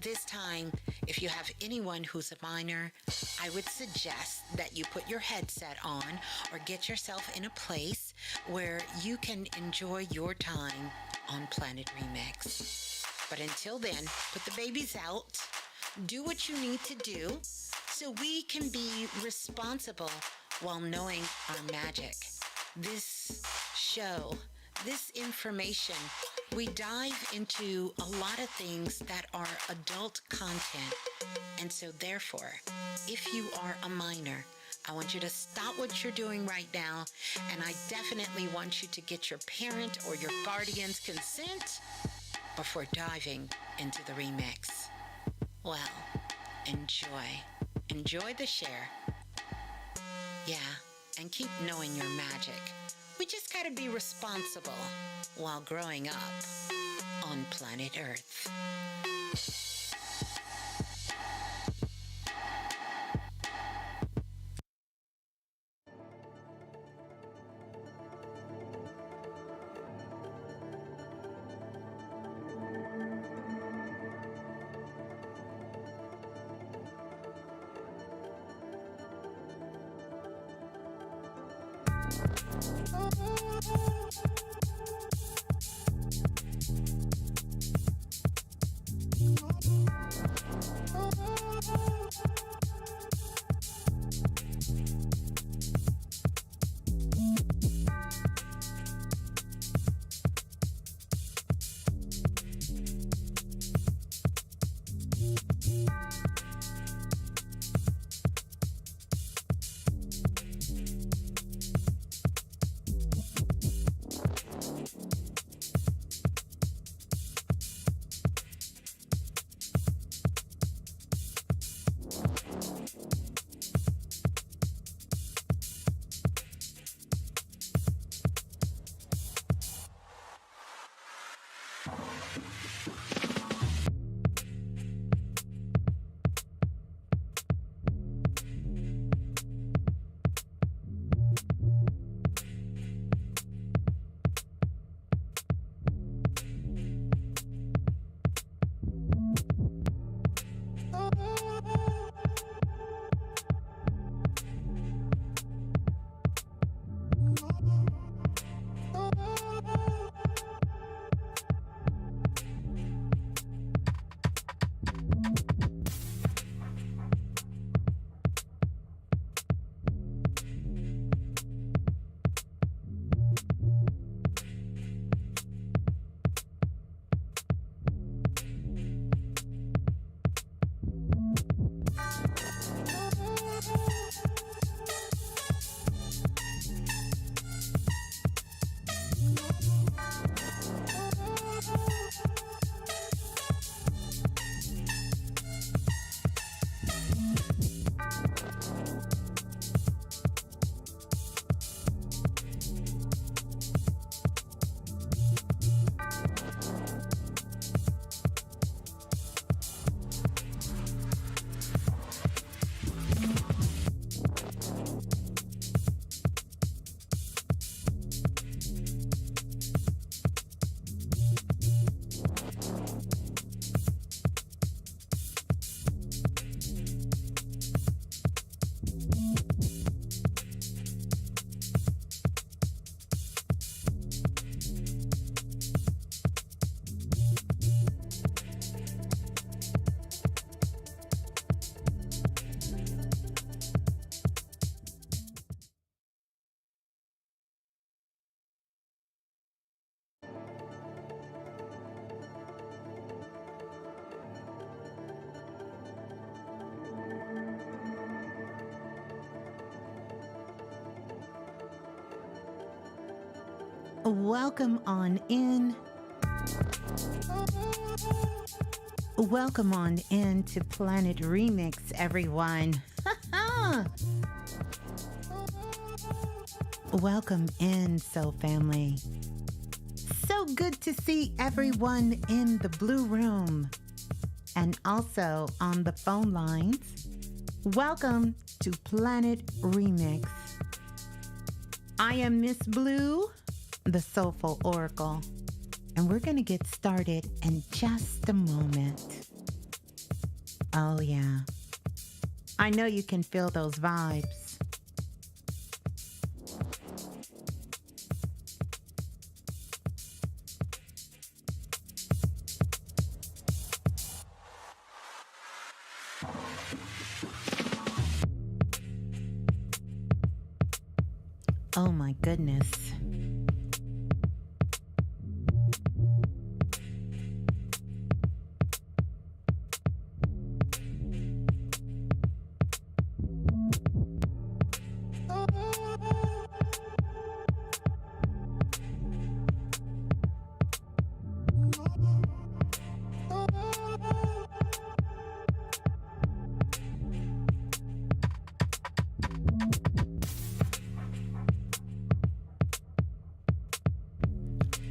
At this time, if you have anyone who's a minor, I would suggest that you put your headset on or get yourself in a place where you can enjoy your time on Planet Remix. But until then, put the babies out, do what you need to do so we can be responsible while knowing our magic. This show, this information, we dive into a lot of things that are adult content. And so therefore, if you are a minor, I want you to stop what you're doing right now, and I definitely want you to get your parent or your guardian's consent before diving into the remix. Well, enjoy. Enjoy the share. Yeah, and keep knowing your magic. We just gotta be responsible while growing up on planet Earth. Welcome on in. Welcome on in to Planet Remix, everyone. Welcome in, Soul Family. So good to see everyone in the Blue Room and also on the phone lines. Welcome to Planet Remix. I am Ms.Blue, the Soulful Oracle, and we're going to get started in just a moment. Oh, yeah. I know you can feel those vibes. Oh, my goodness.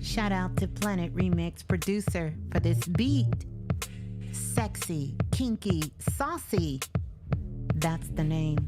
Shout out to Planet Remix producer for this beat. Sexy, kinky, saucy. That's the name.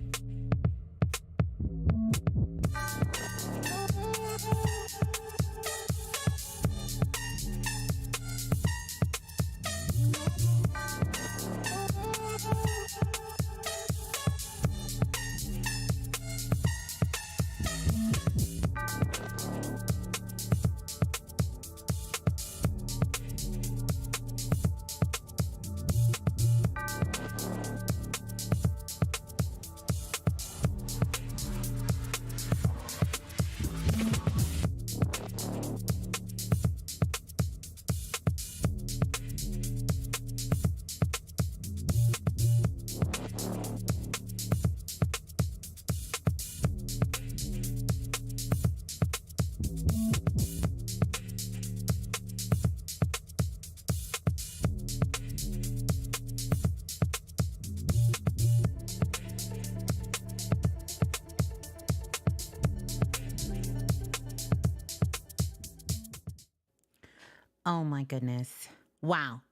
Oh my goodness. Wow.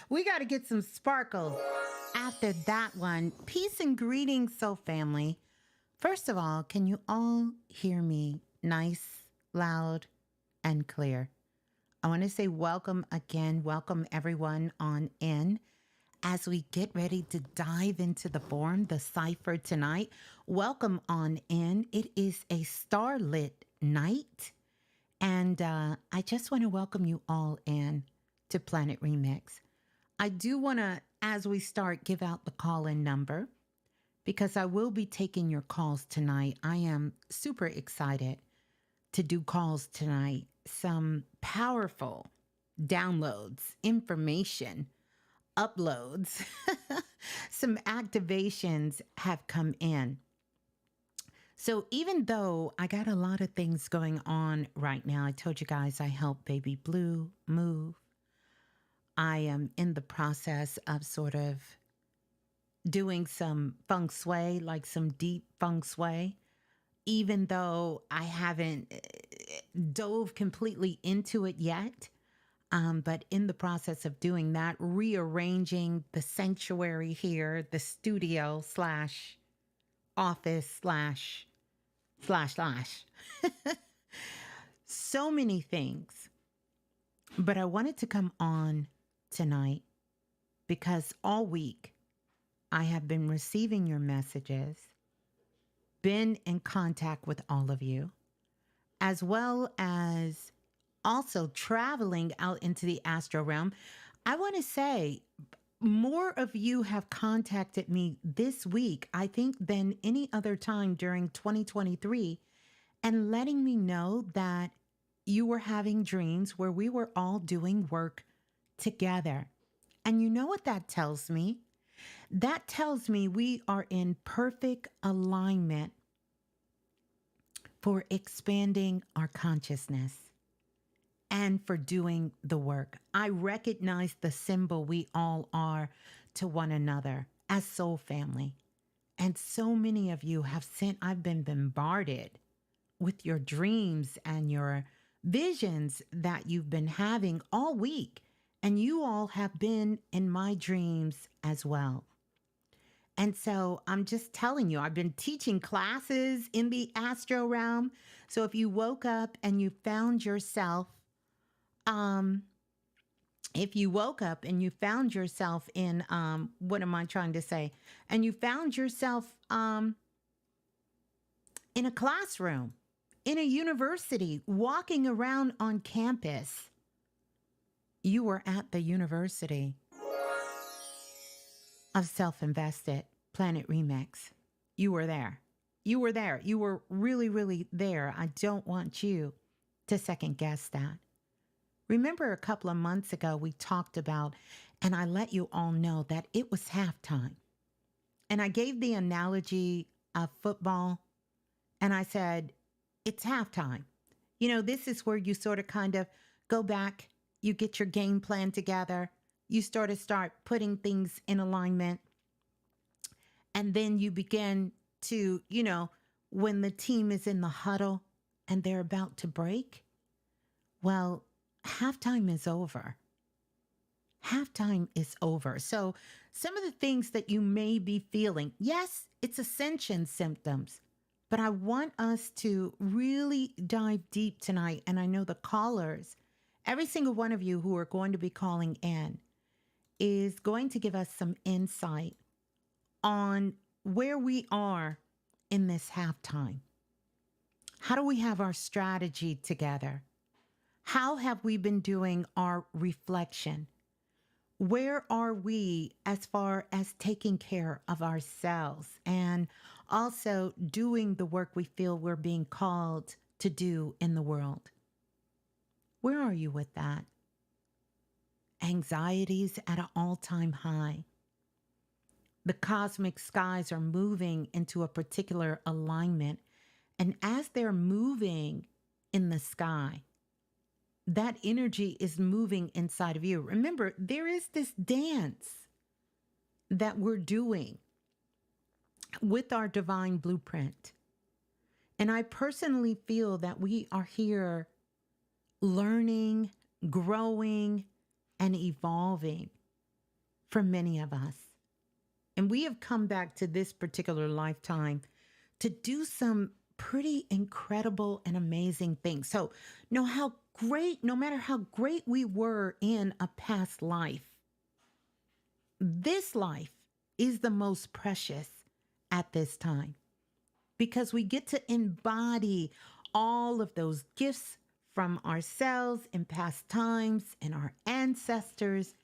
We got to get some sparkle after that one. Peace and greetings, soul family. First of all, can you all hear me nice, loud, and clear? I want to say welcome again. Welcome everyone on in as we get ready to dive into the form, the cipher tonight. Welcome on in. It is a starlit night. And I just want to welcome you all in to Planet Remix. I do want to, as we start, give out the call-in number because I will be taking your calls tonight. I am super excited to do calls tonight. Some powerful downloads, information, uploads, some activations have come in. So even though I got a lot of things going on right now, I told you guys I help Baby Blue move. I am in the process of sort of doing some Feng Shui, like some deep Feng Shui, even though I haven't dove completely into it yet. But in the process of doing that, rearranging the sanctuary here, the studio slash office slash. So many things. But I wanted to come on tonight because all week I have been receiving your messages, been in contact with all of you, as well as also traveling out into the astro realm. I want to say more of you have contacted me this week, I think, than any other time during 2023, and letting me know that you were having dreams where we were all doing work together. And you know what that tells me? That tells me we are in perfect alignment for expanding our consciousness and for doing the work. I recognize the symbol we all are to one another as soul family. And so many of you have sent, I've been bombarded with your dreams and your visions that you've been having all week. And you all have been in my dreams as well. And so I'm just telling you, I've been teaching classes in the astro realm. So if you woke up and you found yourself if you woke up and you found yourself in, what am I trying to say? And you found yourself in a classroom, in a university, walking around on campus, you were at the University of Self-Invested Planet Remix. You were there. You were there. You were really, really there. I don't want you to second guess that. Remember a couple of months ago, we talked about, and I let you all know that it was halftime. And I gave the analogy of football, and I said, it's halftime. You know, this is where you sort of kind of go back, you get your game plan together, you start putting things in alignment, and then you begin to, you know, when the team is in the huddle and they're about to break, well, halftime is over. Halftime is over. So some of the things that you may be feeling, yes, it's ascension symptoms, but I want us to really dive deep tonight. And I know the callers, every single one of you who are going to be calling in, is going to give us some insight on where we are in this halftime. How do we have our strategy together? How have we been doing our reflection? Where are we as far as taking care of ourselves and also doing the work we feel we're being called to do in the world? Where are you with that? Anxiety's at an all-time high. The cosmic skies are moving into a particular alignment. And as they're moving in the sky, that energy is moving inside of you. Remember, there is this dance that we're doing with our divine blueprint. And I personally feel that we are here learning, growing, and evolving for many of us. And we have come back to this particular lifetime to do some pretty incredible and amazing things. So no matter how great we were in a past life, this life is the most precious at this time because we get to embody all of those gifts from ourselves in past times and our ancestors,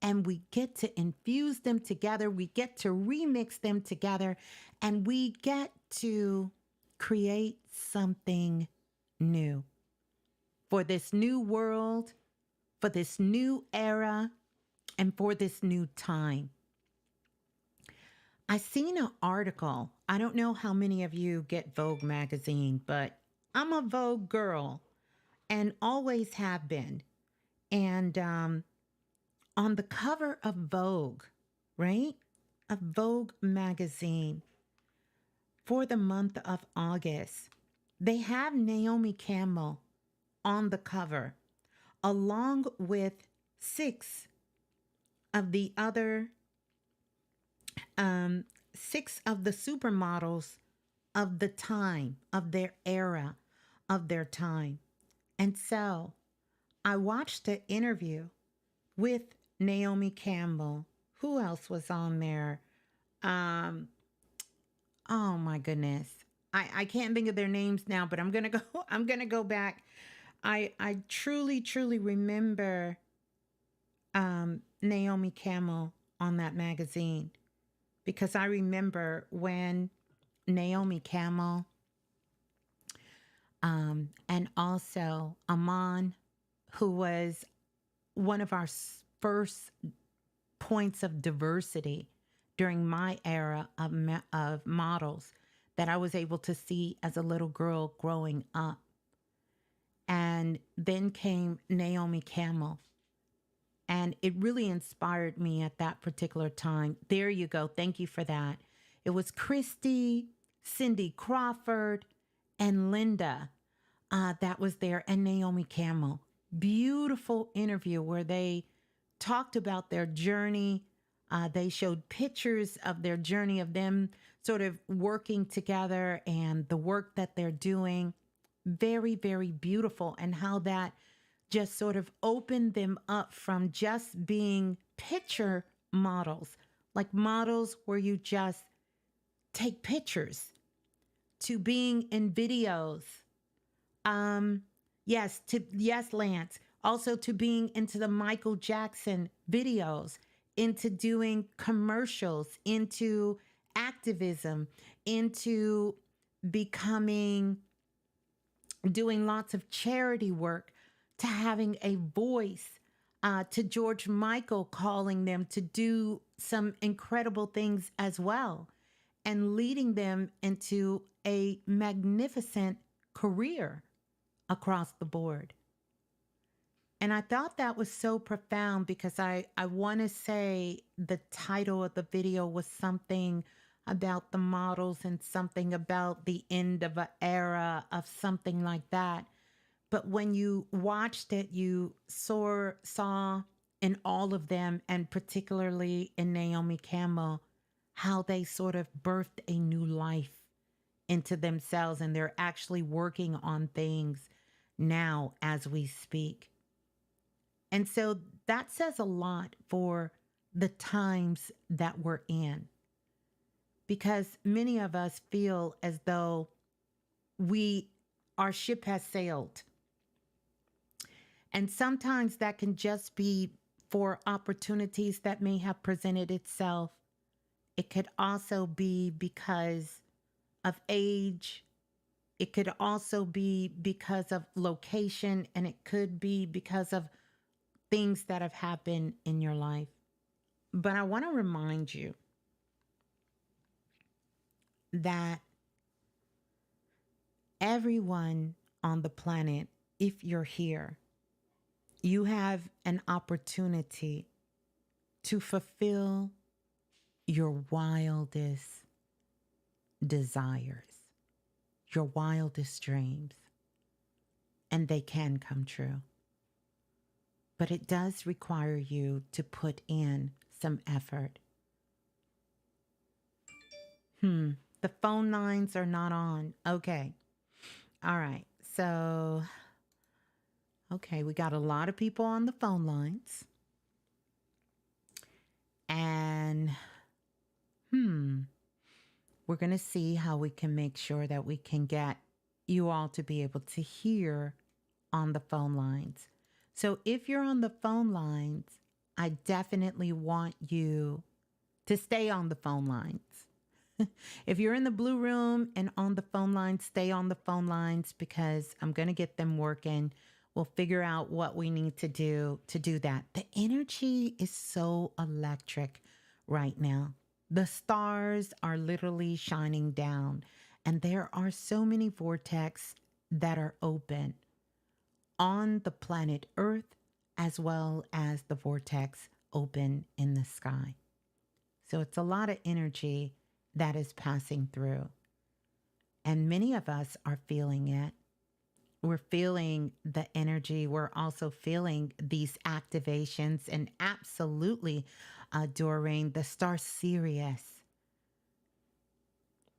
and we get to infuse them together. We get to remix them together, and we get to create something new for this new world, for this new era, and for this new time. I seen an article. I don't know how many of you get Vogue magazine, but I'm a Vogue girl and always have been. And on the cover of Vogue, right? Of Vogue magazine for the month of August, they have Naomi Campbell on the cover, along with 6 of the other, 6 of the supermodels of the time, of their era, of their time. And so I watched the interview with Naomi Campbell. Who else was on there? Oh my goodness. I can't think of their names now, but I'm gonna go back. I truly, truly remember Naomi Campbell on that magazine because I remember when Naomi Campbell and also Amon, who was one of our first points of diversity during my era of models that I was able to see as a little girl growing up. And then came Naomi Campbell. And it really inspired me at that particular time. There you go. Thank you for that. It was Christy, Cindy Crawford, and Linda that was there, and Naomi Campbell. Beautiful interview where they talked about their journey. They showed pictures of their journey, of them sort of working together and the work that they're doing. Very, very beautiful, and how that just sort of open them up from just being picture models, like models where you just take pictures, to being in videos. Yes, Lance. Also to being into the Michael Jackson videos, into doing commercials, into activism, into becoming, doing lots of charity work, to having a voice, to George Michael calling them to do some incredible things as well, and leading them into a magnificent career across the board. And I thought that was so profound because I want to say the title of the video was something about the models and something about the end of an era of something like that. But when you watched it, you saw in all of them, and particularly in Naomi Campbell, how they sort of birthed a new life into themselves, and they're actually working on things now as we speak. And so that says a lot for the times that we're in, because many of us feel as though our ship has sailed. And sometimes that can just be for opportunities that may have presented itself. It could also be because of age. It could also be because of location, and it could be because of things that have happened in your life. But I want to remind you that everyone on the planet, if you're here, you have an opportunity to fulfill your wildest desires, your wildest dreams, and they can come true. But it does require you to put in some effort. The phone lines are not on. Okay. All right. So, okay, we got a lot of people on the phone lines. And, we're going to see how we can make sure that we can get you all to be able to hear on the phone lines. So if you're on the phone lines, I definitely want you to stay on the phone lines. If you're in the blue room and on the phone lines, stay on the phone lines, because I'm going to get them working. We'll figure out what we need to do that. The energy is so electric right now. The stars are literally shining down, and there are so many vortexes that are open on the planet Earth, as well as the vortex open in the sky. So it's a lot of energy that is passing through. And many of us are feeling it. We're feeling the energy. We're also feeling these activations, and absolutely during the star Sirius.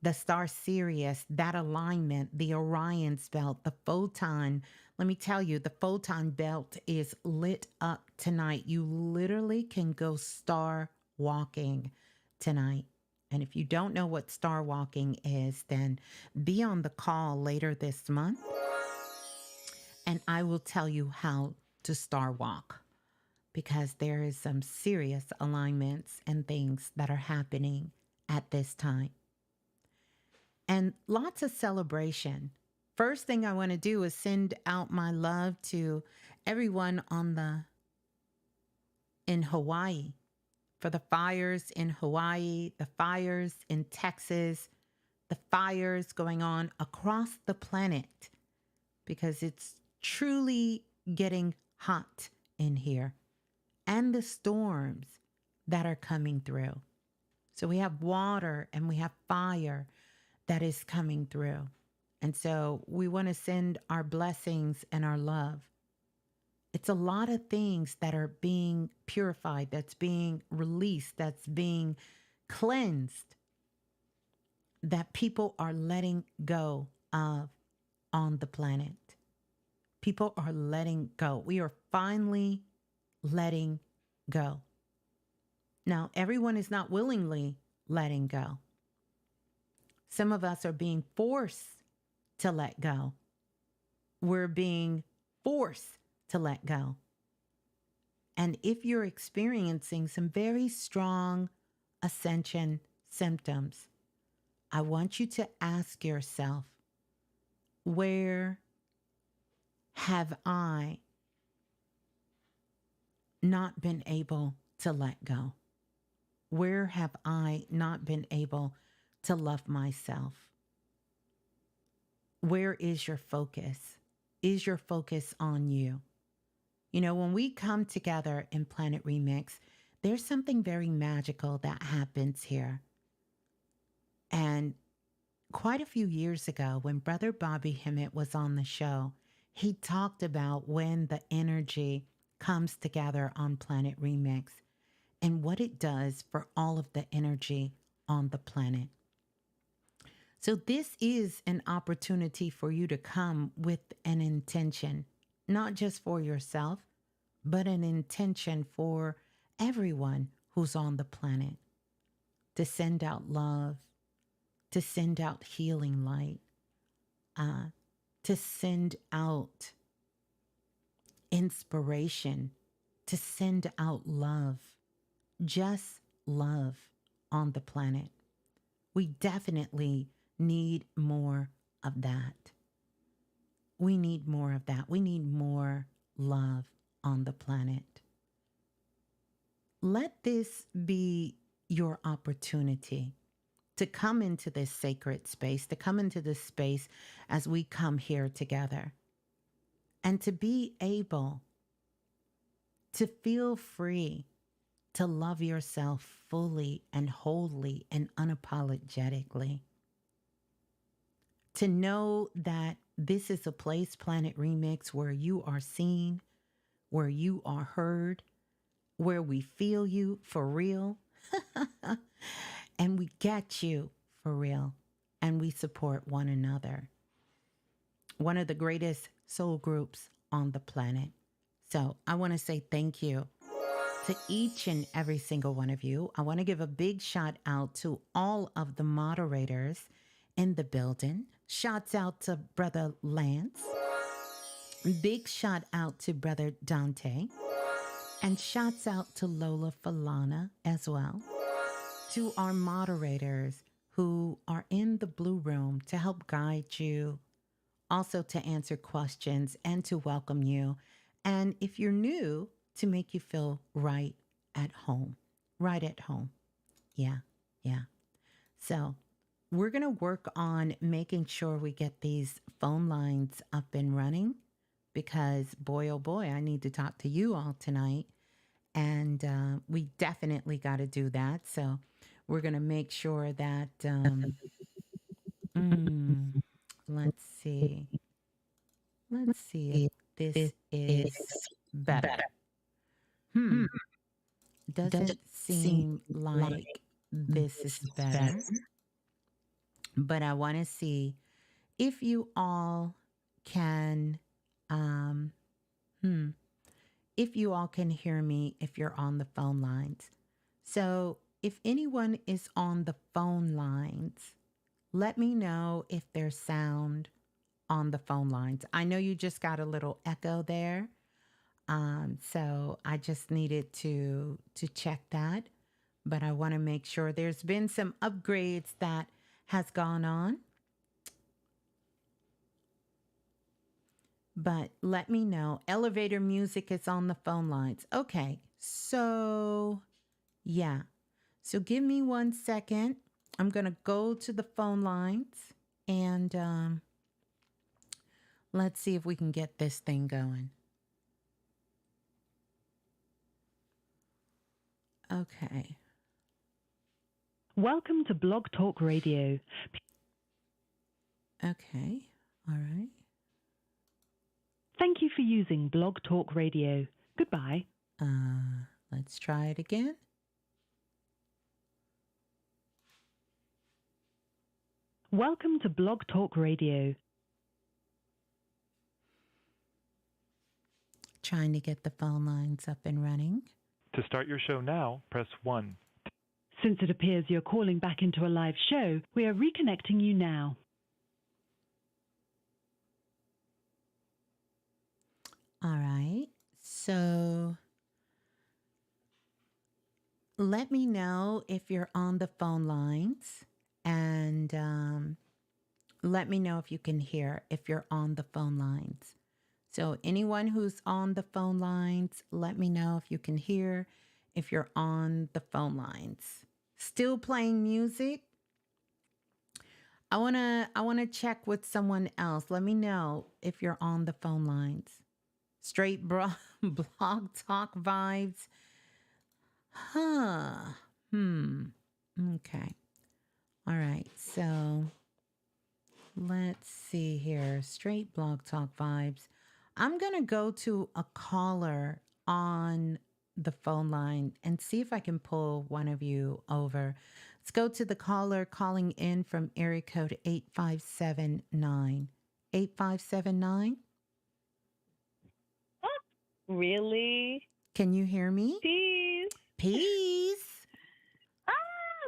The star Sirius, that alignment, the Orion's belt, the photon. Let me tell you, the photon belt is lit up tonight. You literally can go star walking tonight. And if you don't know what star walking is, then be on the call later this month, and I will tell you how to star walk, because there is some serious alignments and things that are happening at this time. And lots of celebration. First thing I want to do is send out my love to everyone in Hawaii, for the fires in Hawaii, the fires in Texas, the fires going on across the planet, because it's truly getting hot in here, and the storms that are coming through. So we have water and we have fire that is coming through. And so we want to send our blessings and our love. It's a lot of things that are being purified, that's being released, that's being cleansed, that people are letting go of on the planet. People are letting go. We are finally letting go. Now, everyone is not willingly letting go. Some of us are being forced to let go. We're being forced to let go. And if you're experiencing some very strong ascension symptoms, I want you to ask yourself, where have I not been able to let go? Where have I not been able to love myself? Where is your focus? Is your focus on you? You know, when we come together in Planet Remix, there's something very magical that happens here. And quite a few years ago, when Brother Bobby Hemmett was on the show, he talked about when the energy comes together on Planet Remix and what it does for all of the energy on the planet. So this is an opportunity for you to come with an intention, not just for yourself, but an intention for everyone who's on the planet, to send out love, to send out healing light, to send out inspiration, to send out love, just love on the planet. We definitely need more of that. We need more of that. We need more love on the planet. Let this be your opportunity to come into this sacred space, to come into this space as we come here together, and to be able to feel free to love yourself fully and wholly and unapologetically. To know that this is a place, Planet Remix, where you are seen, where you are heard, where we feel you for real, and we get you for real, and we support one another. One of the greatest soul groups on the planet. So I want to say thank you to each and every single one of you. I want to give a big shout out to all of the moderators in the building. Shouts out to Brother Lance. Big shout out to Brother Dante. And shouts out to Lola Falana as well. To our moderators who are in the Blue Room to help guide you, also to answer questions and to welcome you. And if you're new, to make you feel right at home. Right at home. Yeah. So we're going to work on making sure we get these phone lines up and running because, boy, oh boy, I need to talk to you all tonight. And we definitely got to do that. So we're going to make sure that, let's see. Let's see if this is better. Doesn't seem like this is better. But I want to see if you all can, if you all can hear me if you're on the phone lines. So if anyone is on the phone lines, let me know if there's sound on the phone lines. I know you just got a little echo there. So I just needed to check that, but I want to make sure. There's been some upgrades that has gone on, but let me know. Elevator music is on the phone lines. Okay. So yeah. So give me 1 second. I'm going to go to the phone lines and, let's see if we can get this thing going. Okay. Welcome to Blog Talk Radio. Okay. All right. Thank you for using Blog Talk Radio. Goodbye. Let's try it again. Welcome to Blog Talk Radio. trying to get the phone lines up and running. To start your show now, press 1. Since it appears you're calling back into a live show, we are reconnecting you now. All right. So let me know if you're on the phone lines, and let me know if you can hear if you're on the phone lines. So anyone who's on the phone lines, let me know if you can hear if you're on the phone lines. Still playing music? I want to check with someone else. Let me know if you're on the phone lines. Straight blog talk vibes. Huh. Okay. All right. So let's see here. Straight blog talk vibes. I'm going to go to a caller on the phone line and see if I can pull one of you over. Let's go to the caller calling in from area code 8579. 8579? Really? Can you hear me? Peace. Peace.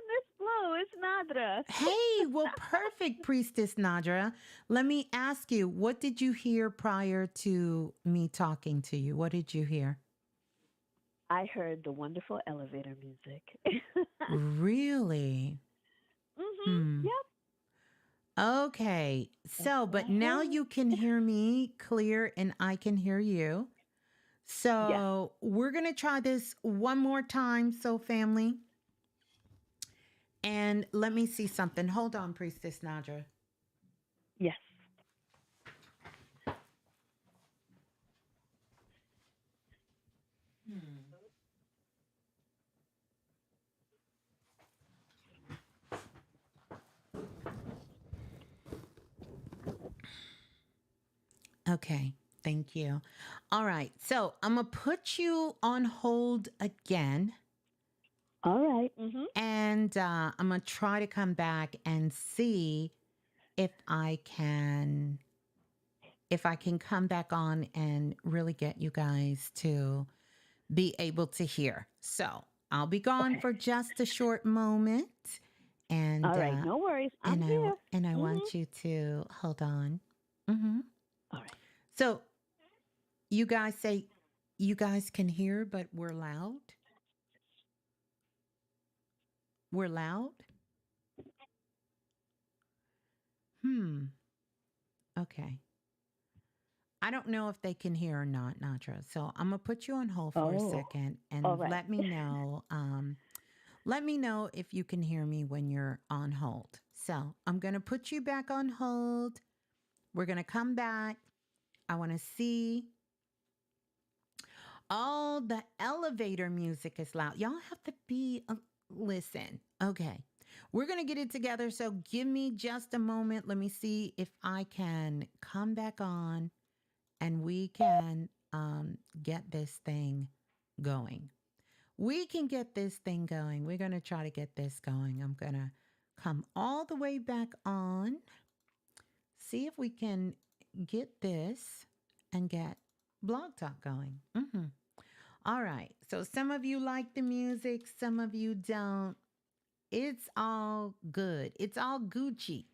Ms.Blue, it's Nadra. Hey, well, perfect, Priestess Nadra. Let me ask you, what did you hear prior to me talking to you? What did you hear? I heard the wonderful elevator music. Really? Yep. Okay. So, but now you can hear me clear and I can hear you. So we're going to try this one more time. So family. And let me see something. Hold on, Priestess Nadra. Yes. Okay. Thank you. All right. So I'm going to put you on hold again. All right. And I'm going to try to come back and see if I can come back on and really get you guys to be able to hear. So I'll be gone for just a short moment. And All right. No worries. I'm here. I want you to hold on. All right. So you guys say you guys can hear, but we're loud. We're loud. Okay. I don't know if they can hear or not, Nadra. So I'm gonna put you on hold for a second and right. let me know. Let me know if you can hear me when you're on hold. So I'm gonna put you back on hold. We're gonna come back. I want to see. Oh, the elevator music is loud. Y'all have to be listen. Okay. We're going to get it together. So give me just a moment. Let me see if I can come back on and we can get this thing going. We can get this thing going. We're going to try to get this going. I'm going to come all the way back on. See if we can get this and get Blog Talk going. All right. So some of you like the music, some of you don't. It's all good. It's all Gucci.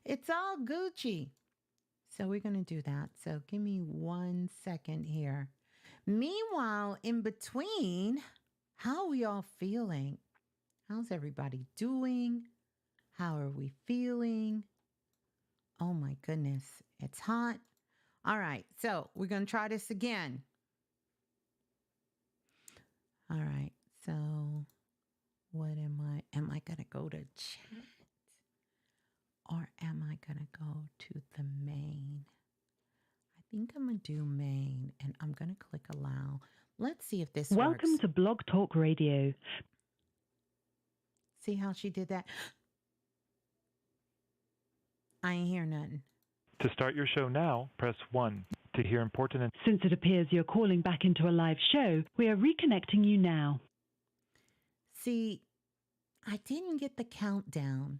It's all Gucci. So we're going to do that. So give me 1 second here. Meanwhile, in between, how are we all feeling? How's everybody doing? How are we feeling? Oh my goodness. It's hot. All right. So we're going to try this again. All right. So what am I going to go to chat or am I going to go to the main? I think I'm going to do main and I'm going to click allow. Let's see if this Welcome works. to Blog Talk Radio. See how she did that? I ain't hear nothing. To start your show now, press 1. To hear important... Since it appears you're calling back into a live show, we are reconnecting you now. See, I didn't get the countdown,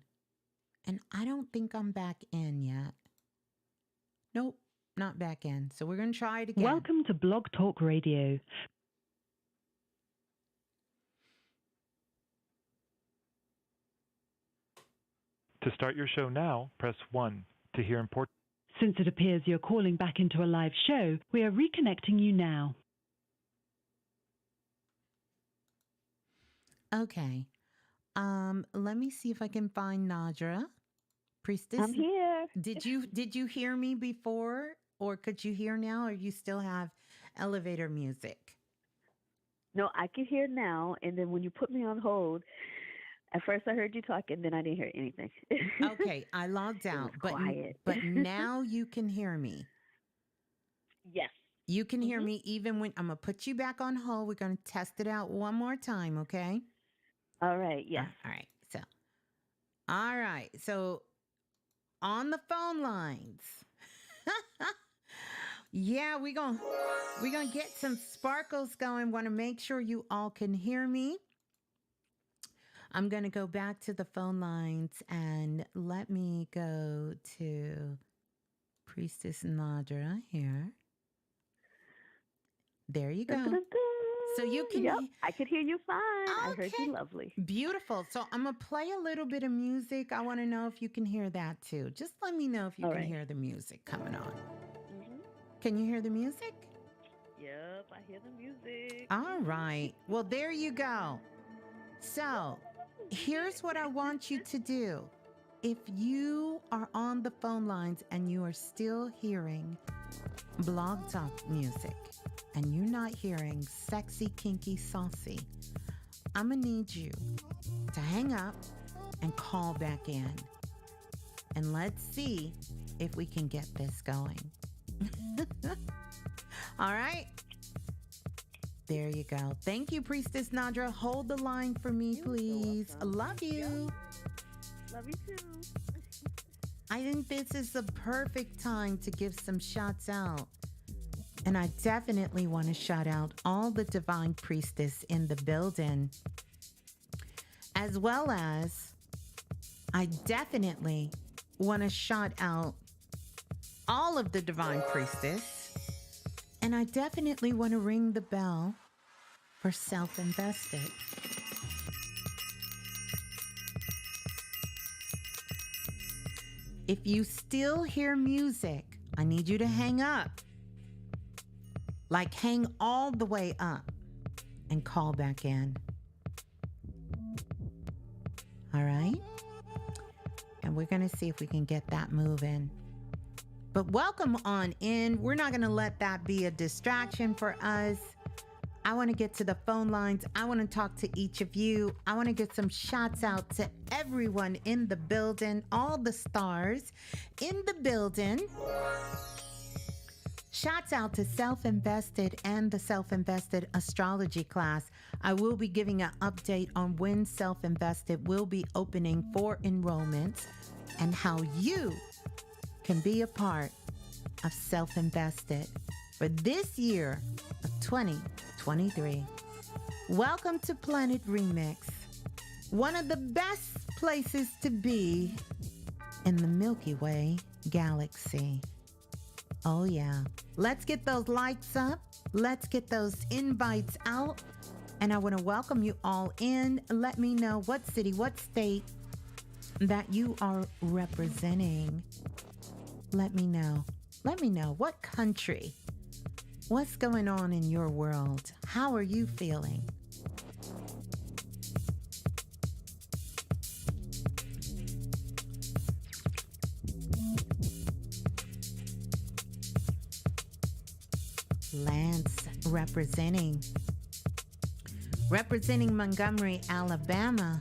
and I don't think I'm back in yet. Nope, not back in. So we're going to try it again. Welcome to Blog Talk Radio. To start your show now, press 1. To hear important... Since it appears you're calling back into a live show, we are reconnecting you now. Okay. Let me see if I can find Nadra. Priestess. I'm here. Did you hear me before, or could you hear now, or you still have elevator music? No, I can hear now. And then when you put me on hold, at first I heard you talking, then I didn't hear anything. Okay, I logged out, It was quiet. but now you can hear me. Yes. You can hear me even when I'm gonna put you back on hold. We're gonna test it out one more time, okay? All right. Yes. All right. So on the phone lines. Yeah, we're gonna get some sparkles going. Want to make sure you all can hear me. I'm gonna go back to the phone lines and let me go to Priestess Nadra here. There you go. Dun-dun-dun. So you can. Yep, I could hear you fine. I heard Okay. you lovely. Beautiful. So I'm going to play a little bit of music. I want to know if you can hear that too. Just let me know if you All can right. hear the music coming on. Mm-hmm. Can you hear the music? Yep, I hear the music. All right. Well, there you go. So here's what I want you to do. If you are on the phone lines and you are still hearing Blog Talk music and you're not hearing sexy, kinky, saucy, I'm going to need you to hang up and call back in. And let's see if we can get this going. All right. There you go. Thank you, Priestess Nadra. Hold the line for me, please. I love you. Love you too. I think this is the perfect time to give some shouts out. And I definitely want to shout out all the divine priestess in the building, as well as I definitely want to shout out all of the divine priestess. And I definitely want to ring the bell for self-invested. If you still hear music, I need you to hang up. Like hang all the way up and call back in. All right? And we're going to see if we can get that moving. But welcome on in. We're not going to let that be a distraction for us. I want to get to the phone lines. I want to talk to each of you. I want to get some shouts out to everyone in the building, all the stars in the building. Shouts out to Self-Invested and the Self-Invested Astrology class. I will be giving an update on when Self-Invested will be opening for enrollment and how you can be a part of Self-Invested for this year of 2023. Welcome to Planet Remix, one of the best places to be in the Milky Way galaxy. Oh yeah. Let's get those likes up. Let's get those invites out. And I want to welcome you all in. Let me know what city, what state that you are representing. Let me know. Let me know what country. What's going on in your world? How are you feeling? Lance representing Montgomery, Alabama.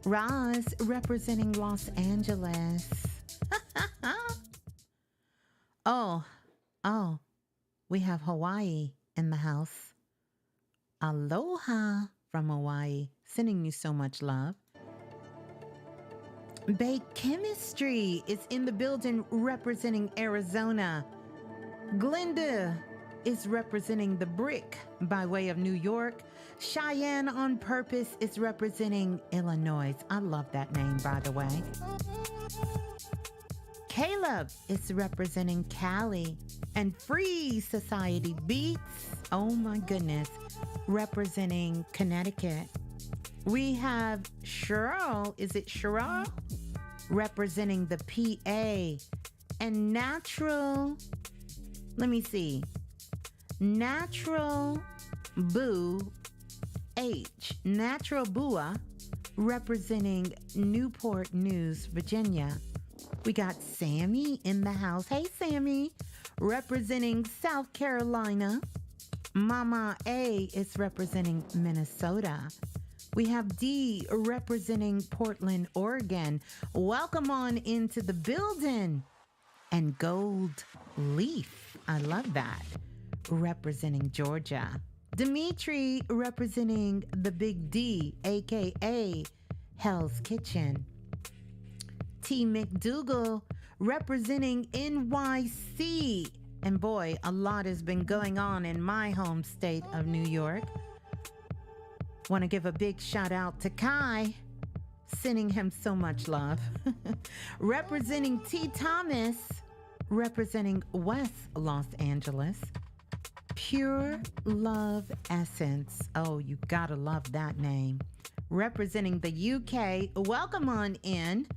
Roz representing Los Angeles. Oh, we have Hawaii in the house. Aloha from Hawaii. Sending you so much love. Bay Chemistry is in the building representing Arizona. Glenda is representing the Brick by way of New York. Cheyenne on Purpose is representing Illinois. I love that name, by the way. Caleb is representing Cali. And Free Society Beats, oh my goodness, representing Connecticut. We have Cheryl, is it Cheryl? Representing the PA. And Natural, let me see, Natural Boo H, Natural Bua, representing Newport News, Virginia. We got Sammy in the house. Hey, Sammy, representing South Carolina. Mama A is representing Minnesota. We have D representing Portland, Oregon. Welcome on into the building. And Gold Leaf, I love that, representing Georgia. Dimitri representing the Big D, aka Hell's Kitchen. T. McDougal representing NYC. And boy, a lot has been going on in my home state of New York. Want to give a big shout out to Kai, sending him so much love. Representing T. Thomas, representing West Los Angeles. Pure Love Essence. Oh, you gotta love that name. Representing the UK. Welcome on in.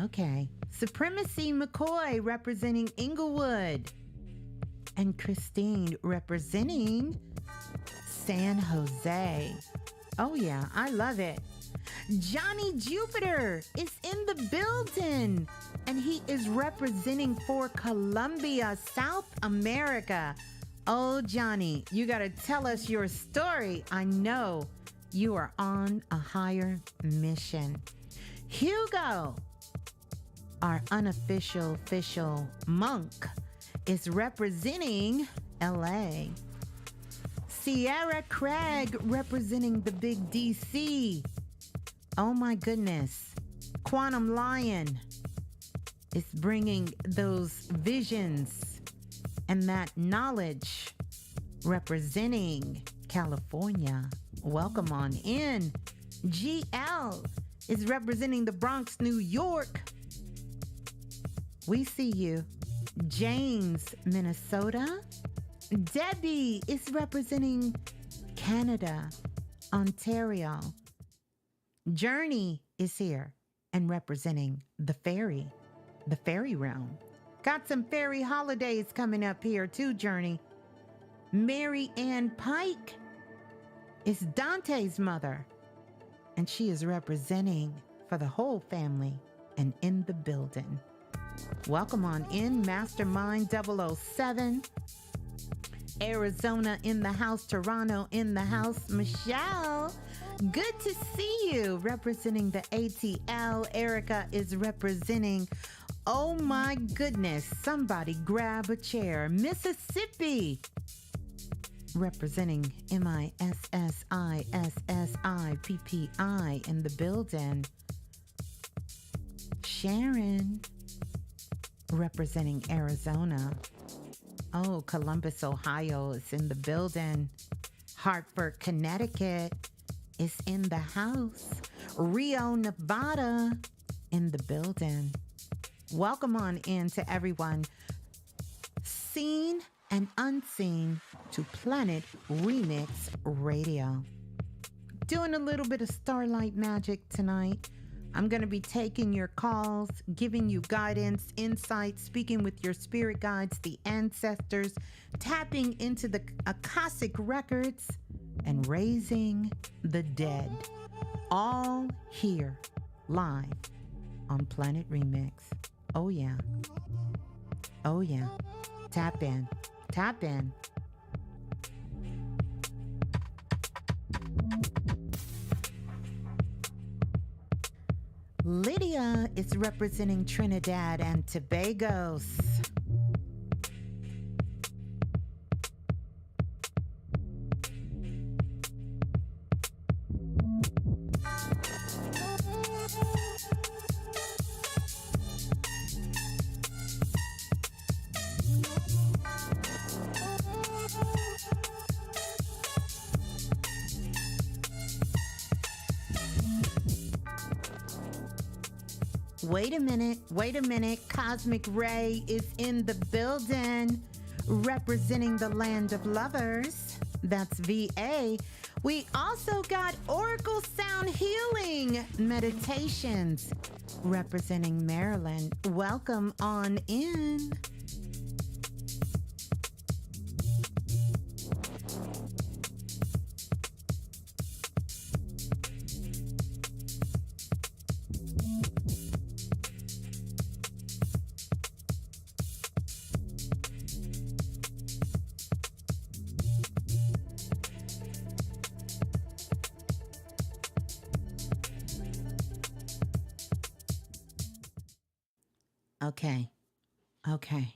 Okay. Supremacy McCoy representing Inglewood. And Christine representing San Jose. Oh yeah, I love it. Johnny Jupiter is in the building, and he is representing for Colombia, South America. Oh, Johnny, you got to tell us your story. I know you are on a higher mission. Hugo, our unofficial official monk, is representing LA. Sierra Craig representing the big DC. Oh my goodness. Quantum Lion is bringing those visions and that knowledge, representing California. Welcome on in. GL is representing the Bronx, New York. We see you. James, Minnesota. Debbie is representing Canada, Ontario. Journey is here and representing the fairy realm. Got some fairy holidays coming up here too, Journey. Mary Ann Pike is Dante's mother, and she is representing for the whole family and in the building. Welcome on in, Mastermind 007. Arizona in the house, Toronto in the house. Michelle, good to see you. Representing the ATL. Erica is representing, oh my goodness, somebody grab a chair. Mississippi, representing MISSISSIPPI in the building. Sharon, representing Arizona. Oh, Columbus, Ohio is in the building. Hartford, Connecticut is in the house. Rio, Nevada in the building. Welcome on in to everyone, seen and unseen, to Planet Remix Radio. Doing a little bit of Starlight magic tonight. I'm going to be taking your calls, giving you guidance, insight, speaking with your spirit guides, the ancestors, tapping into the Akashic records, and raising the dead. All here, live on Planet Remix. Oh yeah. Oh yeah. Tap in. Tap in. Lydia is representing Trinidad and Tobago. Wait a minute. Cosmic Ray is in the building, representing the land of lovers. That's VA. We also got Oracle Sound Healing Meditations, representing Maryland. Welcome on in. Okay.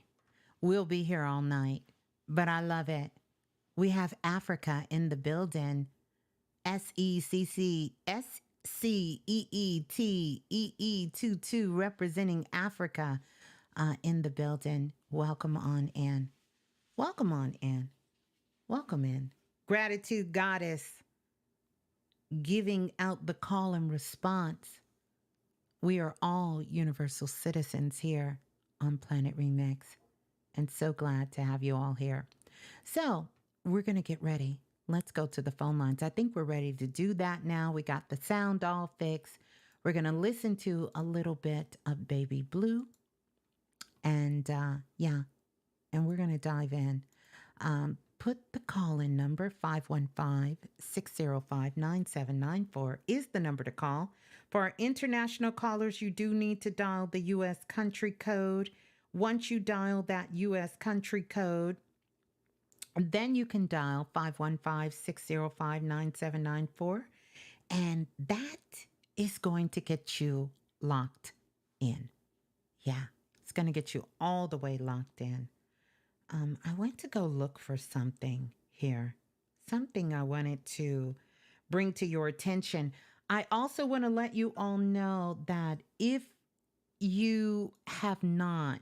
We'll be here all night, but I love it. We have Africa in the building. SECCSCEETEE22 representing Africa in the building. Welcome on in. Welcome on in. Welcome in. Gratitude Goddess giving out the call and response. We are all universal citizens here on Planet Remix, and so glad to have you all here. So we're going to get ready. Let's go to the phone lines. I think we're ready to do that now. We got the sound all fixed. We're going to listen to a little bit of Baby Blue. And and we're going to dive in. Put the call-in number, 515-605-9794 is the number to call. For our international callers, you do need to dial the U.S. country code. Once you dial that U.S. country code, then you can dial 515-605-9794. And that is going to get you locked in. Yeah, it's going to get you all the way locked in. I went to go look for something here. Something I wanted to bring to your attention. I also want to let you all know that if you have not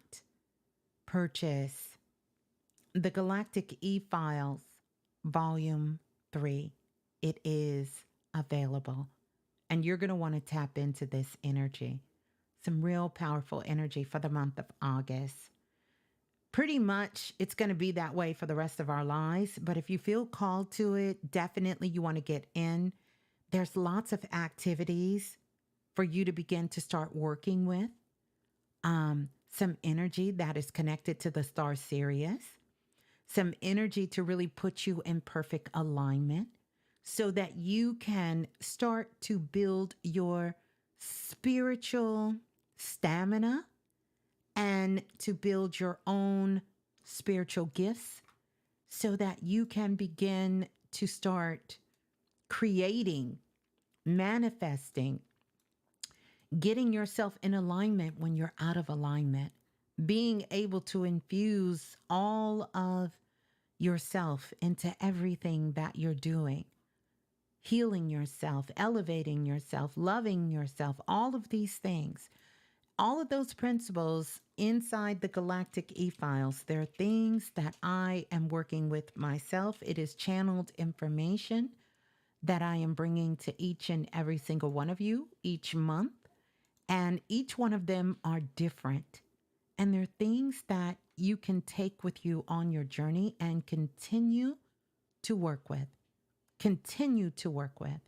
purchased the Galactic E-Files Volume 3, it is available. And you're going to want to tap into this energy. Some real powerful energy for the month of August. Pretty much it's going to be that way for the rest of our lives. But if you feel called to it, definitely you want to get in. There's lots of activities for you to begin to start working with. Some energy that is connected to the star Sirius. Some energy to really put you in perfect alignment so that you can start to build your spiritual stamina and to build your own spiritual gifts so that you can begin to start creating, manifesting, getting yourself in alignment when you're out of alignment, being able to infuse all of yourself into everything that you're doing, healing yourself, elevating yourself, loving yourself, all of these things. All of those principles inside the Galactic E-Files, they're things that I am working with myself. It is channeled information that I am bringing to each and every single one of you each month. And each one of them are different. And they're things that you can take with you on your journey and continue to work with. Continue to work with.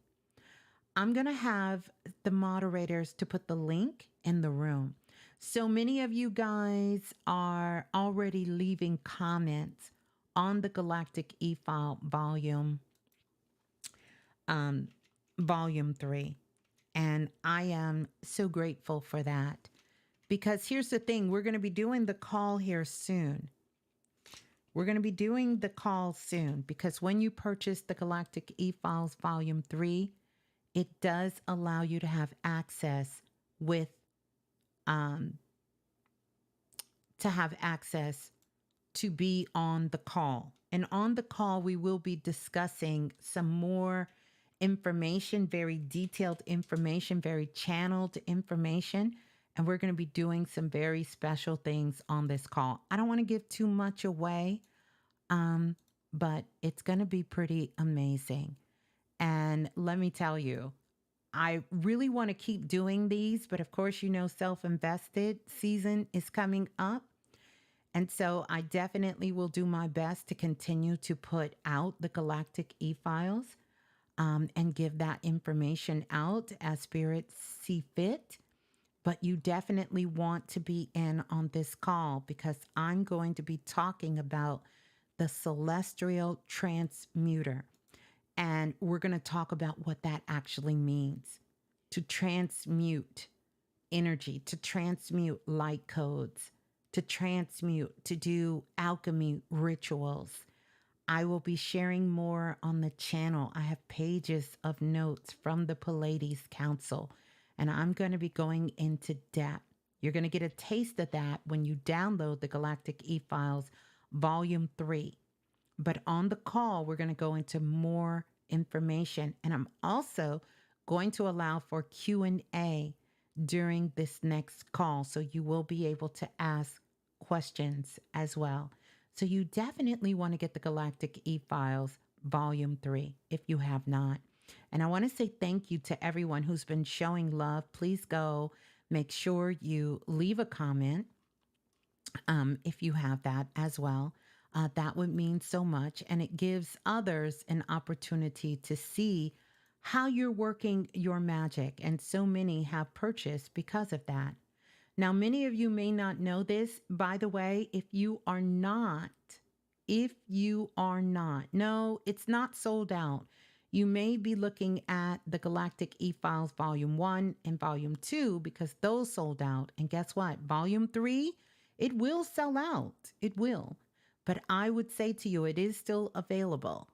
I'm going to have the moderators to put the link in the room. So many of you guys are already leaving comments on the Galactic E-File Volume 3. And I am so grateful for that. Because here's the thing, we're going to be doing the call here soon. We're going to be doing the call soon because when you purchase the Galactic E-Files Volume 3, it does allow you to have access with, to be on the call. And on the call, we will be discussing some more information, very detailed information, very channeled information. And we're going to be doing some very special things on this call. I don't want to give too much away, but it's going to be pretty amazing. And let me tell you, I really want to keep doing these, but of course, self-invested season is coming up. And so I definitely will do my best to continue to put out the Galactic e-files and give that information out as spirits see fit. But you definitely want to be in on this call because I'm going to be talking about the celestial transmuter. And we're going to talk about what that actually means to transmute energy, to transmute light codes, to transmute, to do alchemy rituals. I will be sharing more on the channel. I have pages of notes from the Pleiades Council, and I'm going to be going into depth. You're going to get a taste of that when you download the Galactic e-files, Volume 3. But on the call, we're going to go into more information. And I'm also going to allow for Q&A during this next call. So you will be able to ask questions as well. So you definitely want to get the Galactic e-files, Volume 3, if you have not. And I want to say thank you to everyone who's been showing love. Please go make sure you leave a comment if you have that as well. That would mean so much. And it gives others an opportunity to see how you're working your magic. And so many have purchased because of that. Now, many of you may not know this. By the way, if you are not, no, it's not sold out. You may be looking at the Galactic e-files Volume 1 and Volume 2 because those sold out. And guess what? Volume 3, it will sell out. It will. But I would say to you, it is still available.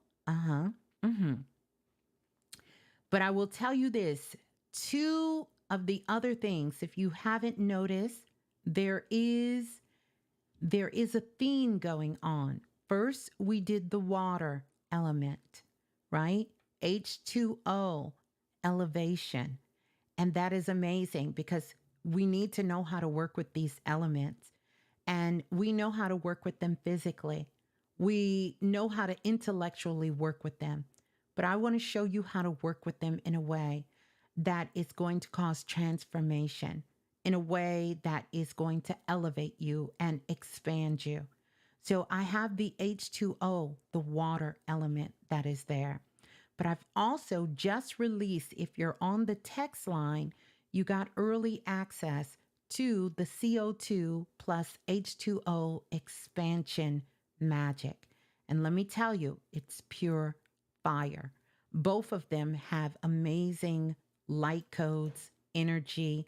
But I will tell you this, 2 of the other things, if you haven't noticed, there is a theme going on. First, we did the water element, right? H2O, elevation. And that is amazing because we need to know how to work with these elements. And we know how to work with them physically. We know how to intellectually work with them. But I want to show you how to work with them in a way that is going to cause transformation, in a way that is going to elevate you and expand you. So I have the H2O, the water element that is there. But I've also just released, if you're on the text line, you got early access to the CO2 plus H2O expansion magic. And let me tell you, it's pure fire. Both of them have amazing light codes, energy,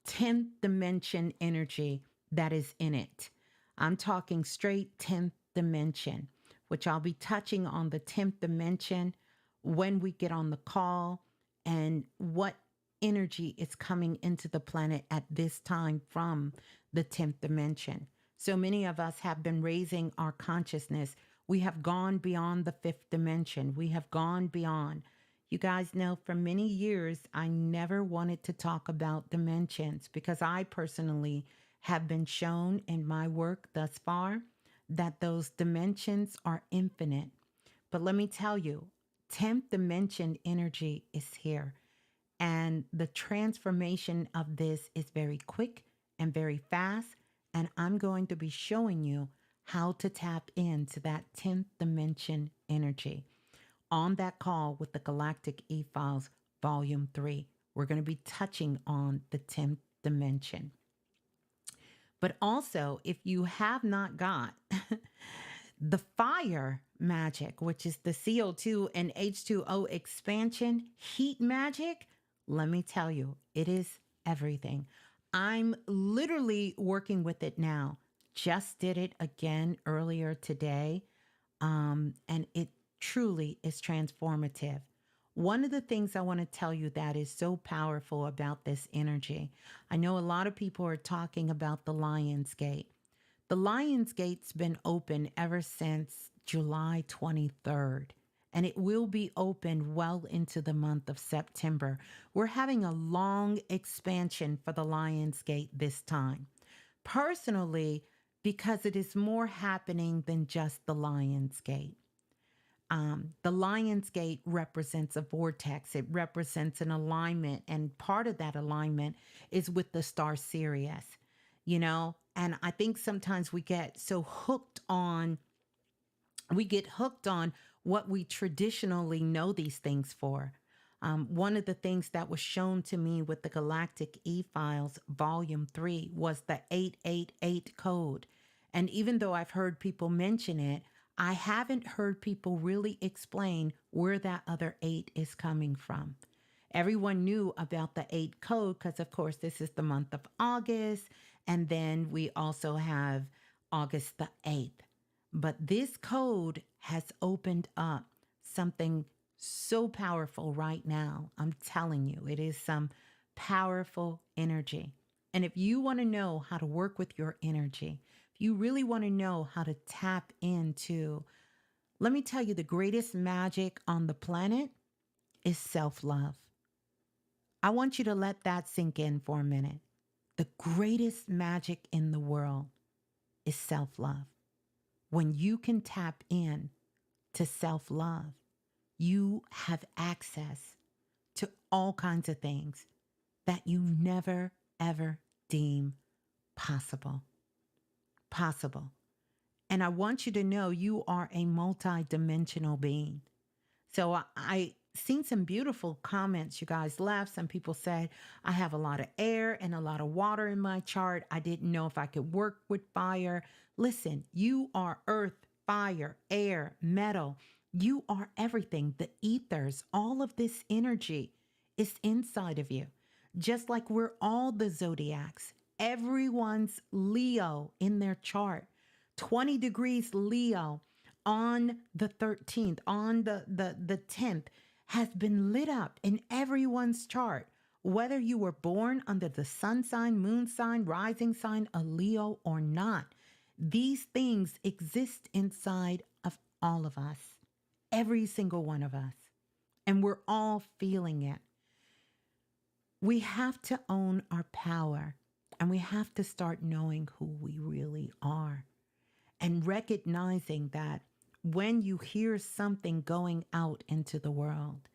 10th dimension energy that is in it. I'm talking straight 10th dimension, which I'll be touching on the 10th dimension when we get on the call and what energy is coming into the planet at this time from the 10th dimension. So many of us have been raising our consciousness. We have gone beyond the 5th dimension. We have gone beyond. You guys know for many years, I never wanted to talk about dimensions because I personally have been shown in my work thus far that those dimensions are infinite. But let me tell you, 10th dimension energy is here. And the transformation of this is very quick and very fast. And I'm going to be showing you how to tap into that 10th dimension energy on that call with the Galactic e-files Volume 3. We're going to be touching on the 10th dimension. But also, if you have not got the fire magic, which is the CO2 and H2O expansion heat magic, let me tell you, it is everything. I'm literally working with it now. Just did it again earlier today. And it truly is transformative. One of the things I want to tell you that is so powerful about this energy, I know a lot of people are talking about the Lion's Gate. The Lion's Gate's been open ever since July 23rd, and it will be open well into the month of September. We're having a long expansion for the Lion's Gate this time. Personally, because it is more happening than just the Lion's Gate. The Lion's Gate represents a vortex. It represents an alignment. And part of that alignment is with the star Sirius, you know? And I think sometimes we get so we get hooked on what we traditionally know these things for. One of the things that was shown to me with the Galactic E-Files, Volume 3, was the 888 code. And even though I've heard people mention it, I haven't heard people really explain where that other 8 is coming from. Everyone knew about the 8 code because, of course, this is the month of August. And then we also have August the 8th. But this code has opened up something so powerful right now. I'm telling you, it is some powerful energy. And if you want to know how to work with your energy, if you really want to know how to tap into, let me tell you, the greatest magic on the planet is self-love. I want you to let that sink in for a minute. The greatest magic in the world is self-love. When you can tap in to self-love, you have access to all kinds of things that you never, ever deem possible. And I want you to know you are a multi-dimensional being. So I seen some beautiful comments you guys left. Some people said, I have a lot of air and a lot of water in my chart. I didn't know if I could work with fire. Listen, you are earth, fire, air, metal. You are everything. The ethers, all of this energy is inside of you. Just like we're all the zodiacs. Everyone's Leo in their chart. 20 degrees Leo on the 13th, on the 10th, has been lit up in everyone's chart. Whether you were born under the sun sign, moon sign, rising sign, a Leo or not, these things exist inside of all of us, every single one of us, and we're all feeling it. We have to own our power, and we have to start knowing who we really are and recognizing that when you hear something going out into the world,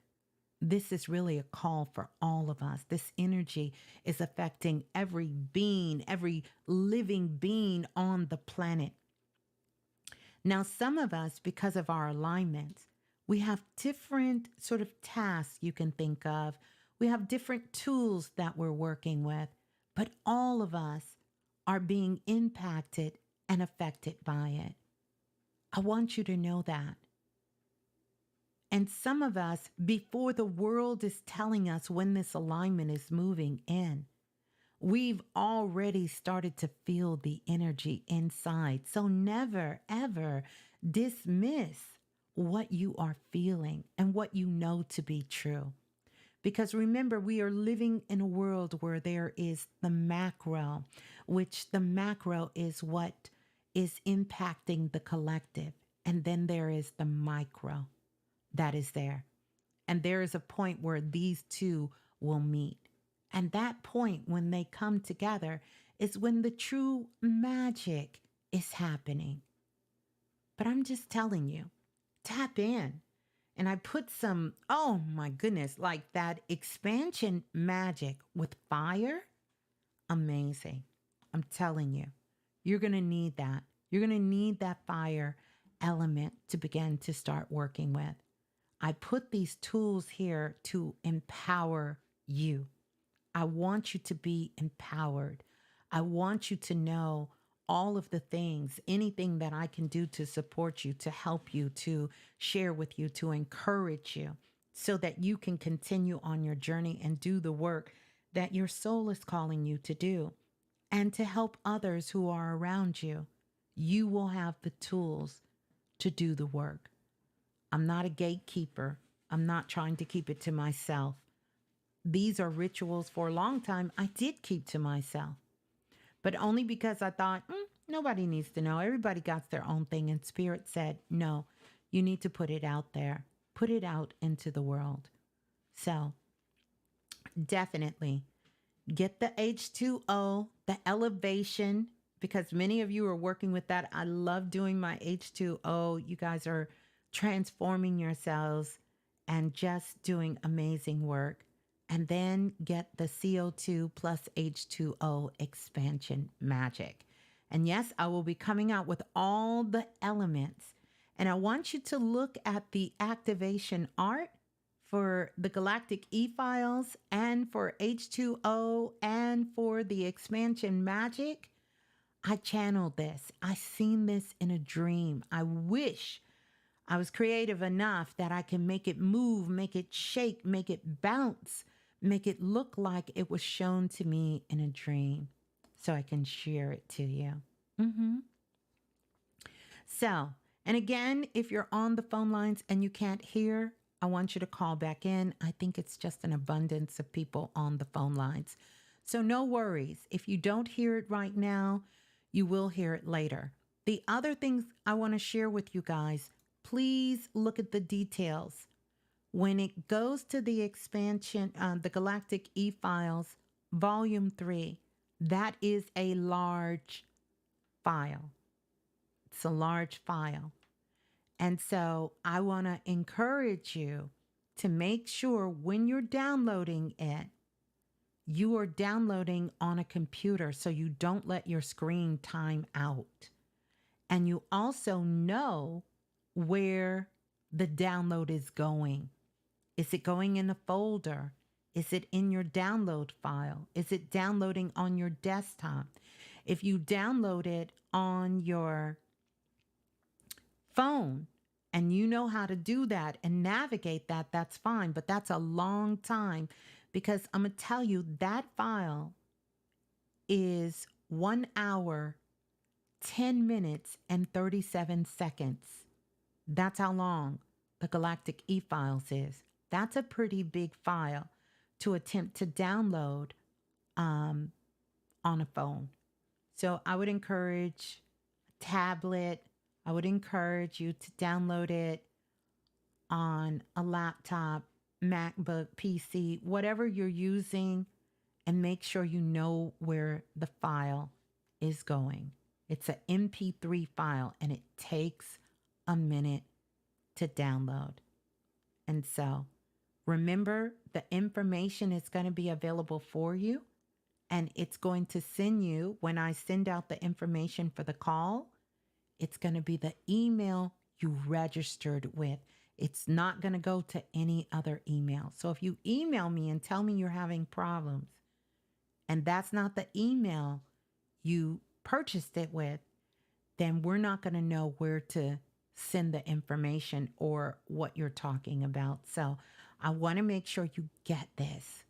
this is really a call for all of us. This energy is affecting every being, every living being on the planet. Now, some of us, because of our alignments, we have different sort of tasks you can think of. We have different tools that we're working with, but all of us are being impacted and affected by it. I want you to know that. And some of us, before the world is telling us when this alignment is moving in, we've already started to feel the energy inside. So never, ever dismiss what you are feeling and what you know to be true. Because remember, we are living in a world where there is the macro, which the macro is what is impacting the collective. And then there is the micro that is there. And there is a point where these two will meet. And that point, when they come together, is when the true magic is happening. But I'm just telling you, tap in. And I put some, oh my goodness, like that expansion magic with fire. Amazing. I'm telling you, you're going to need that. You're going to need that fire element to begin to start working with. I put these tools here to empower you. I want you to be empowered. I want you to know all of the things, anything that I can do to support you, to help you, to share with you, to encourage you, so that you can continue on your journey and do the work that your soul is calling you to do, and to help others who are around you. You will have the tools to do the work. I'm not a gatekeeper. I'm not trying to keep it to myself. These are rituals for a long time I did keep to myself, but only because I thought, nobody needs to know. Everybody got their own thing. And Spirit said, no, you need to put it out there. Put it out into the world. So definitely get the H2O, the elevation, because many of you are working with that. I love doing my H2O. You guys are transforming yourselves and just doing amazing work. And then get the CO2 plus H2O expansion magic. And yes, I will be coming out with all the elements. And I want you to look at the activation art for the Galactic E-Files and for H2O and for the expansion magic. I channeled this. I seen this in a dream. I wish I was creative enough that I can make it move, make it shake, make it bounce, make it look like it was shown to me in a dream so I can share it to you. So, and again, if you're on the phone lines and you can't hear, I want you to call back in. I think it's just an abundance of people on the phone lines. So no worries. If you don't hear it right now, you will hear it later. The other things I want to share with you guys, please look at the details. When it goes to the expansion, the Galactic E-Files, Volume 3, that is a large file. It's a large file. And so I want to encourage you to make sure when you're downloading it, you are downloading on a computer so you don't let your screen time out. And you also know where the download is going. Is it going in a folder? Is it in your download file? Is it downloading on your desktop? If you download it on your phone and you know how to do that and navigate that, that's fine. But that's a long time because I'm going to tell you that file is 1 hour, 10 minutes, and 37 seconds. That's how long the Galactic E-Files is. That's a pretty big file to attempt to download on a phone. So I would encourage a tablet. I would encourage you to download it on a laptop, MacBook, PC, whatever you're using, and make sure you know where the file is going. It's an MP3 file and it takes a minute to download. And so remember, the information is going to be available for you, and it's going to send you, when I send out the information for the call, it's going to be the email you registered with. It's not going to go to any other email. So if you email me and tell me you're having problems, and that's not the email you purchased it with, then we're not going to know where to send the information or what you're talking about. So I want to make sure you get this.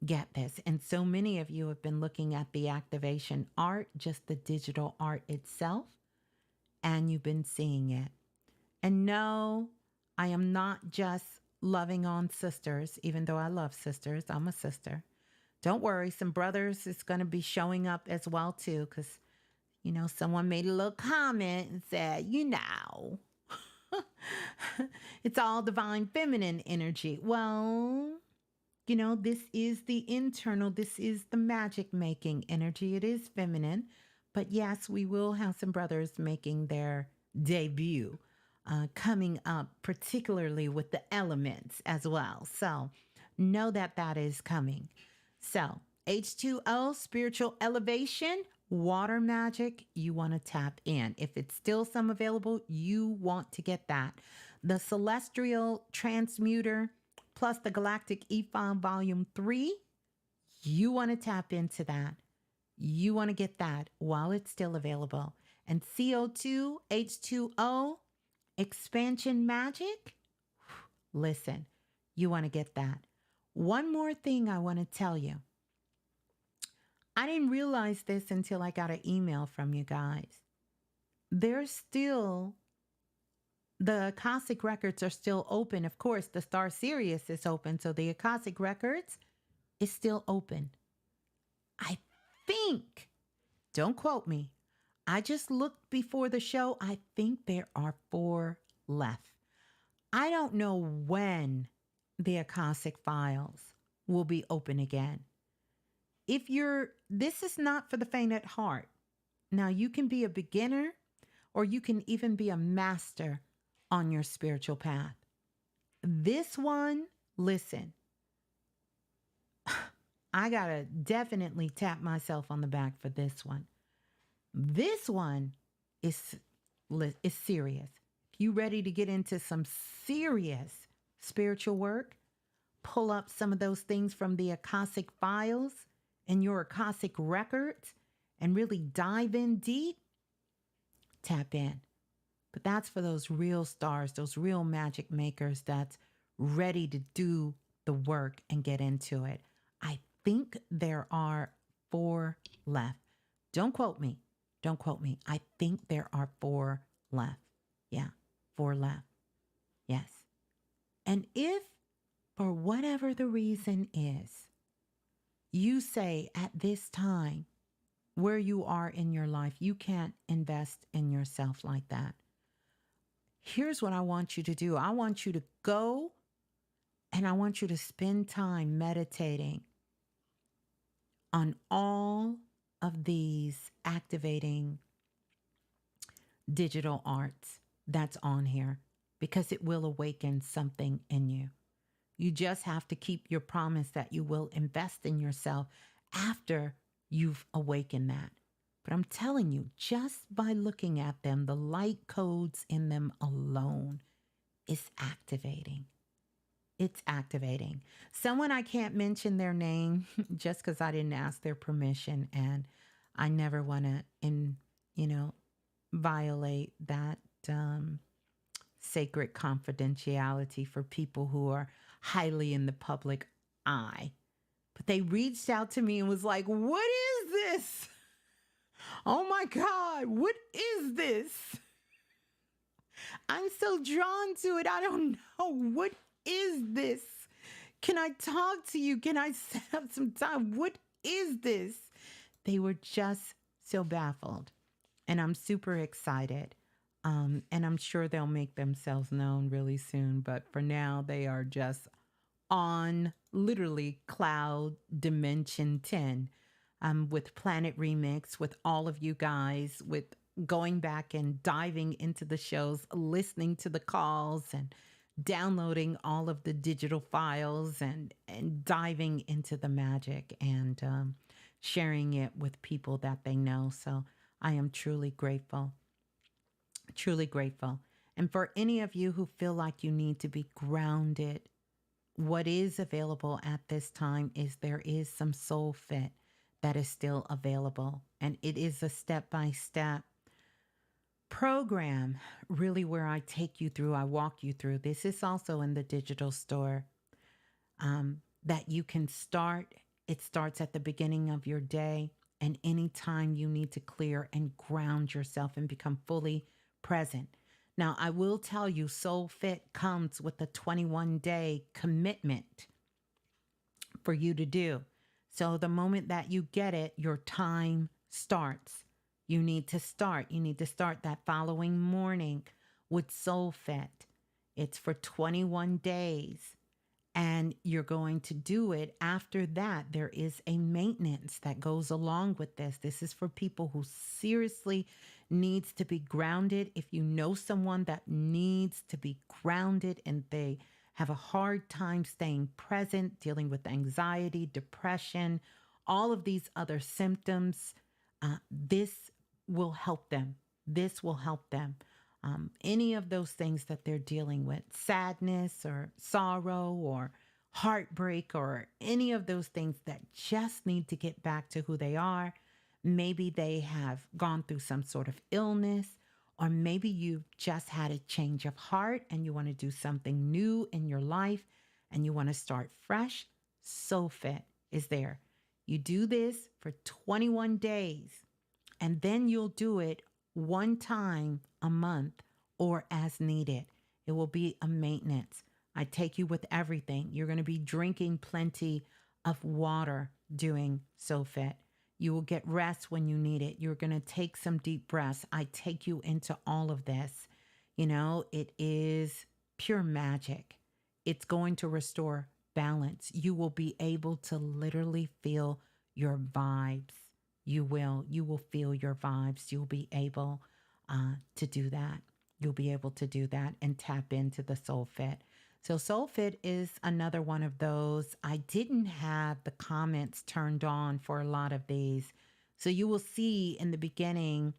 Get this. And so many of you have been looking at the activation art, just the digital art itself, and you've been seeing it. And no, I am not just loving on sisters, even though I love sisters. I'm a sister. Don't worry, some brothers is going to be showing up as well too, because, you know, someone made a little comment and said, you know, it's all divine feminine energy. Well, you know, this is the internal, this is the magic making energy. It is feminine. But yes, we will have some brothers making their debut coming up, particularly with the elements as well. So know that that is coming. So H2O, spiritual elevation, water magic, you want to tap in. If it's still some available, you want to get that. The celestial transmuter plus the Galactic E-File Volume 3, you want to tap into that. You want to get that while it's still available. And CO2, H2O, expansion magic, listen, you want to get that. One more thing I want to tell you. I didn't realize this until I got an email from you guys. There's still, the Akashic records are still open. Of course, the Star Sirius is open, so the Akashic records is still open. I think, don't quote me, I just looked before the show. I think there are 4 left. I don't know when the Akashic files will be open again. If this is not for the faint at heart. Now, you can be a beginner or you can even be a master on your spiritual path. This one, listen, I got to definitely tap myself on the back for this one. This one is serious. If you ready to get into some serious spiritual work, pull up some of those things from the Akashic files and your Akashic records and really dive in deep, tap in. But that's for those real stars, those real magic makers that's ready to do the work and get into it. I think there are 4 left. Don't quote me. Don't quote me. I think there are 4 left. Yeah, 4 left. Yes. And if, for whatever the reason is, you say at this time where you are in your life, you can't invest in yourself like that. Here's what I want you to do. I want you to go and I want you to spend time meditating on all of these activating digital arts that's on here, because it will awaken something in you. You just have to keep your promise that you will invest in yourself after you've awakened that. But I'm telling you, just by looking at them, the light codes in them alone is activating. It's activating. Someone, I can't mention their name just because I didn't ask their permission, and I never want to, violate that sacred confidentiality for people who are highly in the public eye. But they reached out to me and was like, "What is this? Oh my God, what is this? I'm so drawn to it. I don't know. What is this? Can I talk to you? Can I set up some time? What is this?" They were just so baffled. And I'm super excited. And I'm sure they'll make themselves known really soon. But for now, they are just on literally cloud dimension 10 with Planet Remix, with all of you guys, with going back and diving into the shows, listening to the calls and downloading all of the digital files and diving into the magic and sharing it with people that they know. So I am truly grateful. Truly grateful. And for any of you who feel like you need to be grounded, what is available at this time is there is some Soul Fit that is still available. And it is a step-by-step program, really, where I take you through, I walk you through. This is also in the digital store that you can start. It starts at the beginning of your day. And anytime you need to clear and ground yourself and become fully present. Now, I will tell you, Soul Fit comes with a 21-day commitment for you to do. So the moment that you get it, your time starts. You need to start. You need to start that following morning with Soul Fit. It's for 21 days. And you're going to do it. After that, there is a maintenance that goes along with this. This is for people who seriously needs to be grounded. If you know someone that needs to be grounded and they have a hard time staying present, dealing with anxiety, depression, all of these other symptoms, this will help them. This will help them. Any of those things that they're dealing with, sadness or sorrow or heartbreak or any of those things that just need to get back to who they are. Maybe they have gone through some sort of illness, or maybe you've just had a change of heart and you want to do something new in your life and you want to start fresh. Soul Fit is there. You do this for 21 days and then you'll do it one time a month or as needed. It will be a maintenance. I take you with everything. You're going to be drinking plenty of water doing Soul Fit. You will get rest when you need it. You're going to take some deep breaths. I take you into all of this. You know, it is pure magic. It's going to restore balance. You will be able to literally feel your vibes. You will feel your vibes. You'll be able to do that. you'll be able to do that and tap into the Soul Fit. So Soul Fit is another one of those. I didn't have the comments turned on for a lot of these. So you will see in the beginning,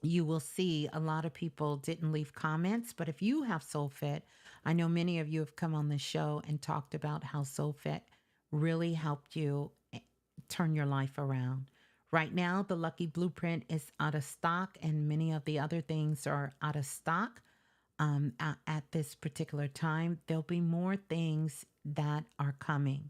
you will see a lot of people didn't leave comments. But if you have Soul Fit, I know many of you have come on the show and talked about how Soul Fit really helped you turn your life around. Right now, the Lucky Blueprint is out of stock, and many of the other things are out of stock. At this particular time, there'll be more things that are coming.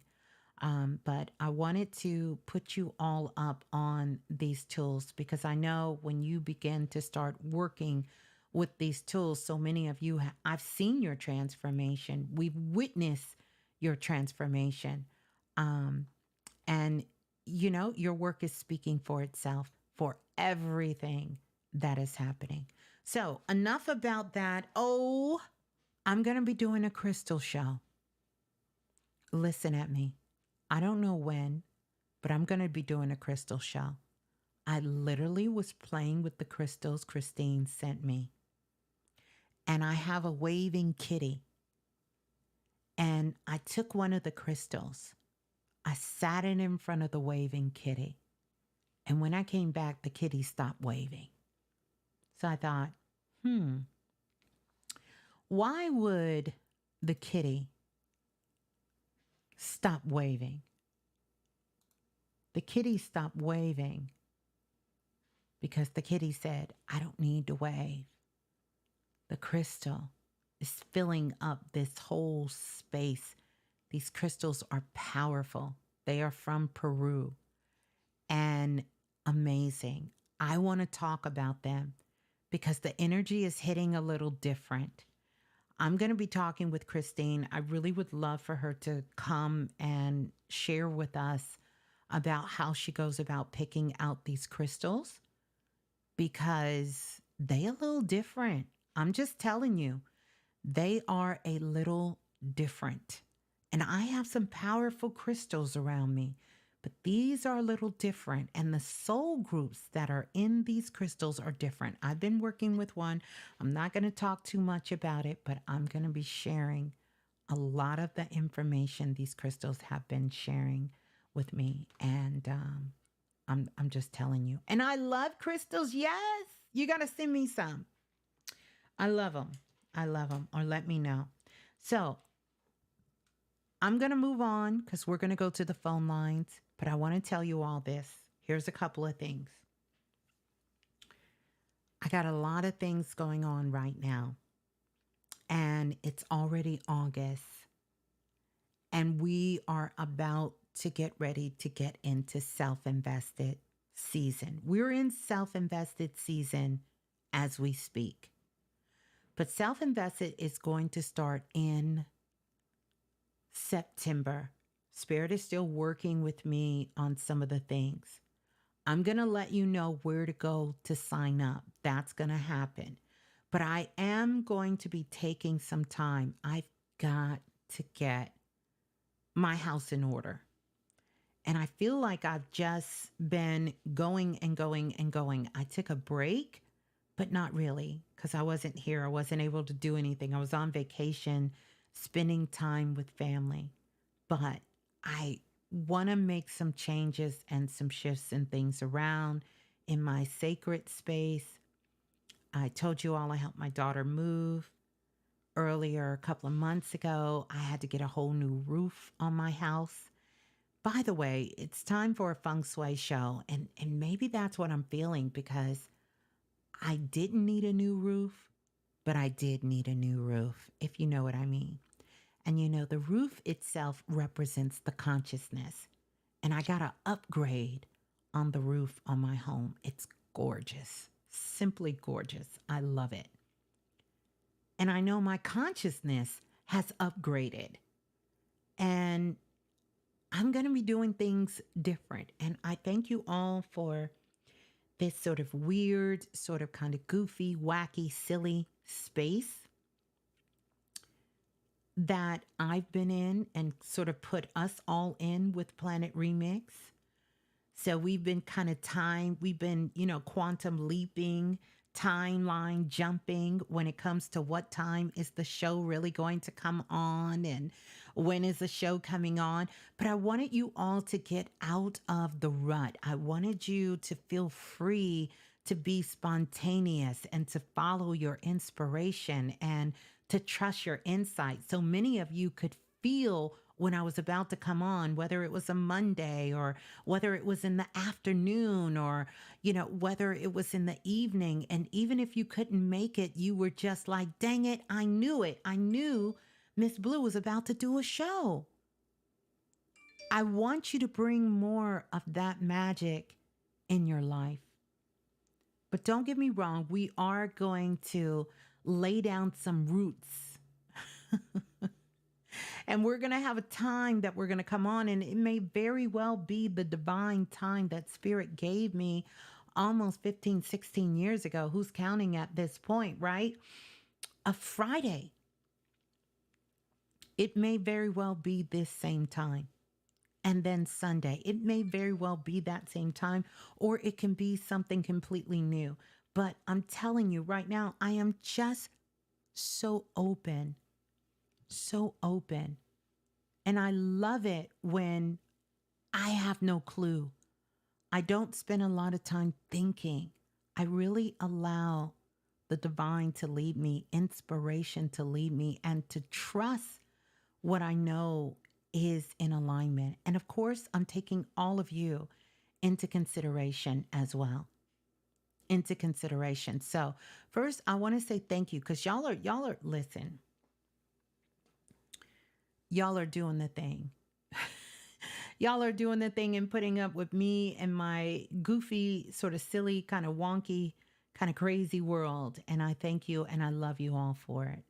But I wanted to put you all up on these tools because I know when you begin to start working with these tools, so many of you, I've seen your transformation. We've witnessed your transformation. And, you know, your work is speaking for itself for everything that is happening. So enough about that. Oh, I'm going to be doing a crystal show. Listen at me. I don't know when, but I'm going to be doing a crystal show. I literally was playing with the crystals Christine sent me. And I have a waving kitty. And I took one of the crystals. I sat it in front of the waving kitty. And when I came back, the kitty stopped waving. So I thought, why would the kitty stop waving? The kitty stopped waving because the kitty said, I don't need to wave. The crystal is filling up this whole space. These crystals are powerful. They are from Peru and amazing. I want to talk about them because the energy is hitting a little different. I'm going to be talking with Christine. I really would love for her to come and share with us about how she goes about picking out these crystals because they a little different. I'm just telling you, they are a little different. And I have some powerful crystals around me, but these are a little different. And the soul groups that are in these crystals are different. I've been working with one. I'm not going to talk too much about it, but I'm going to be sharing a lot of the information these crystals have been sharing with me. And I'm just telling you. And I love crystals. Yes, you got to send me some. I love them. I love them. Or let me know. So I'm going to move on because we're going to go to the phone lines. But I want to tell you all this. Here's a couple of things. I got a lot of things going on right now. And it's already August. And we are about to get ready to get into self-invested season. We're in self-invested season as we speak. But self-invested is going to start in September. Spirit is still working with me on some of the things. I'm going to let you know where to go to sign up. That's going to happen. But I am going to be taking some time. I've got to get my house in order. And I feel like I've just been going and going and going. I took a break, but not really, because I wasn't here. I wasn't able to do anything. I was on vacation, spending time with family. But I want to make some changes and some shifts and things around in my sacred space. I told you all I helped my daughter move earlier a couple of months ago. I had to get a whole new roof on my house. By the way, it's time for a Feng Shui show. And maybe that's what I'm feeling because I didn't need a new roof, but I did need a new roof, if you know what I mean. And you know, the roof itself represents the consciousness. And I got to upgrade on the roof on my home. It's gorgeous, simply gorgeous. I love it. And I know my consciousness has upgraded. And I'm going to be doing things different. And I thank you all for this sort of weird, sort of kind of goofy, wacky, silly space that I've been in and sort of put us all in with Planet Remix. So we've been kind of we've been, quantum leaping, timeline jumping when it comes to what time is the show really going to come on and when is the show coming on. But I wanted you all to get out of the rut. I wanted you to feel free to be spontaneous and to follow your inspiration and to trust your insight. So many of you could feel when I was about to come on, whether it was a Monday or whether it was in the afternoon or, whether it was in the evening. And even if you couldn't make it, you were just like, dang it, I knew it. I knew Ms.Blue was about to do a show. I want you to bring more of that magic in your life. But don't get me wrong, we are going to lay down some roots. And we're going to have a time that we're going to come on, and it may very well be the divine time that Spirit gave me almost 15, 16 years ago. Who's counting at this point, right? A Friday. It may very well be this same time. And then Sunday. It may very well be that same time, or it can be something completely new. But I'm telling you right now, I am just so open. So open. And I love it when I have no clue. I don't spend a lot of time thinking. I really allow the divine to lead me, inspiration to lead me, and to trust what I know is in alignment. And of course, I'm taking all of you into consideration as well. Into consideration. So first, I want to say thank you because y'all are, listen. Y'all are doing the thing. Y'all are doing the thing and putting up with me and my goofy, sort of silly, kind of wonky, kind of crazy world. And I thank you and I love you all for it.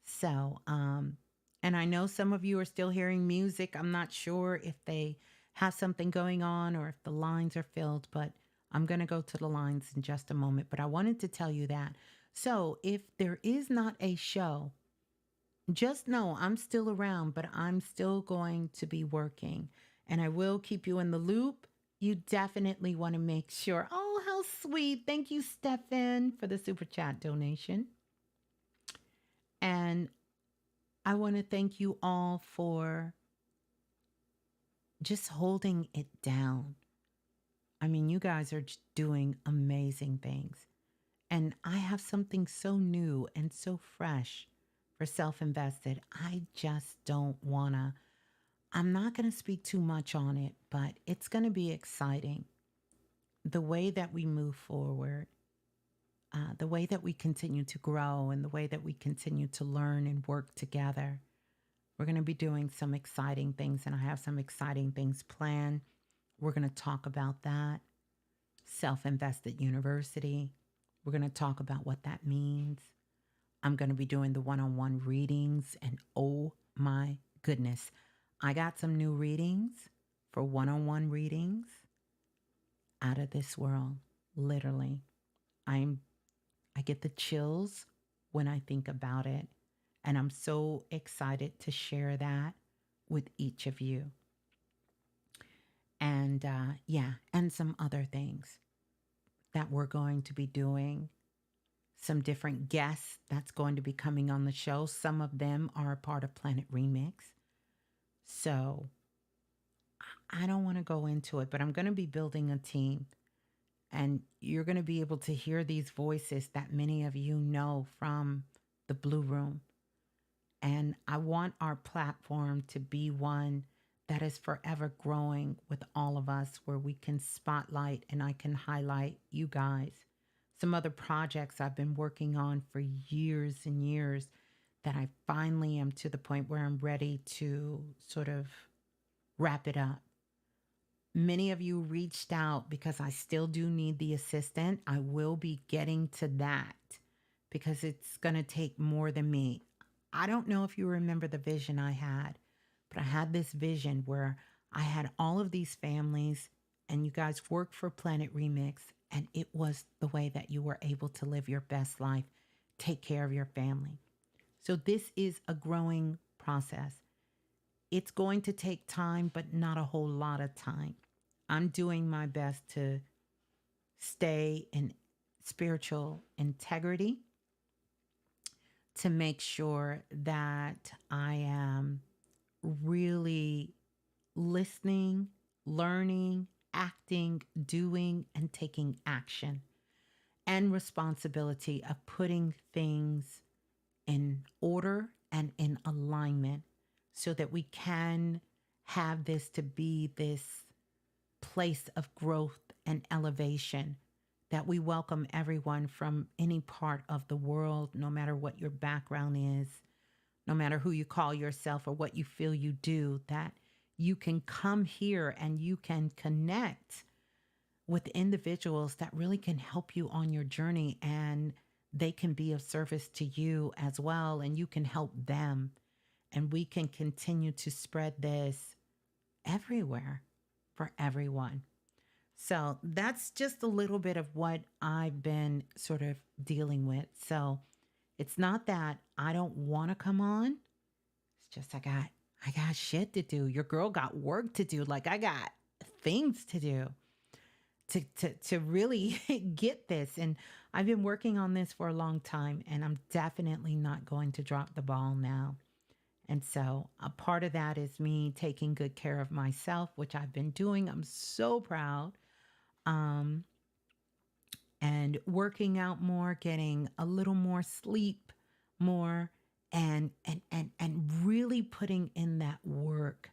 So, and I know some of you are still hearing music. I'm not sure if they have something going on or if the lines are filled, but I'm going to go to the lines in just a moment. But I wanted to tell you that. So if there is not a show, just know I'm still around, but I'm still going to be working and I will keep you in the loop. You definitely want to make sure. Oh, how sweet. Thank you, Stefan, for the super chat donation. And I want to thank you all for just holding it down. I mean, you guys are doing amazing things. And I have something so new and so fresh for Self-Invested. I just don't want to, I'm not going to speak too much on it, but it's going to be exciting. The way that we move forward, the way that we continue to grow and the way that we continue to learn and work together. We're going to be doing some exciting things, and I have some exciting things planned. We're going to talk about that. Self-Invested University. We're going to talk about what that means. I'm going to be doing the one-on-one readings, and oh my goodness, I got some new readings for one-on-one readings out of this world. Literally, I get the chills when I think about it, and I'm so excited to share that with each of you. And and some other things that we're going to be doing. Some different guests that's going to be coming on the show. Some of them are a part of Planet Remix. So I don't want to go into it, but I'm going to be building a team. And you're going to be able to hear these voices that many of you know from the Blue Room. And I want our platform to be one that is forever growing with all of us, where we can spotlight and I can highlight you guys. Some other projects I've been working on for years and years that I finally am to the point where I'm ready to sort of wrap it up. Many of you reached out because I still do need the assistant. I will be getting to that because it's going to take more than me. I don't know if you remember the vision I had, but I had this vision where I had all of these families and you guys worked for Planet Remix, and it was the way that you were able to live your best life, take care of your family. So this is a growing process. It's going to take time, but not a whole lot of time. I'm doing my best to stay in spiritual integrity, to make sure that I am really listening, learning, acting, doing, and taking action and responsibility of putting things in order and in alignment so that we can have this to be this place of growth and elevation, that we welcome everyone from any part of the world, no matter what your background is, no matter who you call yourself or what you feel you do, that you can come here and you can connect with individuals that really can help you on your journey, and they can be of service to you as well, and you can help them. And we can continue to spread this everywhere for everyone. So that's just a little bit of what I've been sort of dealing with. So it's not that I don't want to come on. It's just I got shit to do. Your girl got work to do. Like I got things to do to really get this. And I've been working on this for a long time, and I'm definitely not going to drop the ball now. And so a part of that is me taking good care of myself, which I've been doing. I'm so proud. And working out more, getting a little more sleep, more, and really putting in that work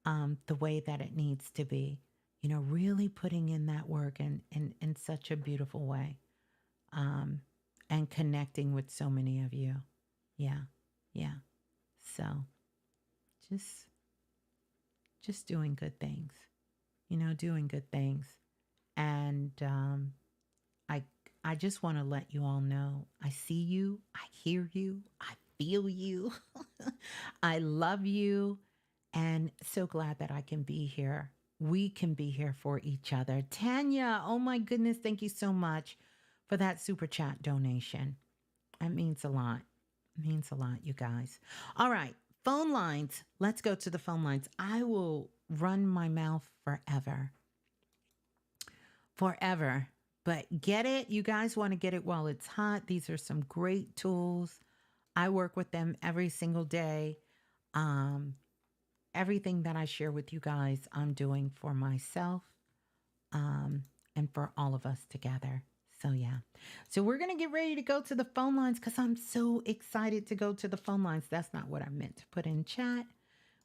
the way that it needs to be. You know, really putting in that work in such a beautiful way, and connecting with so many of you. Yeah, yeah. So just doing good things, you know, doing good things. And I just want to let you all know I see you, I hear you, I feel you, I love you, and so glad that I can be here. We can be here for each other. Tanya, oh my goodness, thank you so much for that super chat donation. That means a lot. It means a lot, you guys. All right, phone lines. Let's go to the phone lines. I will run my mouth forever. Forever. But get it. You guys want to get it while it's hot. These are some great tools. I work with them every single day. Everything that I share with you guys, I'm doing for myself, and for all of us together. So yeah. So we're going to get ready to go to the phone lines because I'm so excited to go to the phone lines. That's not what I meant to put in chat.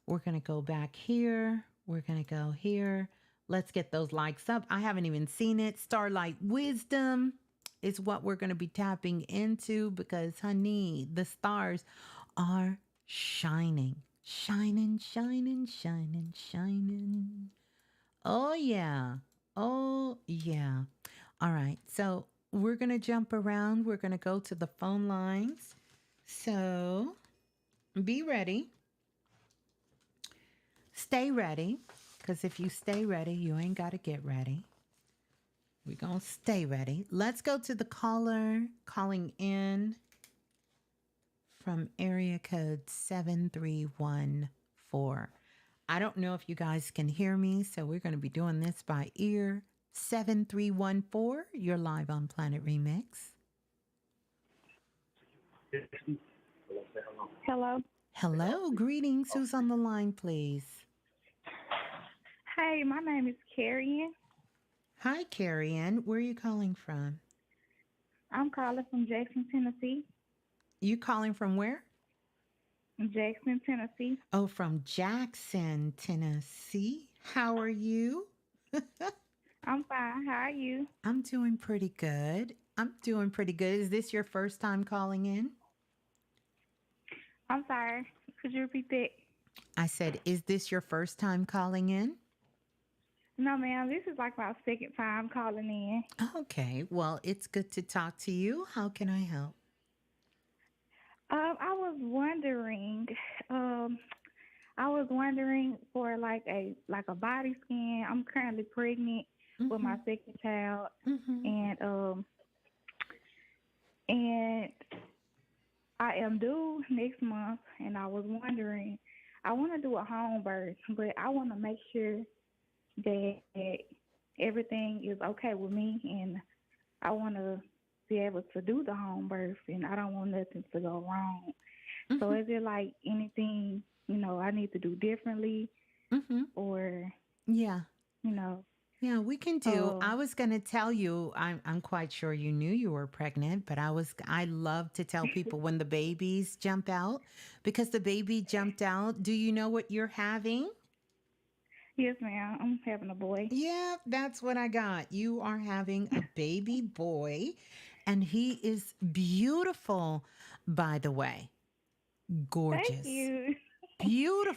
We're going to go back here. We're going to go here. Let's get those likes up. I haven't even seen it. Starlight Wisdom is what we're going to be tapping into because, honey, the stars are shining. Shining, shining, shining, shining. Oh, yeah. Oh, yeah. All right. So we're going to jump around. We're going to go to the phone lines. So be ready. Stay ready. Because if you stay ready, you ain't got to get ready. We're going to stay ready. Let's go to the caller calling in from area code 7314. I don't know if you guys can hear me, so we're going to be doing this by ear. 7314, you're live on Planet Remix. Hello. Hello, greetings. Who's on the line, please? Hey, my name is Carrion. Hi, Carrion. Where are you calling from? I'm calling from Jackson, Tennessee. You calling from where? Jackson, Tennessee. Oh, from Jackson, Tennessee. How are you? I'm fine. How are you? I'm doing pretty good. Is this your first time calling in? I'm sorry. Could you repeat that? I said, is this your first time calling in? No, ma'am. This is like my second time calling in. Okay. Well, it's good to talk to you. How can I help? I was wondering for like a body scan. I'm currently pregnant with my second child, and I am due next month. And I was wondering, I want to do a home birth, but I want to make sure that everything is okay with me, and I want to be able to do the home birth, and I don't want nothing to go wrong. So Mm-hmm. is it like anything, I need to do differently, Mm-hmm. or, Yeah. you know, Yeah, we can do. uh, I was going to tell you, I'm quite sure you knew you were pregnant, but I love to tell people when the babies jump out because the baby jumped out. Do you know what you're having? yes, ma'am, I'm having a boy. Yeah, that's what I got. You are having a baby boy, and he is beautiful, by the way. Thank Gorgeous. you.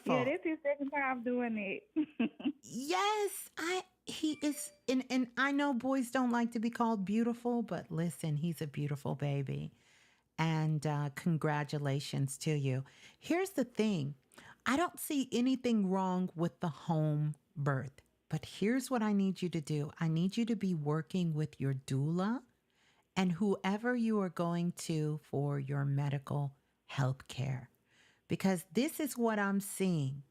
Yeah, Beautiful. this is the second time doing it. Yes, I he is and I know boys don't like to be called beautiful, but listen, he's a beautiful baby. And congratulations to you. Here's the thing. I don't see anything wrong with the home birth. But here's what I need you to do. I need you to be working with your doula and whoever you are going to for your medical health care. Because this is what I'm seeing.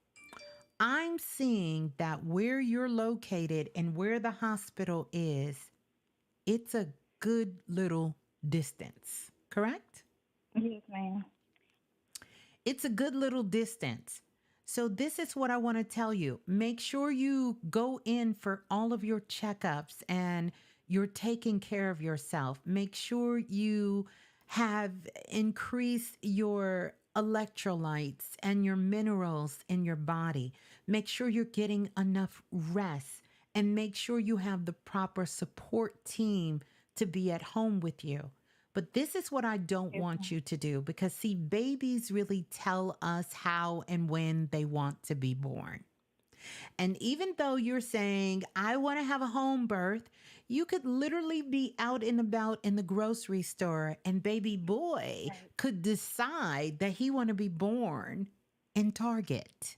I'm seeing that where you're located and where the hospital is, it's a good little distance, correct? Yes, ma'am. It's a good little distance. So, this is what I want to tell you. Make sure you go in for all of your checkups and you're taking care of yourself. Make sure you have increased your electrolytes and your minerals in your body. Make sure you're getting enough rest and make sure you have the proper support team to be at home with you. But this is what I don't Yes, want ma'am. you to do because, see, babies really tell us how and when they want to be born. And even though you're saying, I want to have a home birth, you could literally be out and about in the grocery store and baby boy Right. could decide that he want to be born in Target.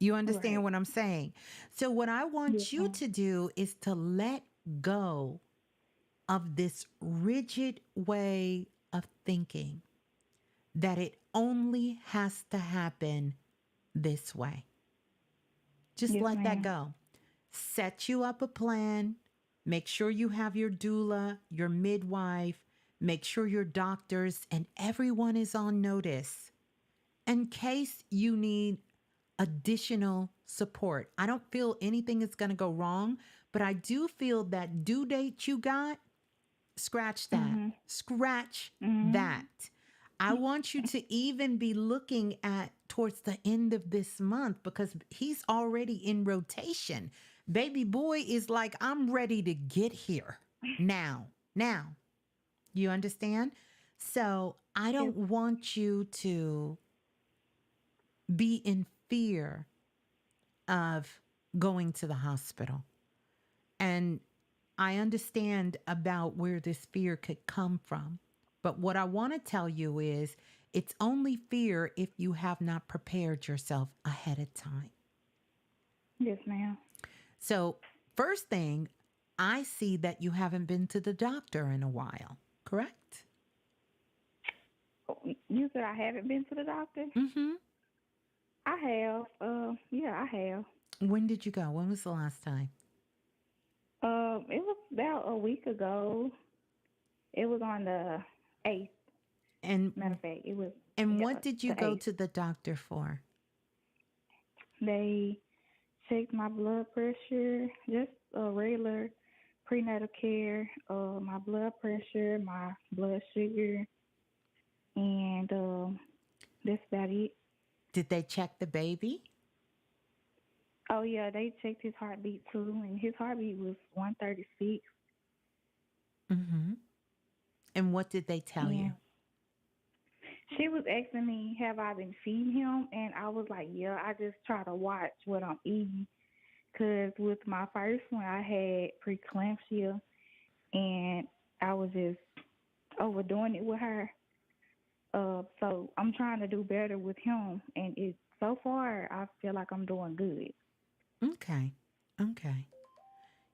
You understand Right. what I'm saying? So what I Yes, want you ma'am. to do is to let go of this rigid way of thinking that it only has to happen this way. Just Yes, let that ma'am. go. Set you up a plan. Make sure you have your doula, your midwife. Make sure your doctors and everyone is on notice in case you need additional support. I don't feel anything is going to go wrong, but I do feel that due date you got, scratch that. Mhm. Scratch Mhm. that. I want you to even be looking at towards the end of this month because he's already in rotation. Baby boy is like, I'm ready to get here now. Now, you understand? So I Yes. don't want you to be in fear of going to the hospital. And I understand about where this fear could come from. But what I want to tell you is it's only fear if you have not prepared yourself ahead of time. Yes, ma'am. So, first thing, I see that you haven't been to the doctor in a while, correct? Oh, you said I haven't been to the doctor. Mm-hmm. I have. Yeah, I have. When did you go? When was the last time? It was about a week ago. It was on the 8th. And Matter of fact, it was, and yeah, what did you the go 8th. to the doctor for? They checked my blood pressure, just a regular prenatal care, my blood pressure, my blood sugar, and that's about it. Did they check the baby? Oh yeah, they checked his heartbeat too, and his heartbeat was 136. Mm-hmm. And what did they tell you? And she was asking me, have I been feeding him? And I was like, yeah, I just try to watch what I'm eating. Because with my first one, I had preeclampsia, and I was just overdoing it with her. So I'm trying to do better with him, and so far I feel like I'm doing good. Okay. Okay.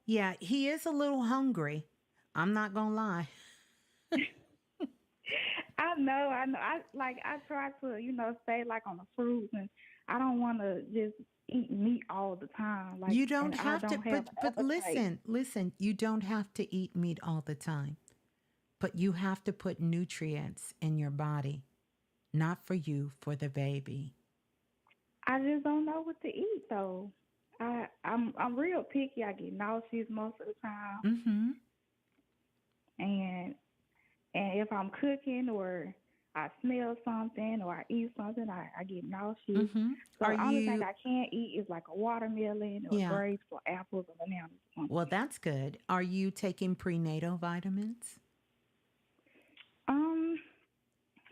Yeah, he is a little hungry. I'm not going to lie. I know, I know. I try to, stay like on the fruits, and I don't want to just eat meat all the time. Like, You don't and I have to, don't have but appetite. listen, you don't have to eat meat all the time, but you have to put nutrients in your body, not for you, for the baby. I just don't know what to eat though. I'm real picky. I get nauseous most of the time, Mm-hmm. and if I'm cooking or I smell something or I eat something, I get nauseous. Mm-hmm. So Are the only thing you, I can't eat is like a watermelon or yeah, grapes or apples or bananas or well, something. that's good. Are you taking prenatal vitamins? Um,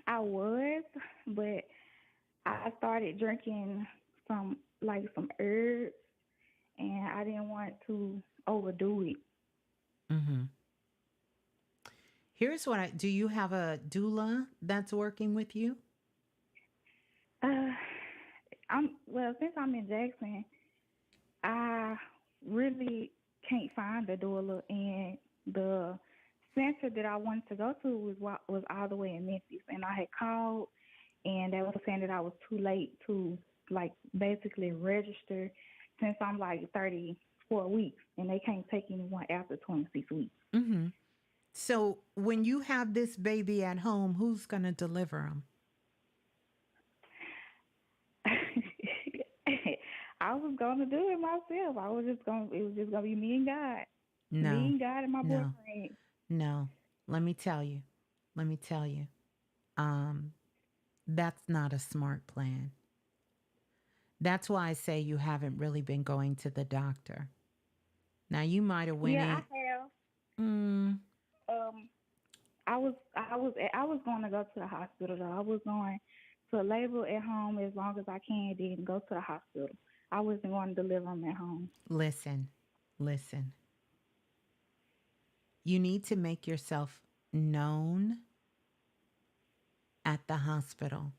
I was, but I started drinking some herbs, and I didn't want to overdo it. Mm-hmm. Here's what do you have a doula that's working with you? Uh, since I'm in Jackson, I really can't find a doula, and the center that I wanted to go to was all the way in Memphis, and I had called, and they were saying that I was too late to like basically register since I'm like 34 weeks, and they can't take anyone after 26 weeks. Mm-hmm. So when you have this baby at home, who's going to deliver him? I was gonna do it myself. It was just gonna be me and God. Me No, and God and my no, boyfriend. no. Let me tell you. Let me tell you. Um, that's not a smart plan. That's why I say you haven't really been going to the doctor. Now you might have went Yeah, in. I have. Mm, Um, I was going to go to the hospital though. I was going to labor at home as long as I can, then go to the hospital. I wasn't going to deliver him at home. listen, listen. You need to make yourself known at the hospital.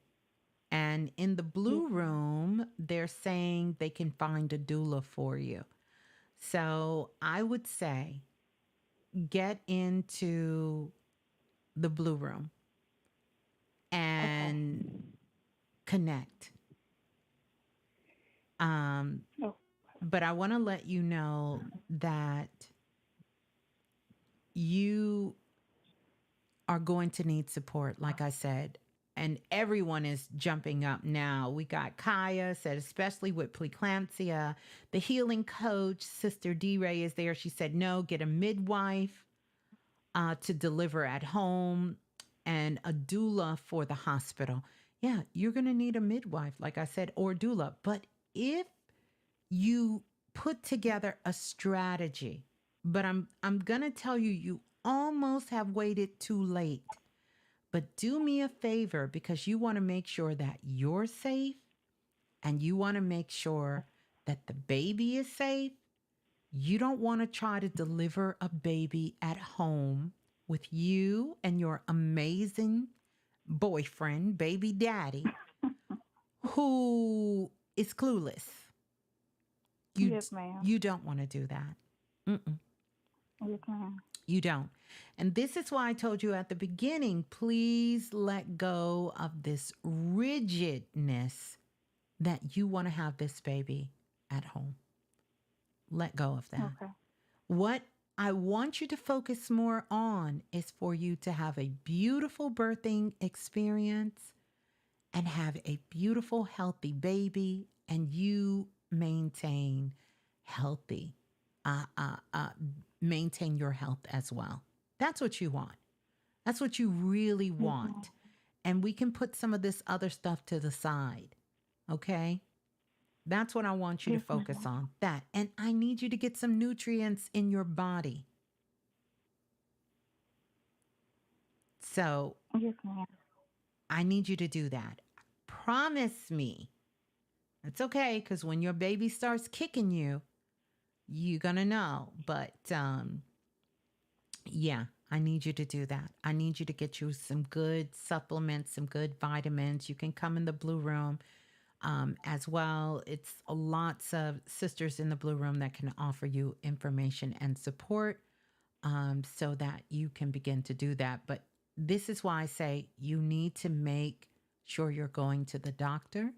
And in the Yes, blue room, they're saying they can find a doula for you. So I would say get into the blue room okay. and connect. Um, Oh, but I want to let you know that you are going to need support, like I said. And everyone is jumping up now. We got Kaya said, especially with preeclampsia. The healing coach, Sister D Ray, is there. She said, no, get a midwife to deliver at home and a doula for the hospital. Yeah, you're going to need a midwife, like I said, or doula. But if you put together a strategy, but I'm going to tell you, you almost have waited too late. But do me a favor because you want to make sure that you're safe and you want to make sure that the baby is safe. You don't want to try to deliver a baby at home with you and your amazing boyfriend, baby daddy, who is clueless. You yes, ma'am. you don't want to do that. Mm-mm. Yes, ma'am. You don't. And this is why I told you at the beginning, please let go of this rigidness that you want to have this baby at home. Let go of that. Okay. What I want you to focus more on is for you to have a beautiful birthing experience and have a beautiful, healthy baby, and you maintain healthy, uh, uh, uh, maintain your health as well. That's what you want. That's what you really Yes, ma'am. want. And we can put some of this other stuff to the side. Okay? That's what I want you to Yes, focus ma'am. on. That. And I need you to get some nutrients in your body. So Yes, ma'am. I need you to do that. Promise me. It's okay because when your baby starts kicking you, you're going to know. But yeah, I need you to do that. I need you to get you some good supplements, some good vitamins. You can come in the blue room as well. It's lots of sisters in the blue room that can offer you information and support so that you can begin to do that. But this is why I say you need to make sure you're going to the doctor.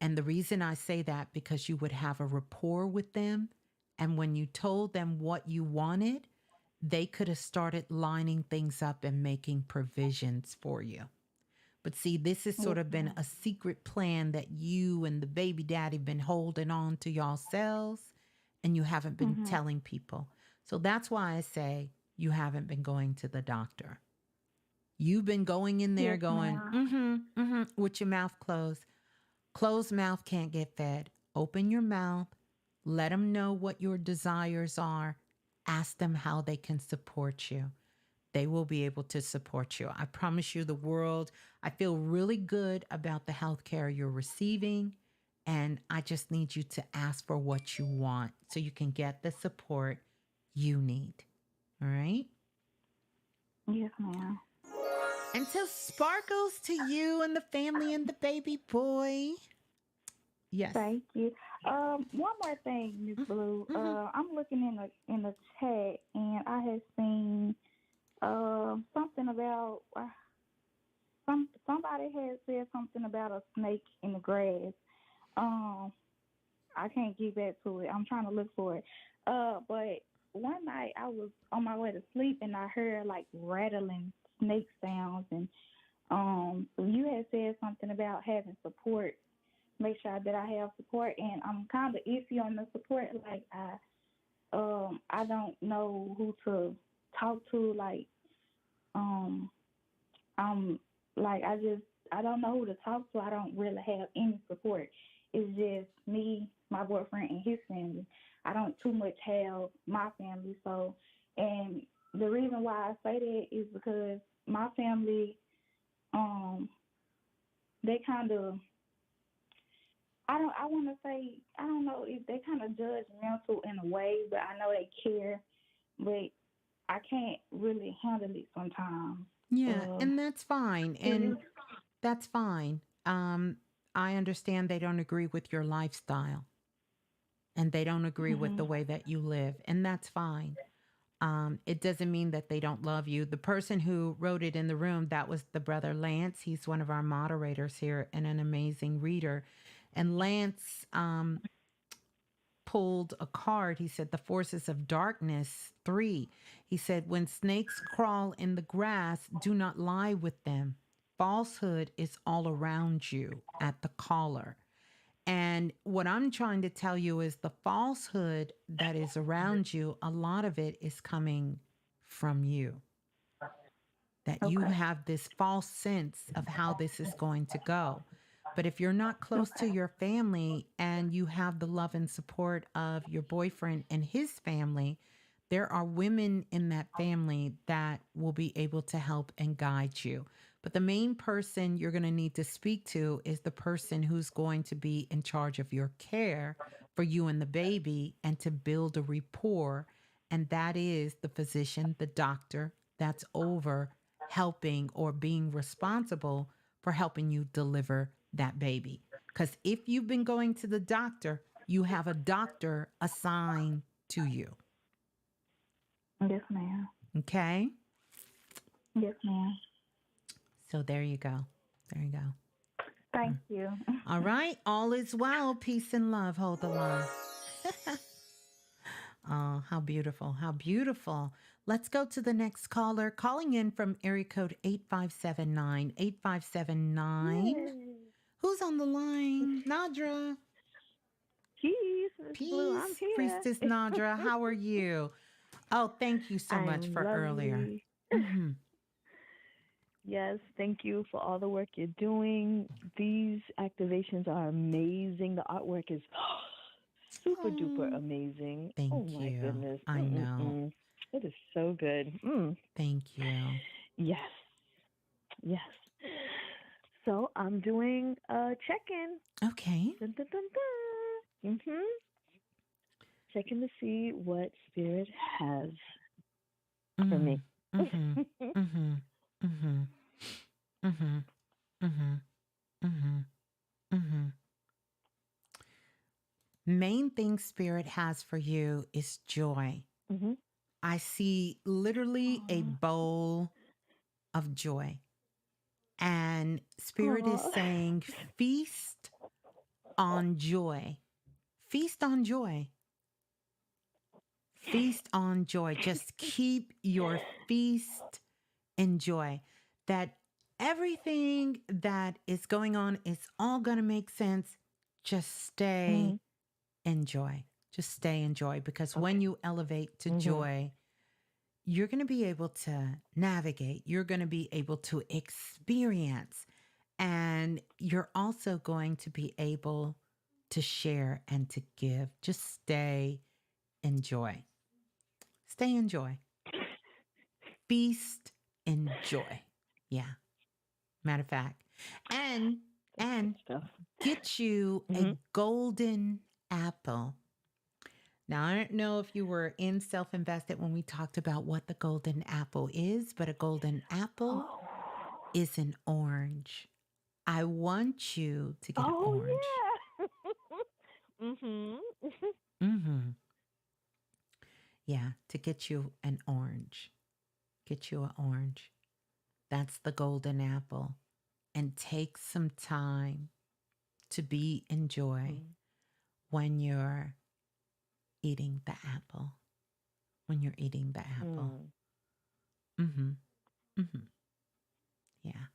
And the reason I say that, because you would have a rapport with them. And when you told them what you wanted, they could have started lining things up and making provisions for you. But see, this has sort of been a secret plan that you and the baby daddy been holding on to yourselves, and you haven't been telling people. So that's why I say you haven't been going to the doctor. You've been going in there going, with your mouth closed. Closed mouth can't get fed. Open your mouth. Let them know what your desires are. Ask them how they can support you. They will be able to support you. I promise you, the world, I feel really good about the health care you're receiving. And I just need you to ask for what you want so you can get the support you need. All right? Yes, ma'am. And so sparkles to you and the family and the baby boy. Yes. Thank you. One more thing, Ms. Blue. I'm looking in the chat, and I had seen something about somebody had said something about a snake in the grass. I can't get back to it. I'm trying to look for it. But one night I was on my way to sleep, and I heard like rattling snake sounds, and you had said something about having support. Make sure that I have support, and I'm kind of iffy on the support. Like I don't know who to talk to. Like I'm like I don't know who to talk to. I don't really have any support. It's just me, my boyfriend, and his family. I don't too much have my family. So, and the reason why I say that is because my family, they kind of, I want to say, I don't know if they kind of judgmental in a way, but I know they care, but I can't really handle it sometimes. Yeah, and that's fine. And that's fine. I understand they don't agree with your lifestyle, and they don't agree with the way that you live, and that's fine. It doesn't mean that they don't love you. The person who wrote it in the room, that was the brother Lance. He's one of our moderators here and an amazing reader. And Lance pulled a card. He said, the forces of darkness, 3. He said, when snakes crawl in the grass, do not lie with them. Falsehood is all around you at the collar. And what I'm trying to tell you is the falsehood that is around you, a lot of it is coming from you. That you have this false sense of how this is going to go. But if you're not close to your family and you have the love and support of your boyfriend and his family, there are women in that family that will be able to help and guide you. But the main person you're going to need to speak to is the person who's going to be in charge of your care for you and the baby, and to build a rapport. And that is the physician, the doctor that's over helping or being responsible for helping you deliver that baby. Because if you've been going to the doctor, you have a doctor assigned to you. Yes, ma'am. Okay? Yes, ma'am. So there you go. There you go. Thank you. All right. All is well. Peace and love. Hold the line. Oh, how beautiful. How beautiful. Let's go to the next caller. Calling in from area code 8579. 8579. Who's on the line? Nadra. Peace, Ms. Blue. I'm Peace. here. Priestess Nadra. How are you? Oh, thank you so much for earlier. Mm-hmm. Yes, thank you for all the work you're doing. These activations are amazing. The artwork is super duper amazing. Thank oh my you. goodness. I know. It is so good. Thank you. Yes. Yes. So I'm doing a check-in. Okay. Dun, dun, dun, dun. Checking to see what Spirit has for me. Main thing Spirit has for you is joy. I see literally a bowl of joy. And Spirit is Aw. saying, feast on joy. Feast on joy. Feast on joy. Just keep your feast in joy. That everything that is going on is all going to make sense. Just stay in joy. Just stay in joy. Because when you elevate to joy, you're going to be able to navigate. You're going to be able to experience. And you're also going to be able to share and to give. Just stay in joy. Stay in joy. Feast in joy. Yeah. Matter of fact. And Stuff. get you a golden apple. Now, I don't know if you were in Self-Invested when we talked about what the golden apple is, but a golden apple is an orange. I want you to get an orange. Yeah. Yeah, to get you an orange. Get you an orange. That's the golden apple. And take some time to be in joy when you're eating the apple. When you're eating the apple. Yeah.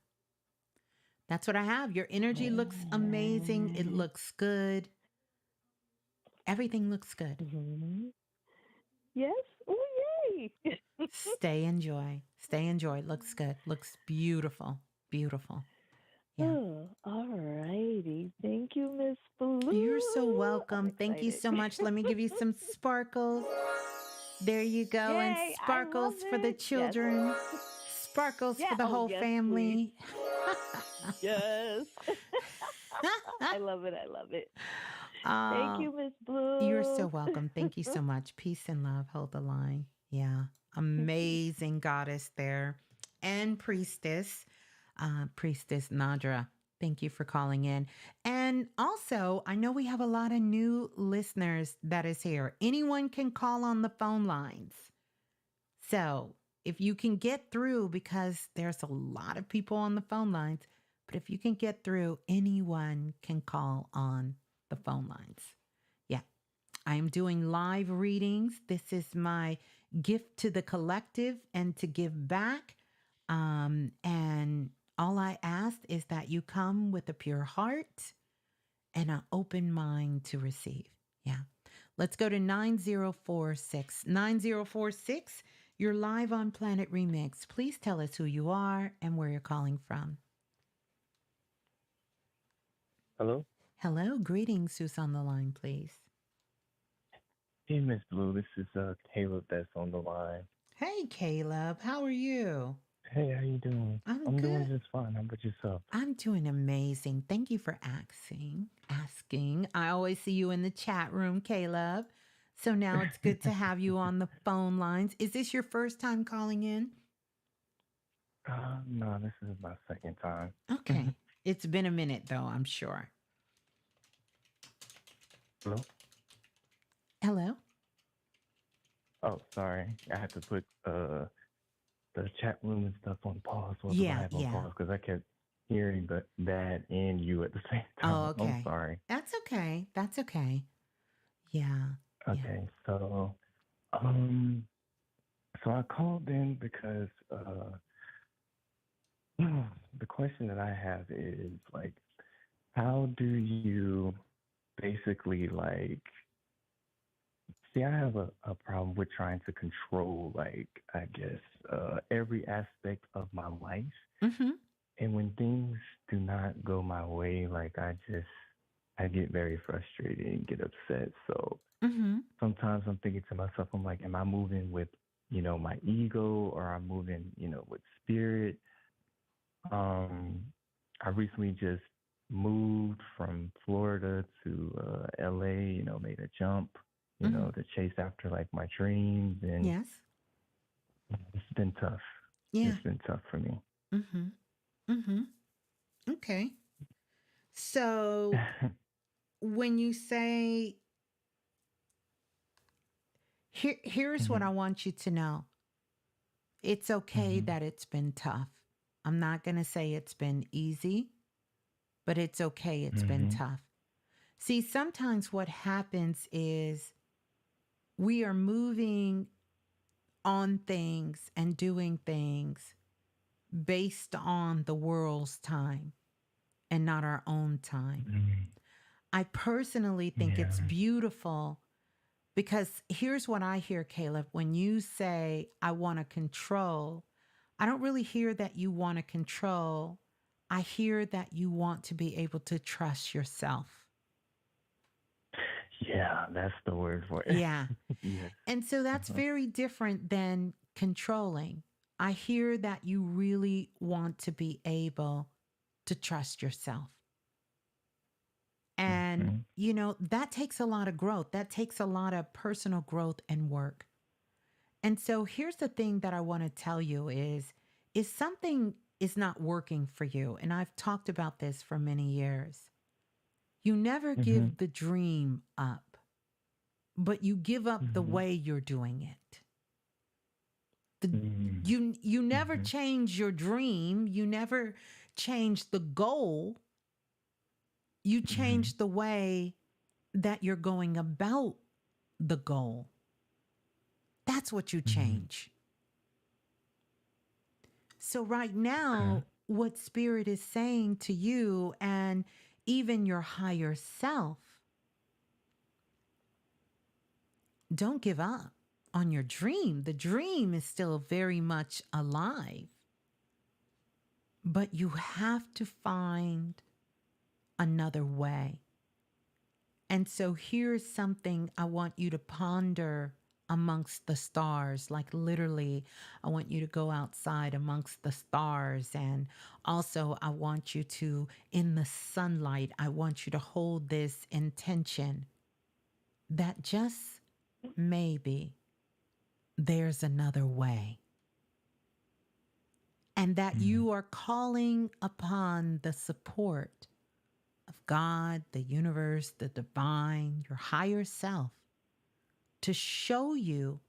That's what I have. Your energy looks amazing. It looks good. Everything looks good. Yes. Oh, yay. Stay in joy. Stay in joy. Looks good. Looks beautiful. Beautiful. Yeah. Oh, all righty. Thank you, Miss Blue. You're so welcome. I'm Thank you excited. so much. Let me give you some sparkles. There you go. Yay, And I sparkles love for the it. Yes. children. Sparkles Yeah. for the Oh, whole yes, family. Yes. I love it. I love it. Thank you, Miss Blue. You're so welcome. Thank you so much. Peace and love. Hold the line. Yeah. Amazing goddess there. And priestess Nadra. Thank you for calling in. And also, I know we have a lot of new listeners that is here. Anyone can call on the phone lines. So if you can get through, because there's a lot of people on the phone lines, but if you can get through, anyone can call on the phone lines. Yeah. I am doing live readings. This is my gift to the collective and to give back. And all I ask is that you come with a pure heart and an open mind to receive. Yeah. Let's go to 9046. 9046, you're live on Planet Remix. Please tell us who you are and where you're calling from. Hello? Hello. Greetings. Who's on the line, please? Hey, Ms. Blue. This is Caleb that's on the line. Hey, Caleb. How are you? Hey, how you doing? I'm doing good. just fine. How about yourself? I'm doing amazing. Thank you for asking. I always see you in the chat room, Caleb. So now it's good to have you on the phone lines. Is this your first time calling in? No, this is my second time. Okay. It's been a minute, though, I'm sure. Hello? Hello? Oh, sorry. I had to put the chat room and stuff on pause. Yeah. Pause because I kept hearing that and you at the same time. Oh, okay. I'm sorry. That's okay. Yeah. Okay, so I called in because the question that I have is like, how do you basically like, see, I have a problem with trying to control, like, I guess, every aspect of my life. Mm-hmm. And when things do not go my way, like, I get very frustrated and get upset. So sometimes I'm thinking to myself, I'm like, am I moving with, my ego, or I'm moving, with spirit? I recently just moved from Florida to LA, made a jump, to chase after like my dreams. And Yes. it's been tough. Yeah. It's been tough for me. Okay. So when you say, here's what I want you to know. It's okay that it's been tough. I'm not going to say it's been easy, but it's okay. It's been tough. See, sometimes what happens is we are moving on things and doing things based on the world's time and not our own time. I personally think it's beautiful because here's what I hear, Caleb. When you say, I want to control, I don't really hear that you want to control. I hear that you want to be able to trust yourself. Yeah, that's the word for it. Yeah. Yes. And so that's very different than controlling. I hear that you really want to be able to trust yourself. And, you know, that takes a lot of growth. That takes a lot of personal growth and work. And so here's the thing that I want to tell you is something is not working for you, and I've talked about this for many years, you never give the dream up, but you give up the way you're doing it. You never change your dream. You never change the goal. You change the way that you're going about the goal. That's what you change. So right now, what Spirit is saying to you and even your higher self, don't give up on your dream. The dream is still very much alive. But you have to find another way. And so here's something I want you to ponder amongst the stars. Like literally, I want you to go outside amongst the stars. And also, I want you to, in the sunlight, I want you to hold this intention that just maybe there's another way. And that you are calling upon the support of God, the universe, the divine, your higher self to show you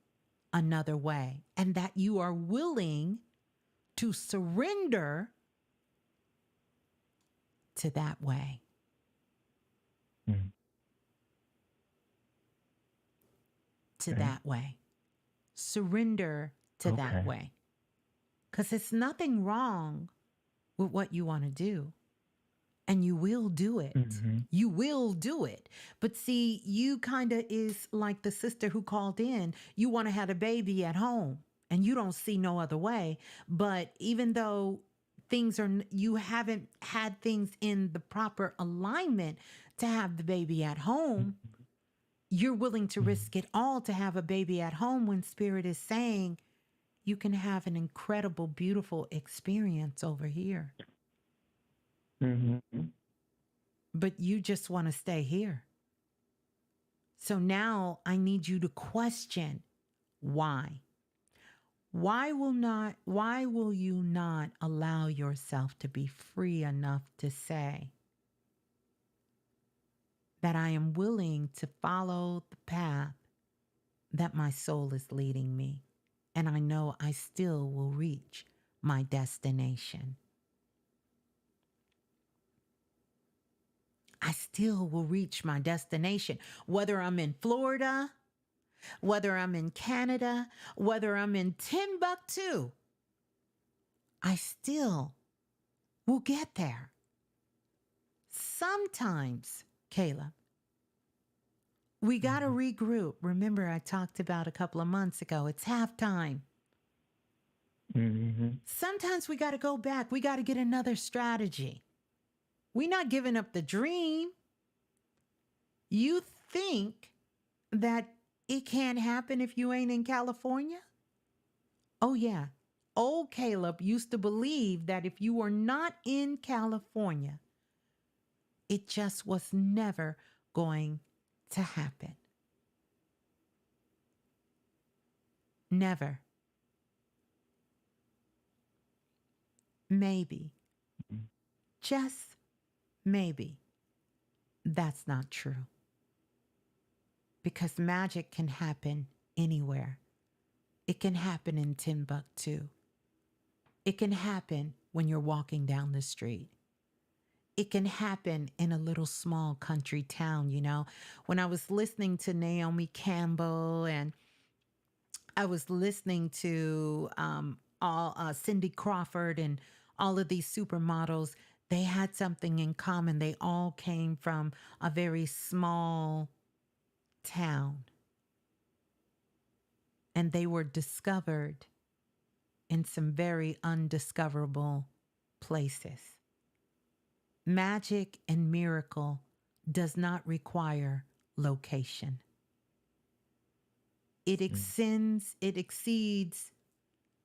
another way, and that you are willing to surrender to that way. To that way. Surrender to that way. Because it's nothing wrong with what you want to do. And you will do it. You will do it. But see, you kind of is like the sister who called in. You want to have a baby at home and you don't see no other way. But even though you haven't had things in the proper alignment to have the baby at home, you're willing to risk it all to have a baby at home when Spirit is saying you can have an incredible, beautiful experience over here. But you just want to stay here. So now I need you to question why. Why will you not allow yourself to be free enough to say that I am willing to follow the path that my soul is leading me, and I know I still will reach my destination? I still will reach my destination, whether I'm in Florida, whether I'm in Canada, whether I'm in Timbuktu. I still will get there. Sometimes, Caleb, we got to regroup. Remember, I talked about a couple of months ago, it's halftime. Sometimes we got to go back. We got to get another strategy. We're not giving up the dream. You think that it can't happen if you ain't in California? Oh, yeah. Old Caleb used to believe that if you were not in California, it just was never going to happen. Never. Maybe. Just maybe. That's not true. Because magic can happen anywhere. It can happen in Timbuktu. It can happen when you're walking down the street. It can happen in a little small country town, you know. When I was listening to Naomi Campbell and I was listening to all Cindy Crawford and all of these supermodels, they had something in common. They all came from a very small town, and they were discovered in some very undiscoverable places. Magic and miracle does not require location. It exceeds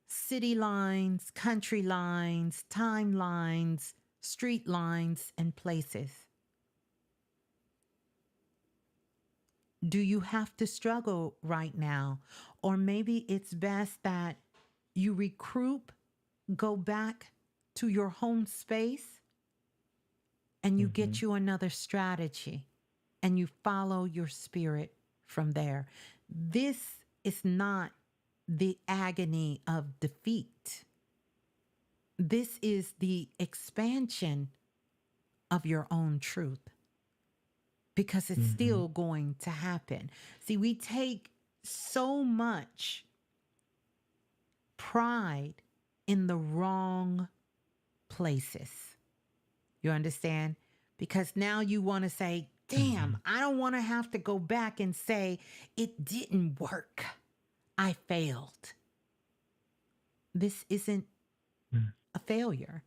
city lines, country lines, timelines, street lines, and places. Do you have to struggle right now? Or maybe it's best that you regroup, go back to your home space, and you get you another strategy, and you follow your spirit from there. This is not the agony of defeat. This is the expansion of your own truth, because it's still going to happen. See, we take so much pride in the wrong places. You understand? Because now you want to say, damn, I don't want to have to go back and say, it didn't work. I failed. This isn't a failure.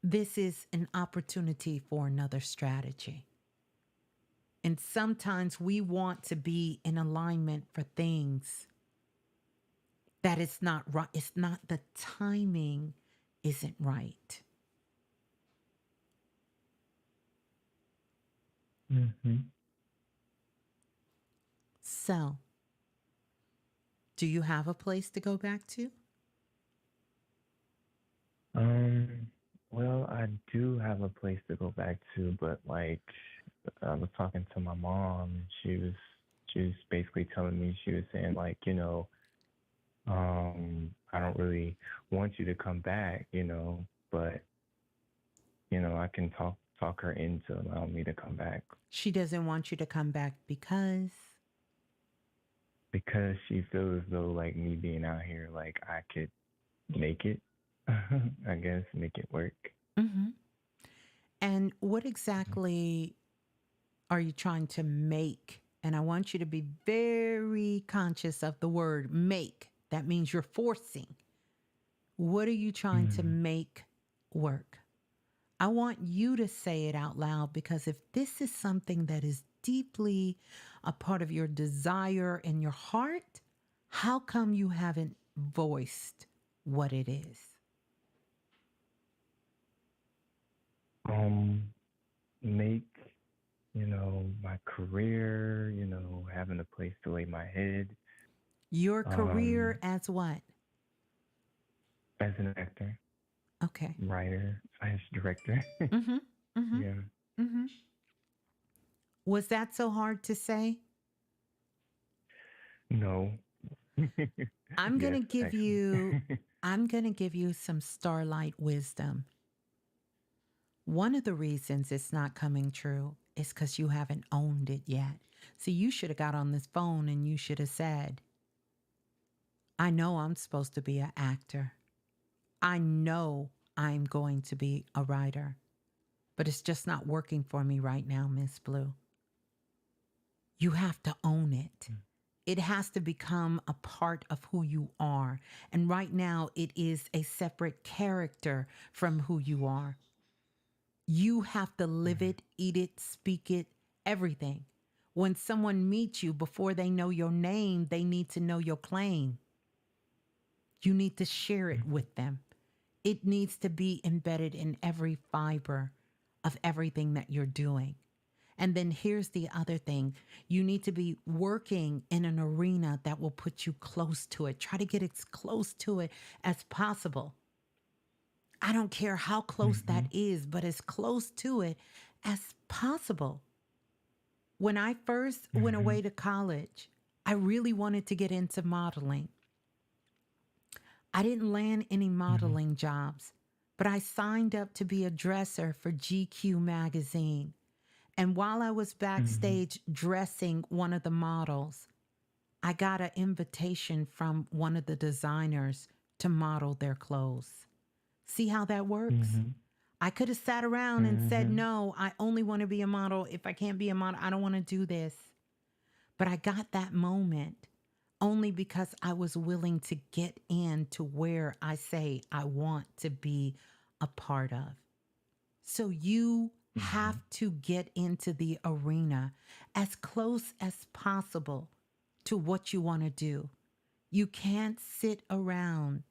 This is an opportunity for another strategy. And sometimes we want to be in alignment for things that it's not right. It's not, the timing isn't right. So, do you have a place to go back to? Well, I do have a place to go back to, but like I was talking to my mom, and she was basically telling me, she was saying like, you know, I don't really want you to come back, you know, but you know, I can talk her into allowing me to come back. She doesn't want you to come back because she feels as though like me being out here, like I could make it, I guess, make it work. And what exactly are you trying to make? And I want you to be very conscious of the word make. That means you're forcing. What are you trying to make work? I want you to say it out loud, because if this is something that is deeply a part of your desire in your heart, how come you haven't voiced what it is? Make, you know, my career, you know, having a place to lay my head. Your career as what? As an actor. Okay. Writer, director. Yeah. Was that so hard to say? No. I'm going to give you I'm going to give you some Starlight wisdom. One of the reasons it's not coming true is because you haven't owned it yet. See, you should have got on this phone and you should have said, I know I'm supposed to be an actor. I know I'm going to be a writer, but it's just not working for me right now, Ms.Blue. You have to own it. It has to become a part of who you are. And right now, it is a separate character from who you are. You have to live it, eat it, speak it, everything. When someone meets you, before they know your name, they need to know your claim. You need to share it with them. It needs to be embedded in every fiber of everything that you're doing. And then here's the other thing. You need to be working in an arena that will put you close to it. Try to get as close to it as possible. I don't care how close that is, but as close to it as possible. When I first went away to college, I really wanted to get into modeling. I didn't land any modeling jobs, but I signed up to be a dresser for GQ magazine. And while I was backstage dressing one of the models, I got an invitation from one of the designers to model their clothes. See how that works? I could have sat around and said, no, I only want to be a model. If I can't be a model, I don't want to do this. But I got that moment only because I was willing to get into where I say I want to be a part of. So you have to get into the arena as close as possible to what you want to do. You can't sit around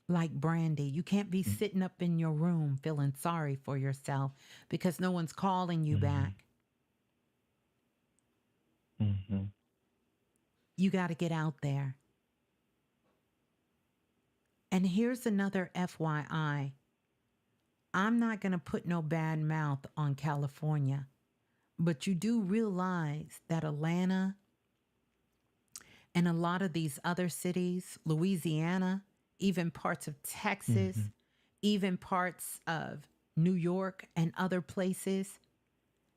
like Brandy. You can't be sitting up in your room feeling sorry for yourself because no one's calling you back. You got to get out there. And here's another FYI. I'm not going to put no bad mouth on California, but you do realize that Atlanta and a lot of these other cities, Louisiana, even parts of Texas, even parts of New York and other places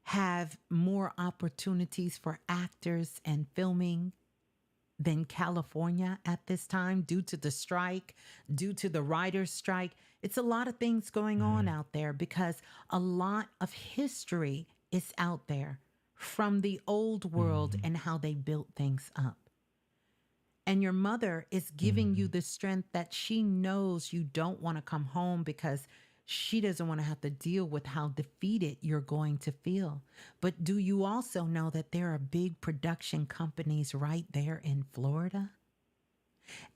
have more opportunities for actors and filming than California at this time due to the strike, due to the writer's strike. It's a lot of things going on out there because a lot of history is out there from the old world and how they built things up. And your mother is giving you the strength that she knows you don't want to come home because she doesn't want to have to deal with how defeated you're going to feel. But do you also know that there are big production companies right there in Florida?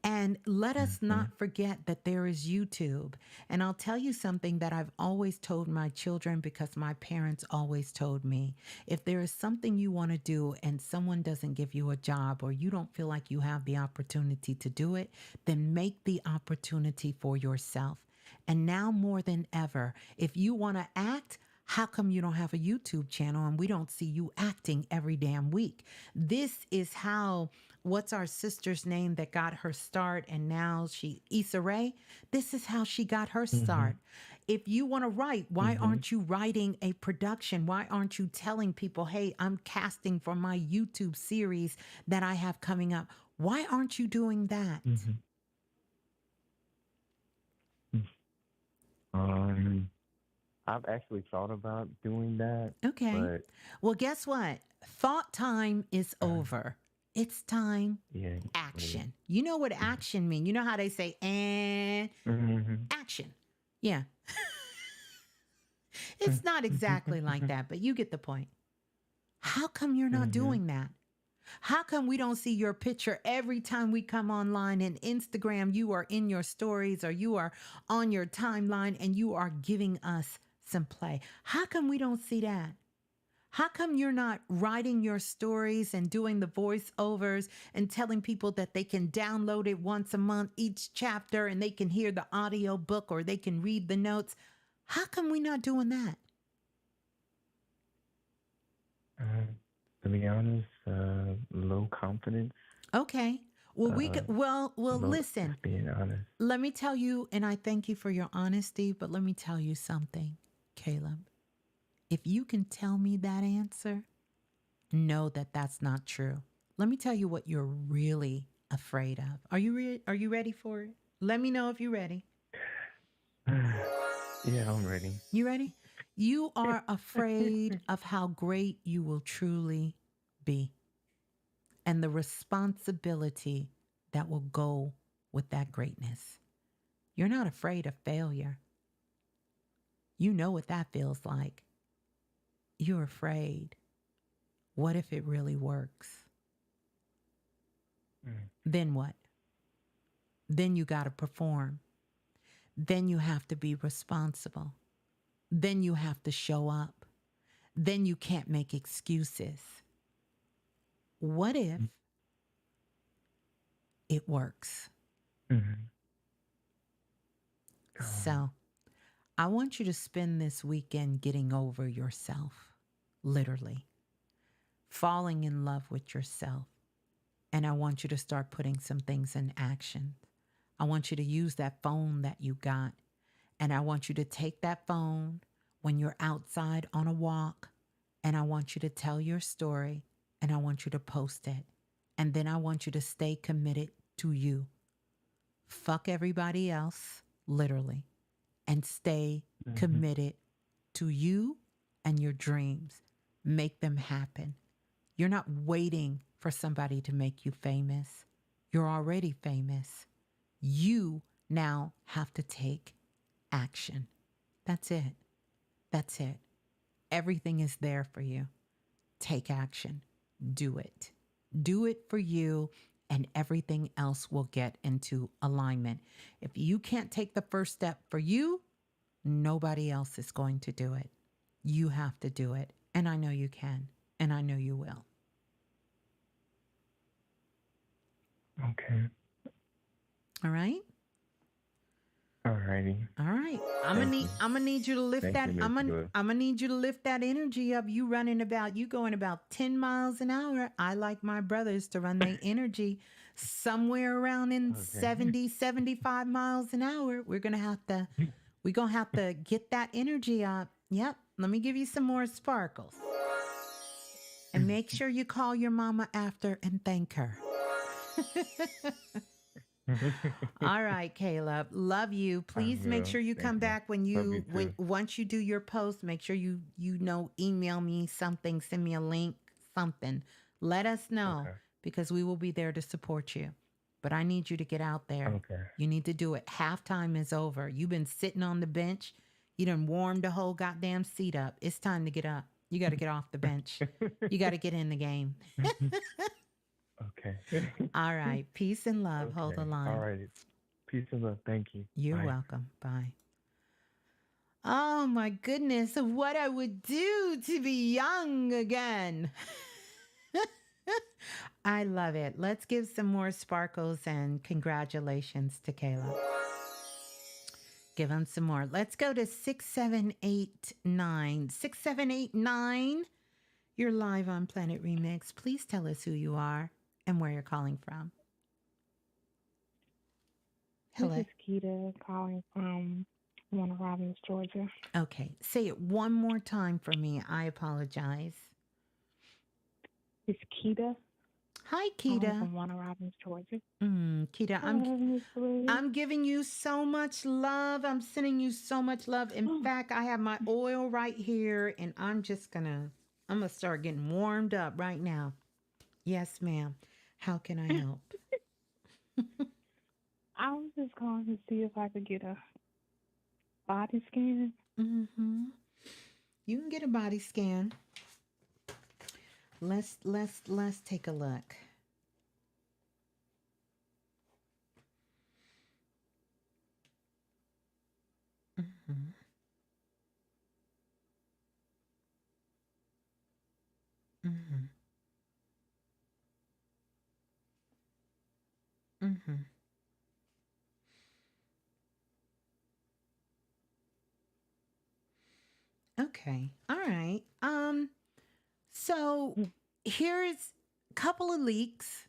And let us not forget that there is YouTube. And I'll tell you something that I've always told my children because my parents always told me. If there is something you want to do and someone doesn't give you a job or you don't feel like you have the opportunity to do it, then make the opportunity for yourself. And now more than ever, if you want to act, how come you don't have a YouTube channel and we don't see you acting every damn week? This is how, what's our sister's name that got her start and now Issa Rae? This is how she got her start. If you want to write, why aren't you writing a production? Why aren't you telling people, hey, I'm casting for my YouTube series that I have coming up? Why aren't you doing that? I've actually thought about doing that. Okay. But well, guess what? Thought time is over. It's time. Action. You know what action mean? You know how they say, and action. Yeah. It's not exactly like that, but you get the point. How come you're not doing that? How come we don't see your picture every time we come online and Instagram, you are in your stories or you are on your timeline and you are giving us some play? How come we don't see that? How come you're not writing your stories and doing the voiceovers and telling people that they can download it once a month, each chapter, and they can hear the audio book or they can read the notes? How come we not doing that? To be honest, low confidence. Okay. Well, listen. Just being honest. Let me tell you, and I thank you for your honesty, but let me tell you something, Caleb. If you can tell me that answer, know that that's not true. Let me tell you what you're really afraid of. Are you ready for it? Let me know if you're ready. Yeah, I'm ready. You ready? You are afraid of how great you will truly be and the responsibility that will go with that greatness. You're not afraid of failure. You know what that feels like. You're afraid. What if it really works? Then what? Then you got to perform. Then you have to be responsible. Then you have to show up. Then you can't make excuses. What if it works? So I want you to spend this weekend getting over yourself, literally, falling in love with yourself, And I want you to start putting some things in action. I want you to use that phone that you got. And I want you to take that phone when you're outside on a walk. And I want you to tell your story. And I want you to post it. And then I want you to stay committed to you. Fuck everybody else, literally. And stay committed to you and your dreams. Make them happen. You're not waiting for somebody to make you famous. You're already famous. You now have to take action. That's it. That's it. Everything is there for you. Take action. Do it. Do it for you, and everything else will get into alignment. If you can't take the first step for you, nobody else is going to do it. You have to do it. And I know you can. And I know you will. Okay. All right? Alrighty. All right. I'm gonna need you to lift that. I'm gonna need you to lift that energy up. You going about 10 miles an hour. I like my brothers to run their energy somewhere around in 70, 75 miles an hour. We're gonna have to get that energy up. Yep. Let me give you some more sparkles. And make sure you call your mama after and thank her. All right, Caleb. Love you. Please make sure you come back once you do your post. Make sure you email me something, send me a link, something. Let us know because we will be there to support you. But I need you to get out there. Okay. You need to do it. Halftime is over. You've been sitting on the bench. You done warmed the whole goddamn seat up. It's time to get up. You got to get off the bench. You got to get in the game. Okay. All right. Peace and love. Okay. Hold the line. All right. Peace and love. Thank you. You're welcome. Bye. Oh my goodness. What I would do to be young again. I love it. Let's give some more sparkles and congratulations to Caleb. Give him some more. Let's go to 6789. 6789. You're live on Planet Remix. Please tell us who you are and where you're calling from. Hello. This is Keita calling from Warner Robins, Georgia. Okay. Say it one more time for me. I apologize. It's Keita. Hi, Keita. From Warner Robins, Georgia. Keita, I'm giving you so much love. I'm sending you so much love. In fact, I have my oil right here, and I'm gonna start getting warmed up right now. Yes, ma'am. How can I help? I was just calling to see if I could get a body scan. You can get a body scan. Let's take a look. Okay. All right. So here's a couple of leaks,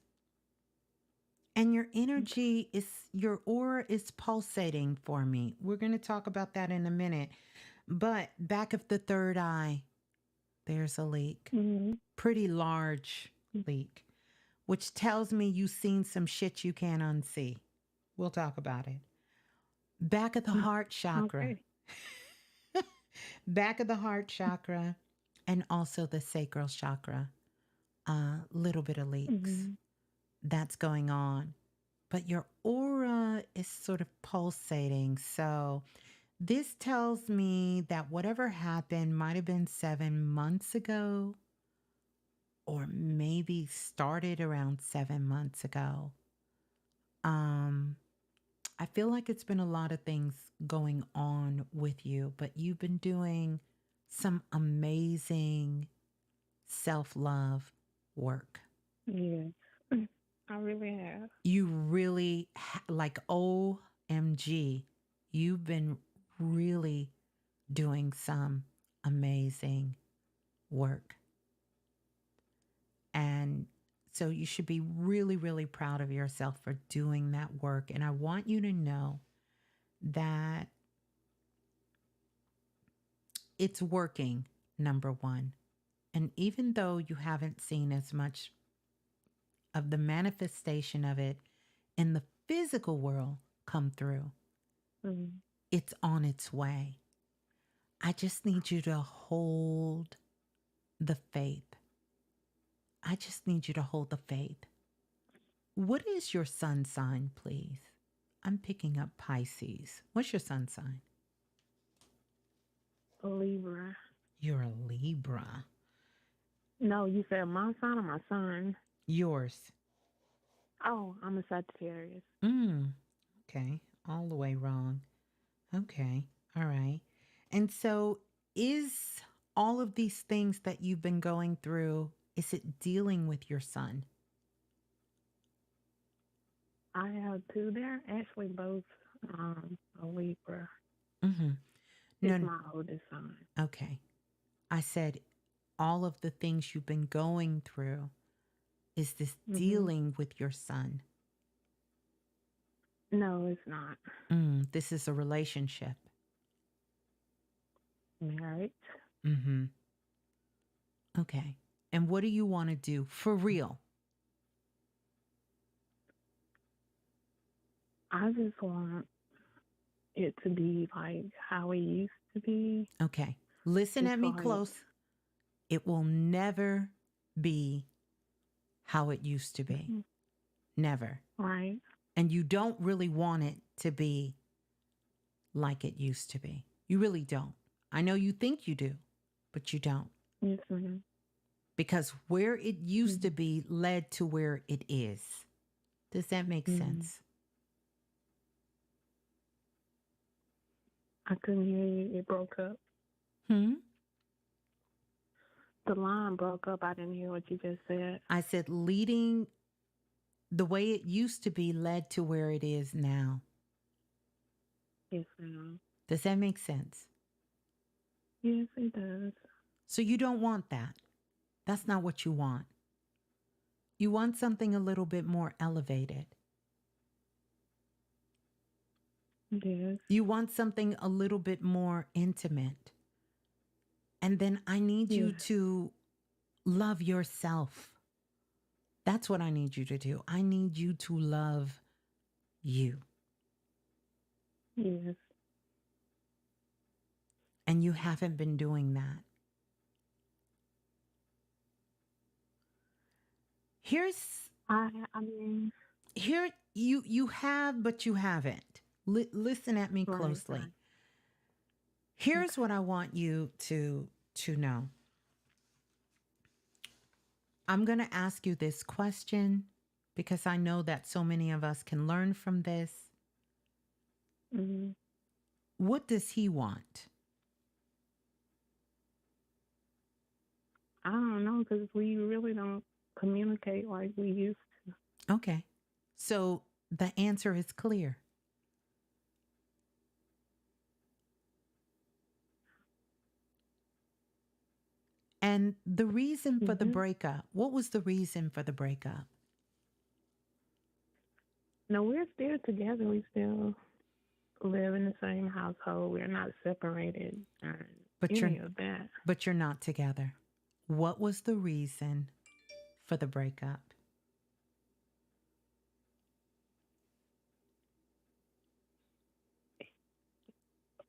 and your energy your aura is pulsating for me. We're going to talk about that in a minute. But back of the third eye, there's a leak. Pretty large leak, which tells me you've seen some shit you can't unsee. We'll talk about it. Back of the heart chakra. Okay. Back of the heart chakra and also the sacral chakra. Little bit of leaks. That's going on. But your aura is sort of pulsating. So this tells me that whatever happened might have been 7 months ago, or maybe started around 7 months ago. I feel like it's been a lot of things going on with you, but you've been doing some amazing self-love work. Yes, I really have. You really, like OMG, you've been really doing some amazing work. And So you should be really, really proud of yourself for doing that work. And I want you to know that it's working, number one. And even though you haven't seen as much of the manifestation of it in the physical world come through, it's on its way. I just need you to hold the faith. I just need you to hold the faith. What is your sun sign, please? I'm picking up Pisces. What's your sun sign? Libra. You're a Libra. No, you said my sign or my son? Yours. Oh, I'm a Sagittarius. Okay. All the way wrong. Okay. All right. And so is all of these things that you've been going through, is it dealing with your son? I have two. They're actually both a Libra. Mm-hmm. It's my oldest son. Okay. I said all of the things you've been going through, is this dealing with your son? No, it's not. This is a relationship. Marriage. Mm-hmm. Okay. And what do you want to do for real? I just want it to be like how it used to be. Okay. Listen at me close. It will never be how it used to be. Never. Right. And you don't really want it to be like it used to be. You really don't. I know you think you do, but you don't. Yes, ma'am. Because where it used to be led to where it is. Does that make sense? I couldn't hear you. It broke up. The line broke up. I didn't hear what you just said. I said leading the way it used to be led to where it is now. Yes, ma'am. Does that make sense? Yes, it does. So you don't want that. That's not what you want. You want something a little bit more elevated. Yes. You want something a little bit more intimate. And then I need you to love yourself. That's what I need you to do. I need you to love you. Yes. And you haven't been doing that. Here you have, but you haven't. Listen at me closely. Right. Here's what I want you to know. I'm going to ask you this question because I know that so many of us can learn from this. What does he want? I don't know because we really don't communicate like we used to. Okay. So the answer is clear. And the reason for the breakup, what was the reason for the breakup? No, we're still together. We still live in the same household. We're not separated or any of that. But you're not together. What was the reason for the breakup?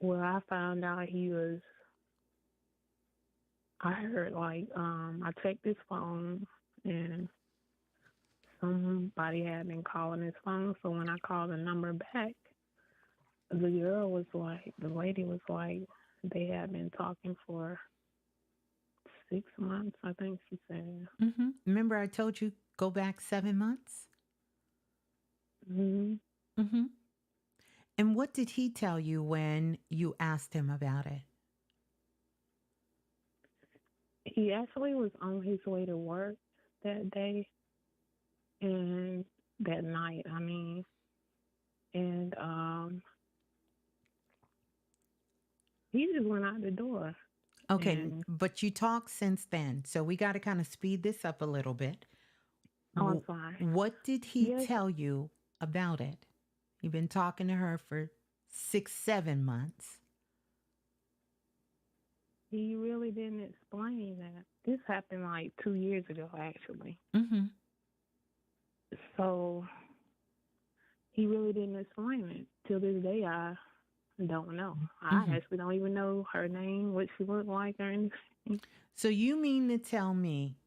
Well, I found out I heard I checked his phone and somebody had been calling his phone. So when I called the number back, the lady was like, they had been talking for 6 months, I think she said. Remember I told you go back 7 months? And what did he tell you when you asked him about it? He actually was on his way to work that day and that night, and he just went out the door. Okay, but you talked since then, so we got to kind of speed this up a little bit. Oh, I'm sorry. What did he Yes, tell you about it? You've been talking to her for 6, 7 months. he really didn't explain that. This happened like 2 years ago, actually. Mm-hmm. So he really didn't explain it. Till this day, I don't know. I actually don't even know her name, what she looked like, or anything. So you mean to tell me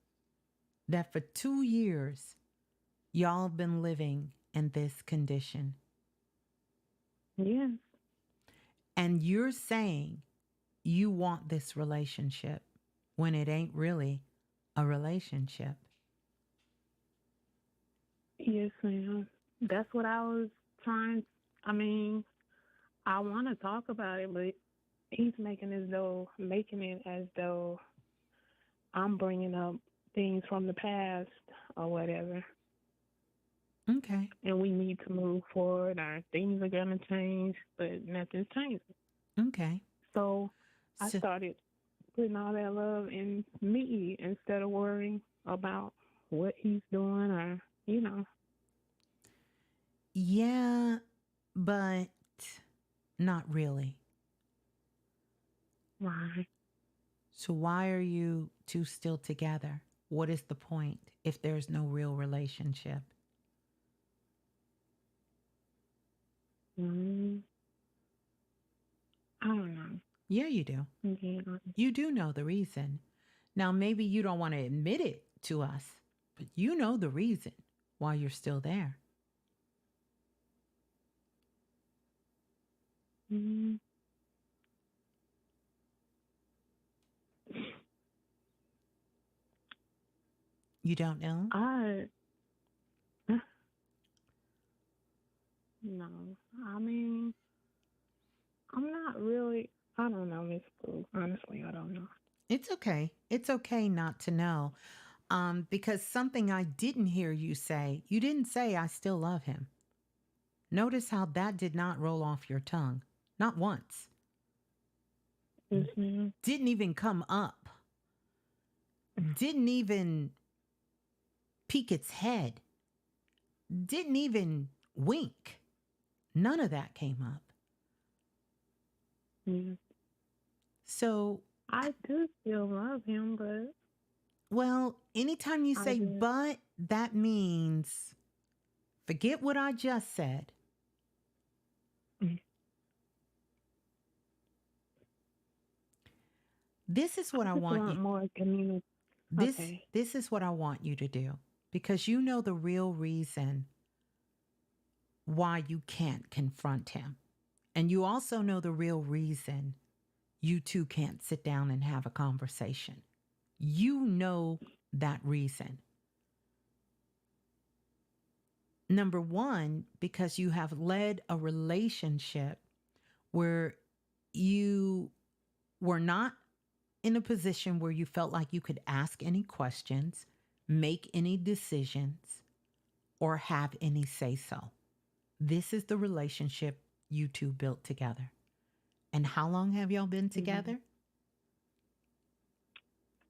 that for 2 years, y'all have been living in this condition? Yes. And you're saying you want this relationship when it ain't really a relationship. Yes, ma'am. That's what I was trying. I mean, I want to talk about it, but he's making it as though I'm bringing up things from the past or whatever. Okay. And we need to move forward, or things are going to change, but nothing's changing. Okay. So I started putting all that love in me instead of worrying about what he's doing or, Yeah, but not really. Right. So why are you two still together? What is the point if there's no real relationship? I don't know. Yeah, you do. Yeah. You do know the reason. Now, maybe you don't want to admit it to us, but you know the reason why you're still there. Mm-hmm. You don't know? No. I mean, I'm not really, I don't know, Ms.Blue. Honestly, I don't know. It's okay. It's okay not to know. Because something I didn't hear you didn't say, I still love him. Notice how that did not roll off your tongue. Not once. Yes, ma'am. Didn't even come up. Didn't even peek its head. Didn't even wink. None of that came up. Yeah. So I do still love him, but. Well, anytime you say but, that means forget what I just said. This is what I want you. More community. This is what I want you to do, because you know the real reason why you can't confront him. And you also know the real reason you two can't sit down and have a conversation. You know that reason. Number one, because you have led a relationship where you were not in a position where you felt like you could ask any questions, make any decisions, or have any say so. This is the relationship you two built together. And how long have y'all been together?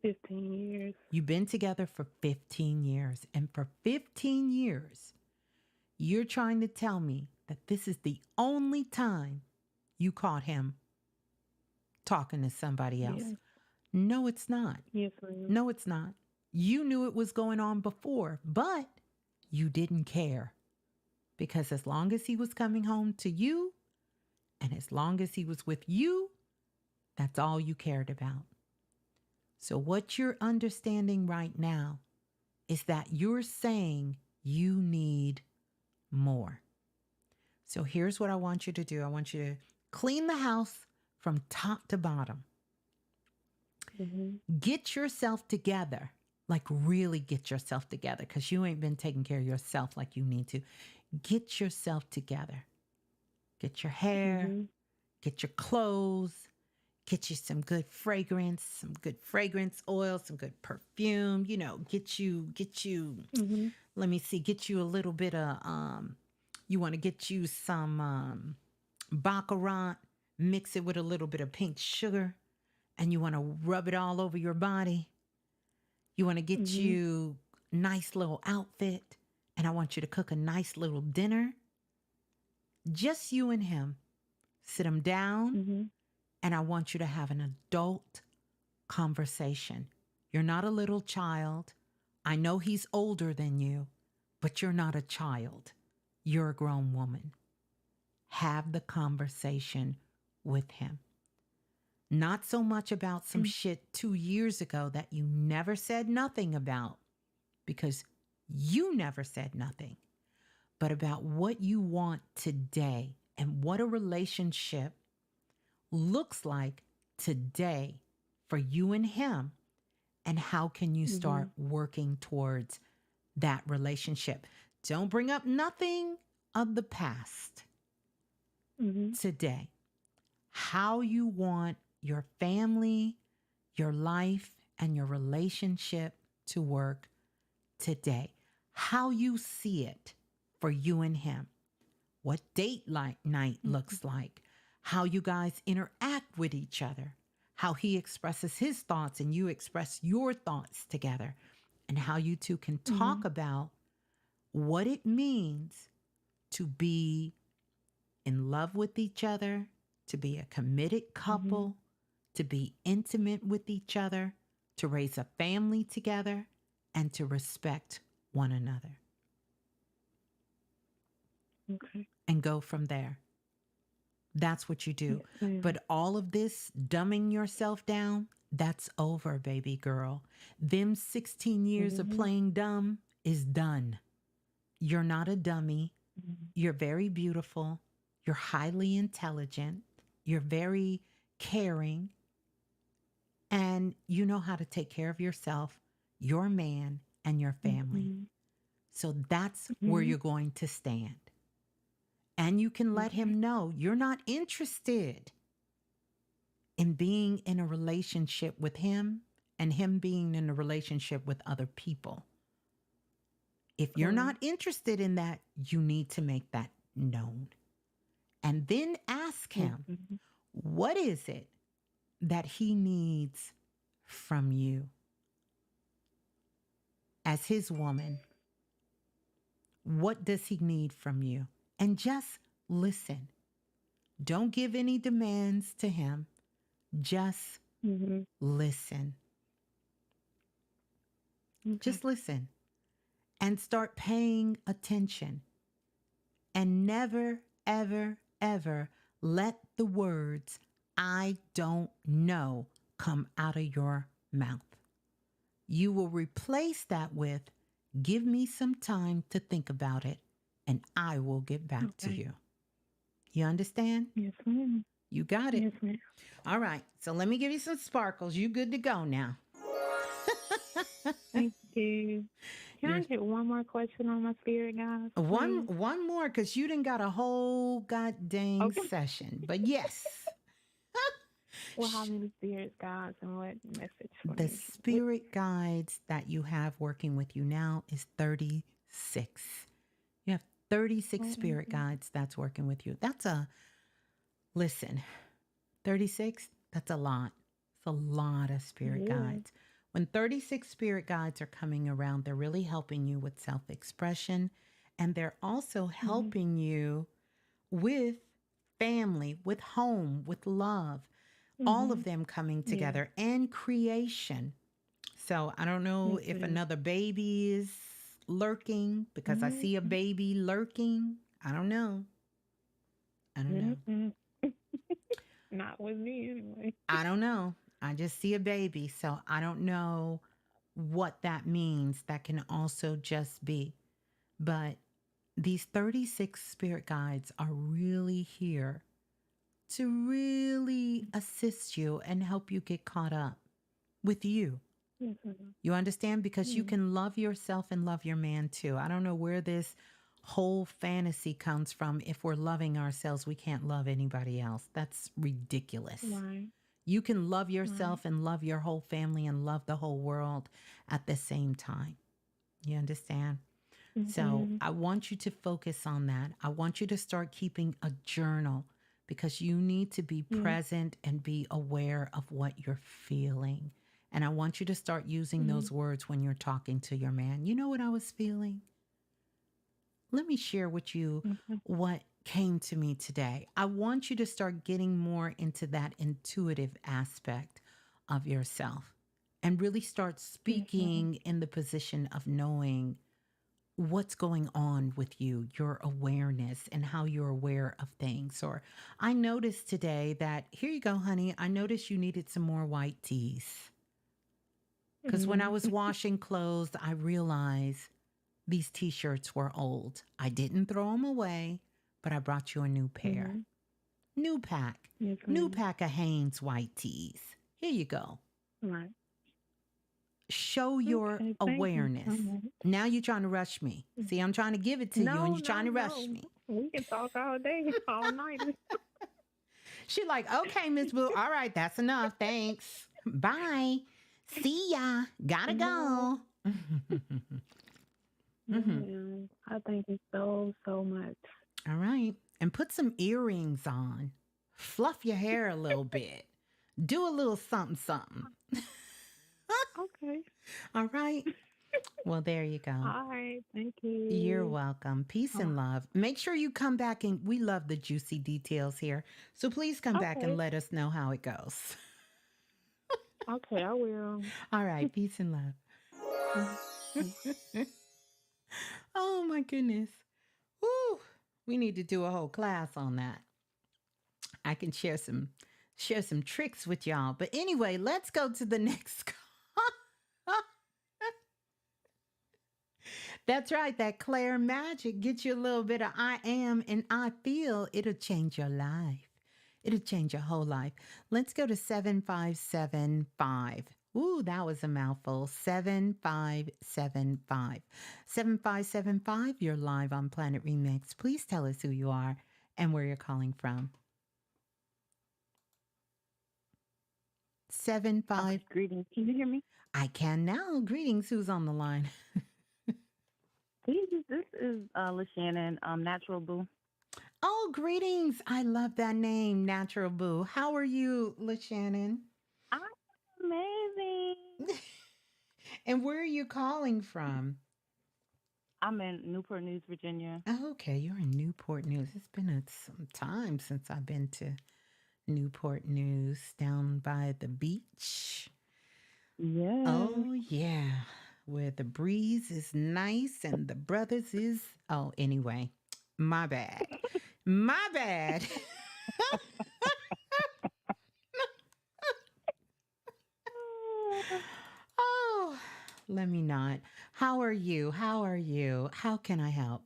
15 years. You've been together for 15 years. And for 15 years, you're trying to tell me that this is the only time you caught him talking to somebody else. Yes. No, it's not. Yes, ma'am. No, it's not. You knew it was going on before, but you didn't care. Because as long as he was coming home to you, and as long as he was with you, that's all you cared about. So what you're understanding right now is that you're saying you need more. So here's what I want you to do. I want you to clean the house from top to bottom. Get yourself together, like really get yourself together, because you ain't been taking care of yourself like you need to. Get yourself together. Get your hair, get your clothes, get you some good fragrance oil, some good perfume, get you, let me see, get you a little bit of, you want to get you some baccarat, mix it with a little bit of pink sugar, and you want to rub it all over your body. You want to get you nice little outfit and I want you to cook a nice little dinner. Just you and him. Sit him down and I want you to have an adult conversation. You're not a little child. I know he's older than you, but you're not a child. You're a grown woman. Have the conversation with him. Not so much about some shit 2 years ago that you never said nothing about, because you never said nothing, but about what you want today and what a relationship looks like today for you and him, and how can you start working towards that relationship. Don't bring up nothing of the past today. How you want your family, your life, and your relationship to work today. How you see it for you and him. What date night looks like. How you guys interact with each other. How he expresses his thoughts and you express your thoughts together. And how you two can talk about what it means to be in love with each other, to be a committed couple, to be intimate with each other, to raise a family together, and to respect one another. Okay. And go from there. That's what you do. Yes, but all of this dumbing yourself down, that's over, baby girl. Them 16 years of playing dumb is done. You're not a dummy. You're very beautiful. You're highly intelligent. You're very caring. And you know how to take care of yourself, your man, and your family. So that's where you're going to stand. And you can let him know you're not interested in being in a relationship with him and him being in a relationship with other people. If you're not interested in that, you need to make that known. And then ask him, what is it that he needs from you as his woman? What does he need from you? And just listen. Don't give any demands to him. Just listen. Just listen. And start paying attention. And never, ever, ever let the words, I don't know, come out of your mouth. You will replace that with, give me some time to think about it, and I will get back to you. You understand? Yes, ma'am. You got it. Yes, ma'am. All right. So let me give you some sparkles. You good to go now. Thank you. Can I get one more question on my spirit, guys? One more, because you done got a whole goddamn session. But yes. Well, how many spirit guides and what message for The me? spirit guides that you have working with you now is 36. You have 36 spirit guides that's working with you. Listen, 36, that's a lot. It's a lot of spirit guides. When 36 spirit guides are coming around, they're really helping you with self-expression, and they're also helping you with family, with home, with love, all of them coming together, and creation. So I don't know if another baby is lurking, because I see a baby lurking. I don't know. Not with me anyway. I don't know. I just see a baby. So I don't know what that means. That can also just be. But these 36 spirit guides are really here to really assist you and help you get caught up with you. You understand? Because you can love yourself and love your man too. I don't know where this whole fantasy comes from. If we're loving ourselves, we can't love anybody else. That's ridiculous. Right. You can love yourself and love your whole family and love the whole world at the same time. You understand? So I want you to focus on that. I want you to start keeping a journal, because you need to be present and be aware of what you're feeling And I want you to start using those words when you're talking to your man. You know what I was feeling? Let me share with you what came to me today. I want you to start getting more into that intuitive aspect of yourself and really start speaking in the position of knowing what's going on with you, your awareness, and how you're aware of things. Or I noticed today that, here you go, honey, I noticed you needed some more white tees. Because when I was washing clothes, I realized these t-shirts were old. I didn't throw them away, but I brought you a new pair. New pack. Yes, New pack of Hanes white tees. Here you go. Right. Show your Okay, thank you awareness. so much. Now you're trying to rush me. See, I'm trying to give it to you and you're trying to rush me. We can talk all day, all night. She like, okay, Ms.Blue. All right, that's enough. Thanks. Bye. See ya. Gotta go. I thank you so much. All right. And put some earrings on. Fluff your hair a little bit. Do a little something, something. Okay. All right. Well, there you go. All right. Thank you. You're welcome. Peace and love. Make sure you come back, and we love the juicy details here. So please come back and let us know how it goes. Okay, I will. All right. Peace and love. Oh, my goodness. Woo. We need to do a whole class on that. I can share some tricks with y'all. But anyway, let's go to the next call. That's right. That Claire magic gets you a little bit of I am and I feel. It'll change your life. It'll change your whole life. Let's go to 7575. Ooh, that was a mouthful. 7575. 7575, you're live on Planet Remix. Please tell us who you are and where you're calling from. 75. Greetings. Can you hear me? I can now. Greetings. Who's on the line? This is Shannon, Natural Boo. Oh, greetings. I love that name, Natural Boo. How are you, Shannon? I'm amazing. And where are you calling from? I'm in Newport News, Virginia. Oh, okay, you're in Newport News. It's been some time since I've been to Newport News, down by the beach. Yeah. Oh, yeah. Where the breeze is nice and the brothers is... Oh, anyway, my bad. My bad. Oh, let me not. How are you? How are you? How can I help?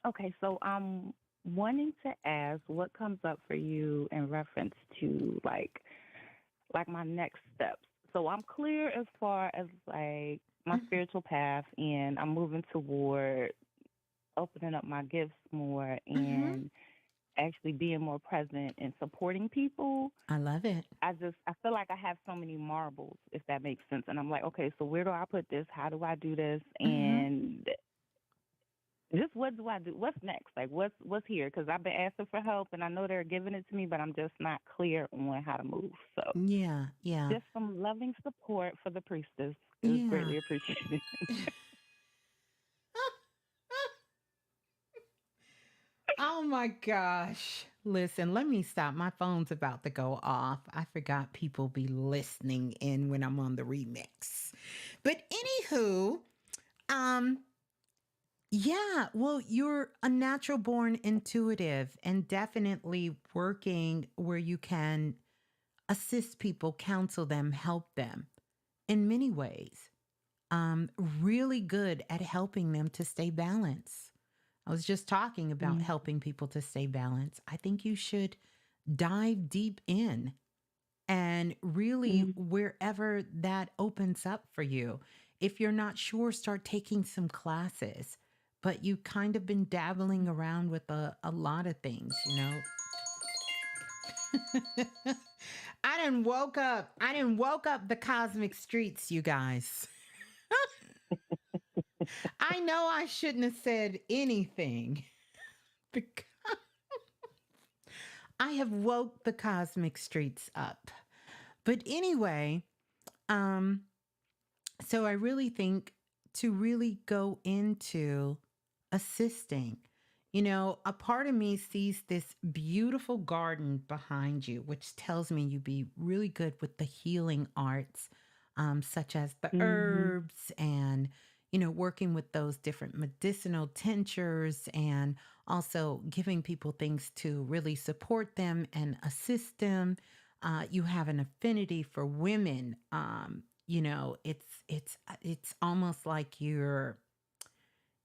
Okay, so I'm wanting to ask what comes up for you in reference to like my next steps. So I'm clear as far as like my spiritual path, and I'm moving toward opening up my gifts more and actually being more present and supporting people. I love it. I feel like I have so many marbles, if that makes sense. And I'm like, okay, so where do I put this? How do I do this? And just what do I do? What's next? Like what's here? Because I've been asking for help and I know they're giving it to me, but I'm just not clear on how to move. So yeah. Just some loving support for the priestess is greatly appreciated. Oh my gosh. Listen, let me stop. My phone's about to go off. I forgot people be listening in when I'm on the remix. But anywho, yeah, well, you're a natural born intuitive and definitely working where you can assist people, counsel them, help them in many ways. Really good at helping them to stay balanced. I was just talking about helping people to stay balanced. I think you should dive deep in and really wherever that opens up for you. If you're not sure, start taking some classes. But you kind of been dabbling around with a lot of things, you know. I done woke up the cosmic streets, you guys. I know I shouldn't have said anything because I have woke the cosmic streets up. But anyway, um, so I really think to really go into assisting, a part of me sees this beautiful garden behind you, which tells me you be really good with the healing arts, such as the Mhm. herbs and, working with those different medicinal tinctures and also giving people things to really support them and assist them. You have an affinity for women. It's almost like you're,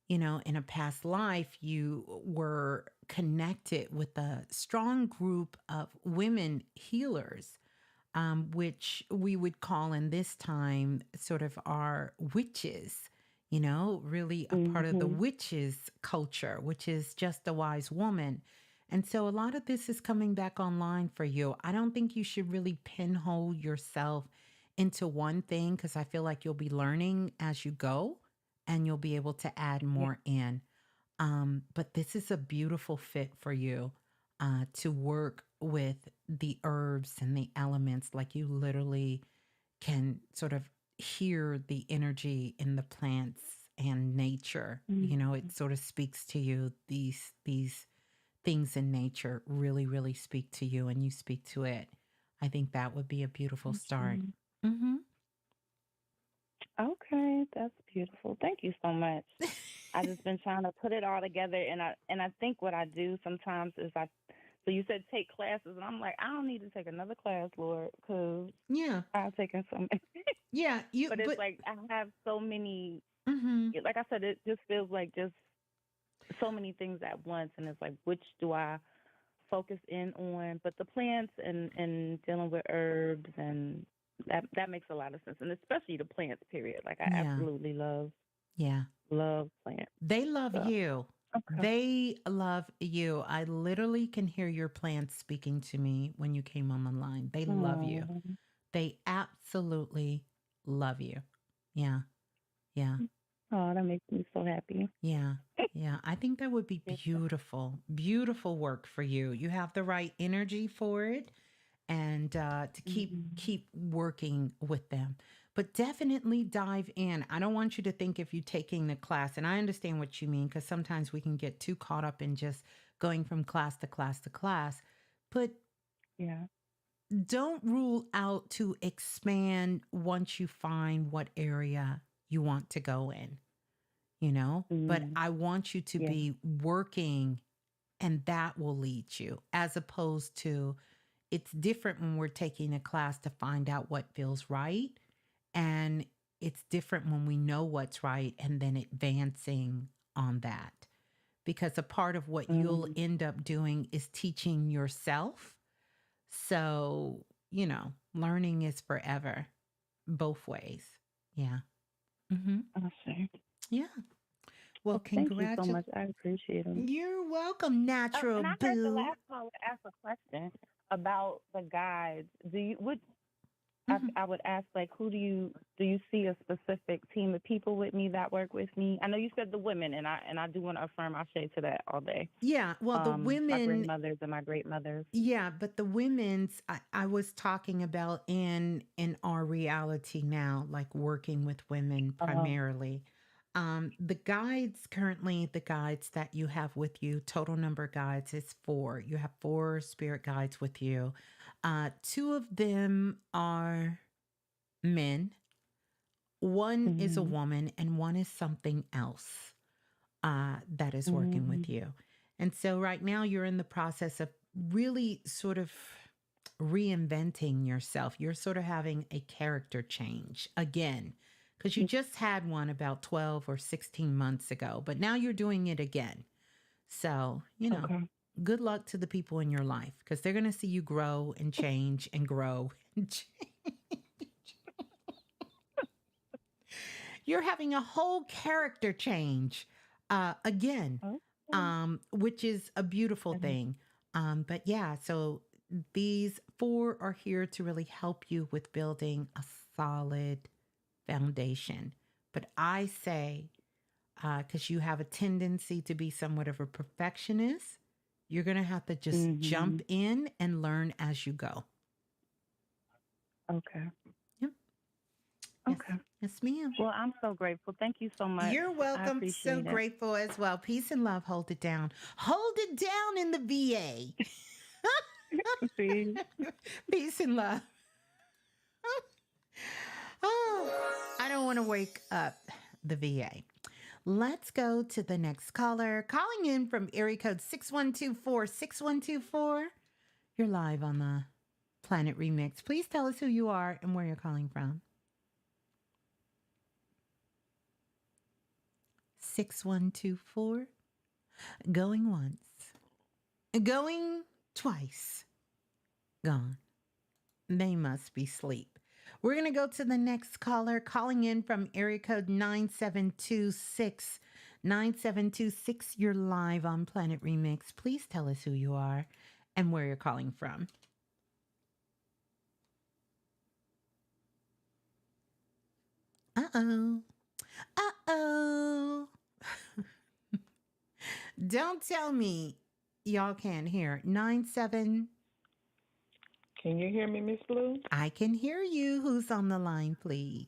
in a past life, you were connected with a strong group of women healers, which we would call in this time sort of our witches, really a part of the Mhm. witches culture, which is just a wise woman. And so a lot of this is coming back online for you. I don't think you should really pinhole yourself into one thing because I feel like you'll be learning as you go and you'll be able to add Yeah. more in. But this is a beautiful fit for you to work with the herbs and the elements. Like you literally can sort of hear the energy in the plants and nature. It Mhm. sort of speaks to you. These things in nature really, really speak to you, and you speak to it. I think that would be a beautiful start. Mhm. Mm-hmm. Okay, that's beautiful. Thank you so much. I just been trying to put it all together, and I think what I do sometimes is So you said take classes, and I'm like, I don't need to take another class, Lord, because Yeah, I've taken so many. yeah. But it's like I have so many. Mm-hmm. Like I said, it just feels like just so many things at once, and it's like which do I focus in on? But the plants and dealing with herbs and that makes a lot of sense, and especially the plants. Period. Like I Yeah, absolutely yeah. love plants. They love So you. okay. They love you. I literally can hear your plants speaking to me when you came on the line. They love you. Oh, They absolutely love you. Yeah, yeah, oh, that makes me so happy. yeah, yeah. I think that would be beautiful. Beautiful work for you. You have the right energy for it and to Mhm. keep working with them. But definitely dive in. I don't want you to think if you're taking the class, and I understand what you mean because sometimes we can get too caught up in just going from class to class to class. But Yeah. don't rule out to expand once you find what area you want to go in, But Mm, I want you to yeah. be working and that will lead you as opposed to it's different when we're taking a class to find out what feels right. And it's different when we know what's right and then advancing on that. Because a part of what you'll Mm. end up doing is teaching yourself. So, learning is forever, both ways. Yeah. Mm-hmm. I see. Yeah. Well, Well, thank you so congratulations. much. I appreciate it. You're welcome, Oh, Natural and I heard the Boo. last caller ask a question about the guides. Do you would Mhm. I would ask like who do you see a specific team of people with me that work with me? I know you said the women, and I do want to affirm I say to that all day. Yeah. Well, the My women. grandmothers and my great mothers. Yeah, but the women's I was talking about in our reality now, like working with women Oh, primarily. The guides currently, the guides that you have with you, total number of guides is 4. You have 4 spirit guides with you. 2 of them are men, one is a mm-hmm. woman, and one is something else that is working Mm-hmm. with you. And so right now you're in the process of really sort of reinventing yourself. You're sort of having a character change again because you just had one about 12 or 16 months ago, but now you're doing it again. So, Okay. good luck to the people in your life because they're going to see you grow and change and grow and change. You're having a whole character change again, Okay. which is a beautiful And thing. But yeah, so these 4 are here to really help you with building a solid foundation. But I say, because you have a tendency to be somewhat of a perfectionist, you're going to have to just mm-hmm. jump in and learn as you go. Okay. Yep. Yes. Okay. Yes, ma'am. Well, I'm so grateful. Thank you so much. You're I welcome. So appreciate it. grateful as well. Peace and love. Hold it down. Hold it down in the VA. See? Peace and love. Oh, I don't want to wake up the VA. Let's go to the next caller. Calling in from area code 6124. 6124. You're live on the Planet Remix. Please tell us who you are and where you're calling from. 6124. Going once. Going twice. Gone. They must be asleep. We're going to go to the next caller calling in from area code 9726. 9726, you're live on Planet Remix. Please tell us who you are and where you're calling from. Uh-oh. Uh-oh. Don't tell me y'all can't hear. 97. Can you hear me, Ms.Blue? I can hear you. Who's on the line, please?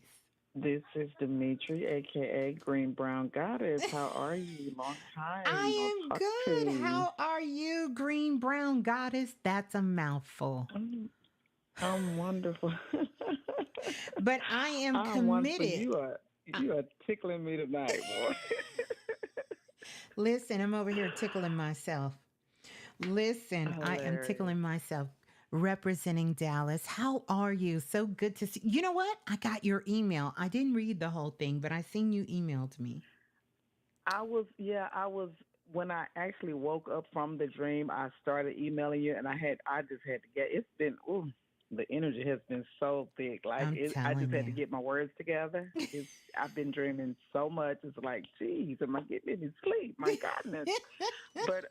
This is Dimitri, a.k.a. Green Brown Goddess. How are you? Long time. I am good. How are you, Green Brown Goddess? That's a mouthful. I'm wonderful. But I am I'm wonderful. committed. You are tickling me tonight, boy. Listen, I'm over here tickling myself. Listen, I am tickling myself. Representing Dallas. How are you? So good to see. You know what? I got your email. I didn't read the whole thing, but I seen you emailed me. I was, when I actually woke up from the dream, I started emailing you and I just had to get, it's been, the energy has been so thick. Like, I just had to get my words together. I've been dreaming so much. It's like, geez, am I getting any sleep? My goodness. But,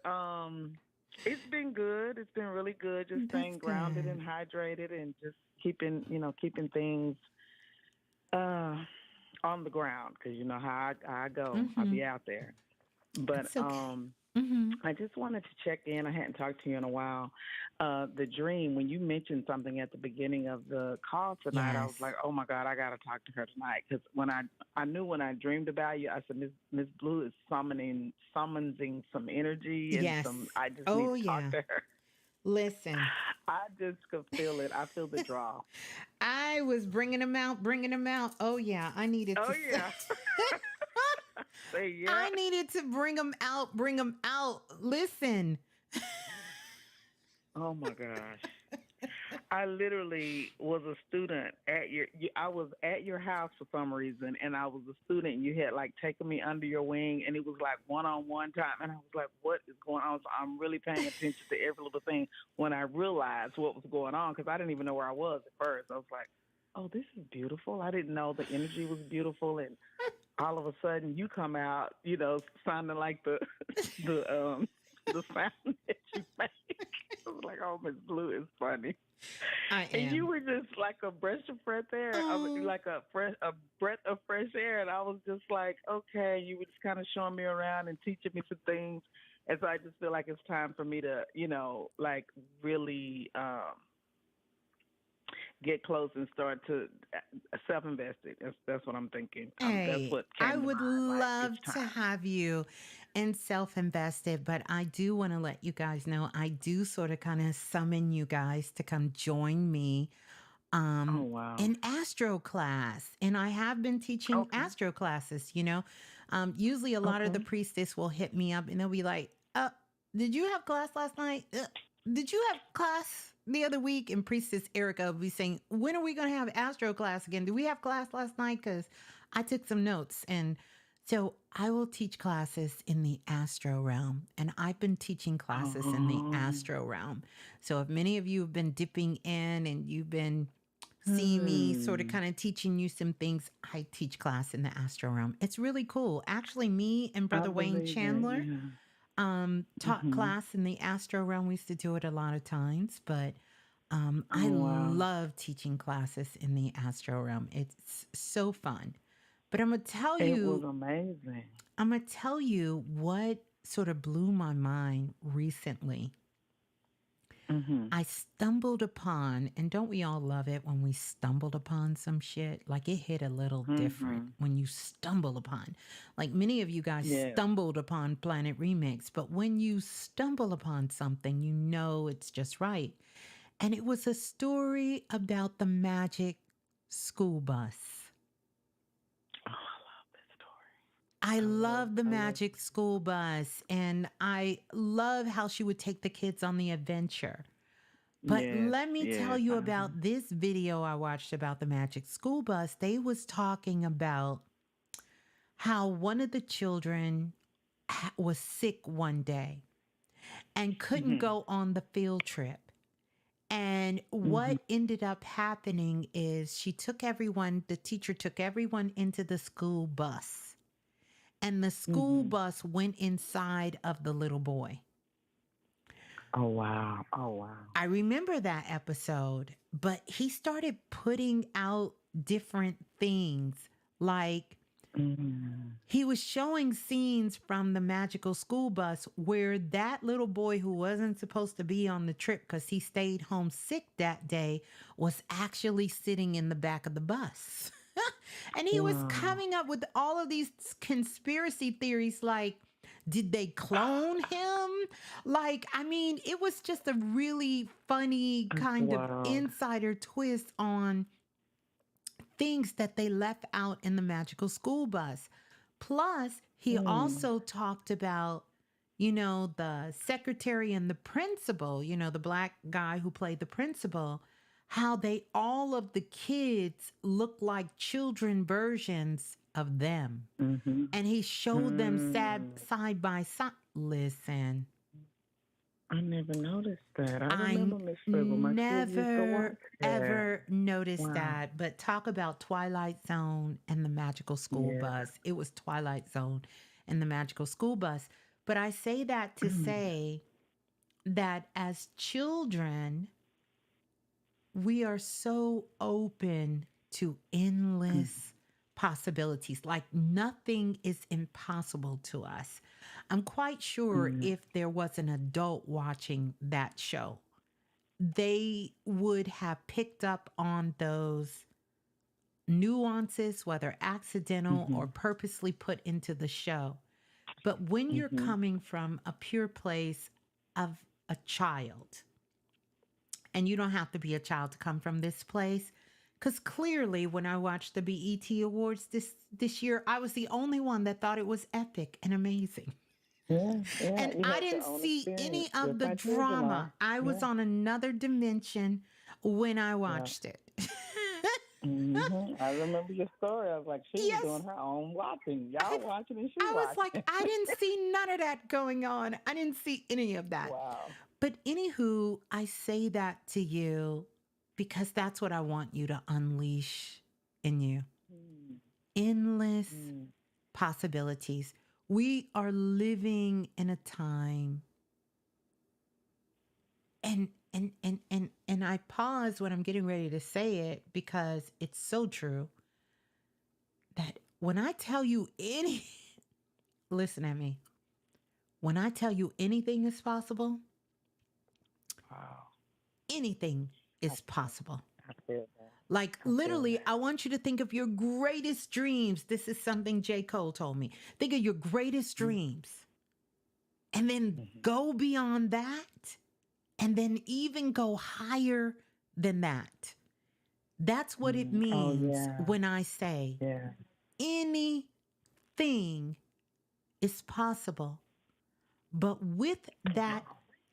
it's been good. It's been really good. Just staying grounded and hydrated and just keeping things on the ground because you know how I go. Mm-hmm. I'll be out there. But I just wanted to check in. I hadn't talked to you in a while. The dream, when you mentioned something at the beginning of the call tonight, I was like, oh, my God, I got to talk to her tonight. Because when I knew when I dreamed about you, I said, Ms.Blue is summoning some energy. And I just need to talk to her. Listen. I just could feel it. I feel the draw. I was bringing them out. Oh, yeah. I needed to. Oh, yeah. Say, yeah. I needed to bring them out. Listen. Oh my gosh. I literally was a student I was at your house for some reason and I was a student and you had like taken me under your wing and it was like one-on-one time and I was like, what is going on? So I'm really paying attention to every little thing when I realized what was going on because I didn't even know where I was at first. I was like, oh, this is beautiful. I didn't know the energy was beautiful and all of a sudden you come out, sounding like the sound that you make. I was like, oh, Ms.Blue is funny. I am. And you were just like a breath of fresh air, like a breath of fresh air. And I was just like, okay, you were just kind of showing me around and teaching me some things. And so I just feel like it's time for me to, like really get close and start to self-invest it. That's what I'm thinking. Hey, that's what I would love to have you in self-invested, but I do want to let you guys know, I do sort of kind of summon you guys to come join me in Astro class. And I have been teaching Astro classes, usually a lot of the priestess will hit me up and they'll be like, did you have class last night? Did you have class the other week? And Priestess Erica will be saying, when are we going to have Astro class again? Did we have class last night? Because I took some notes. And so I will teach classes in the Astro realm. And I've been teaching classes in the Astro realm. So if many of you have been dipping in and you've been seeing me sort of kind of teaching you some things, I teach class in the Astro realm. It's really cool. Actually, me and Brother Wayne Chandler taught class in the Astro realm. We used to do it a lot of times, but I love teaching classes in the Astro realm. It's so fun. But I'm going to tell you. It was amazing. I'm going to tell you what sort of blew my mind recently. I stumbled upon, and don't we all love it when we stumbled upon some shit? Like it hit a little different when you stumble upon. Like many of you guys stumbled upon Planet Remix, but when you stumble upon something, you know it's just right. And it was a story about the magic school bus. I love the magic school bus, and I love how she would take the kids on the adventure. But let me tell you about this video I watched about the magic school bus. They was talking about how one of the children was sick one day and couldn't go on the field trip. And what ended up happening is the teacher took everyone into the school bus. And the school bus went inside of the little boy. Oh, wow. Oh, wow. I remember that episode, but he started putting out different things. Like he was showing scenes from the magical school bus where that little boy who wasn't supposed to be on the trip because he stayed home sick that day was actually sitting in the back of the bus. And he was coming up with all of these conspiracy theories like, did they clone him? Like, I mean, it was just a really funny kind of insider twist on things that they left out in the magical school bus. Plus, he also talked about, the secretary and the principal, the black guy who played the principal, how all of the kids look like children versions of them. And he showed them side by side. Listen. I never noticed that. I never, ever noticed that. But talk about Twilight Zone and the magical school bus. It was Twilight Zone and the magical school bus. But I say that to say that as children, we are so open to endless possibilities. Like nothing is impossible to us. I'm quite sure if there was an adult watching that show, they would have picked up on those nuances, whether accidental or purposely put into the show. But when you're coming from a pure place of a child, and you don't have to be a child to come from this place. Because clearly, when I watched the BET Awards this year, I was the only one that thought it was epic and amazing. And I didn't see any of the drama. I was on another dimension when I watched it. I remember your story. I was like, she was doing her own watching. Y'all watching and she I was like, I didn't see none of that going on. I didn't see any of that. Wow. But anywho, I say that to you because that's what I want you to unleash in you. Endless possibilities. We are living in a time, and I pause when I'm getting ready to say it because it's so true that when I tell you listen at me, when I tell you anything is possible, anything is possible. Like literally, I want you to think of your greatest dreams. This is something J. Cole told me. Think of your greatest dreams and then go beyond that and then even go higher than that. That's what it means when I say anything is possible. But with that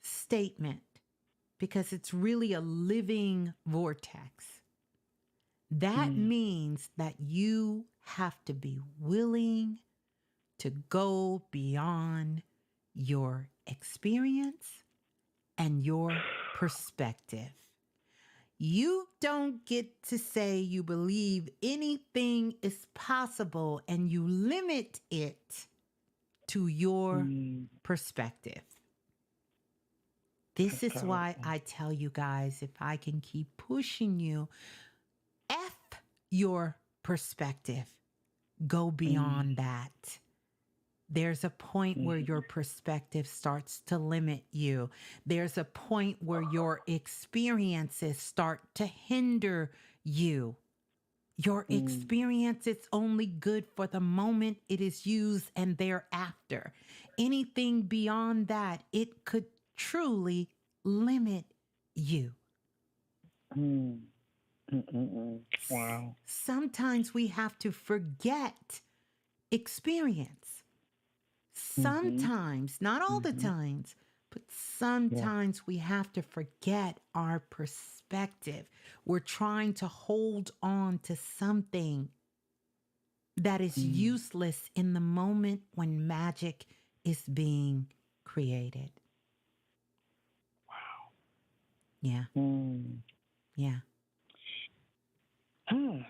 statement, because it's really a living vortex, that means that you have to be willing to go beyond your experience and your perspective. You don't get to say you believe anything is possible and you limit it to your perspective. This is why I tell you guys, if I can keep pushing you, F your perspective. Go beyond that. There's a point where your perspective starts to limit you. There's a point where your experiences start to hinder you. Your experience is only good for the moment it is used and thereafter. Anything beyond that, it could truly limit you. Wow. Sometimes we have to forget experience. Sometimes, not all the times, but sometimes we have to forget our perspective. We're trying to hold on to something that is useless in the moment when magic is being created. Wow. Yeah. Yeah.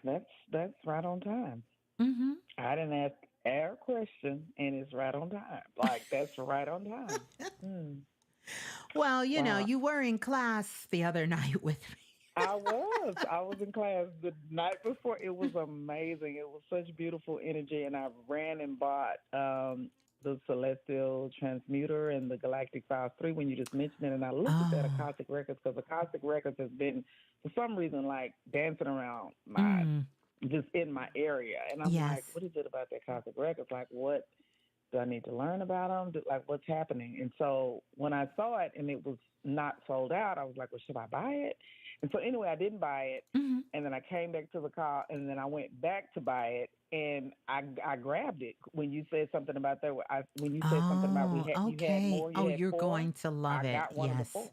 That's right on time. Mm-hmm. I didn't ask a question, and it's right on time. Like, that's right on time. Well, you know, Wow. you were in class the other night with me. I was in class the night before. It was amazing. It was such beautiful energy, and I ran and bought the Celestial Transmuter and the Galactic Files 3 when you just mentioned it, and I looked at that Akashic Records, because Akashic Records has been, for some reason, like dancing around my just in my area, and I'm like, what is it about that Akashic Records? Like, what do I need to learn about them? Like, what's happening? And so when I saw it and it was not sold out, I was like, well, should I buy it? And so anyway, I didn't buy it. And then I came back to the car, and then I went back to buy it, and I grabbed it when you said something about that. When you said something about you had more. You're four, going to love it. I got one of the Yes. four.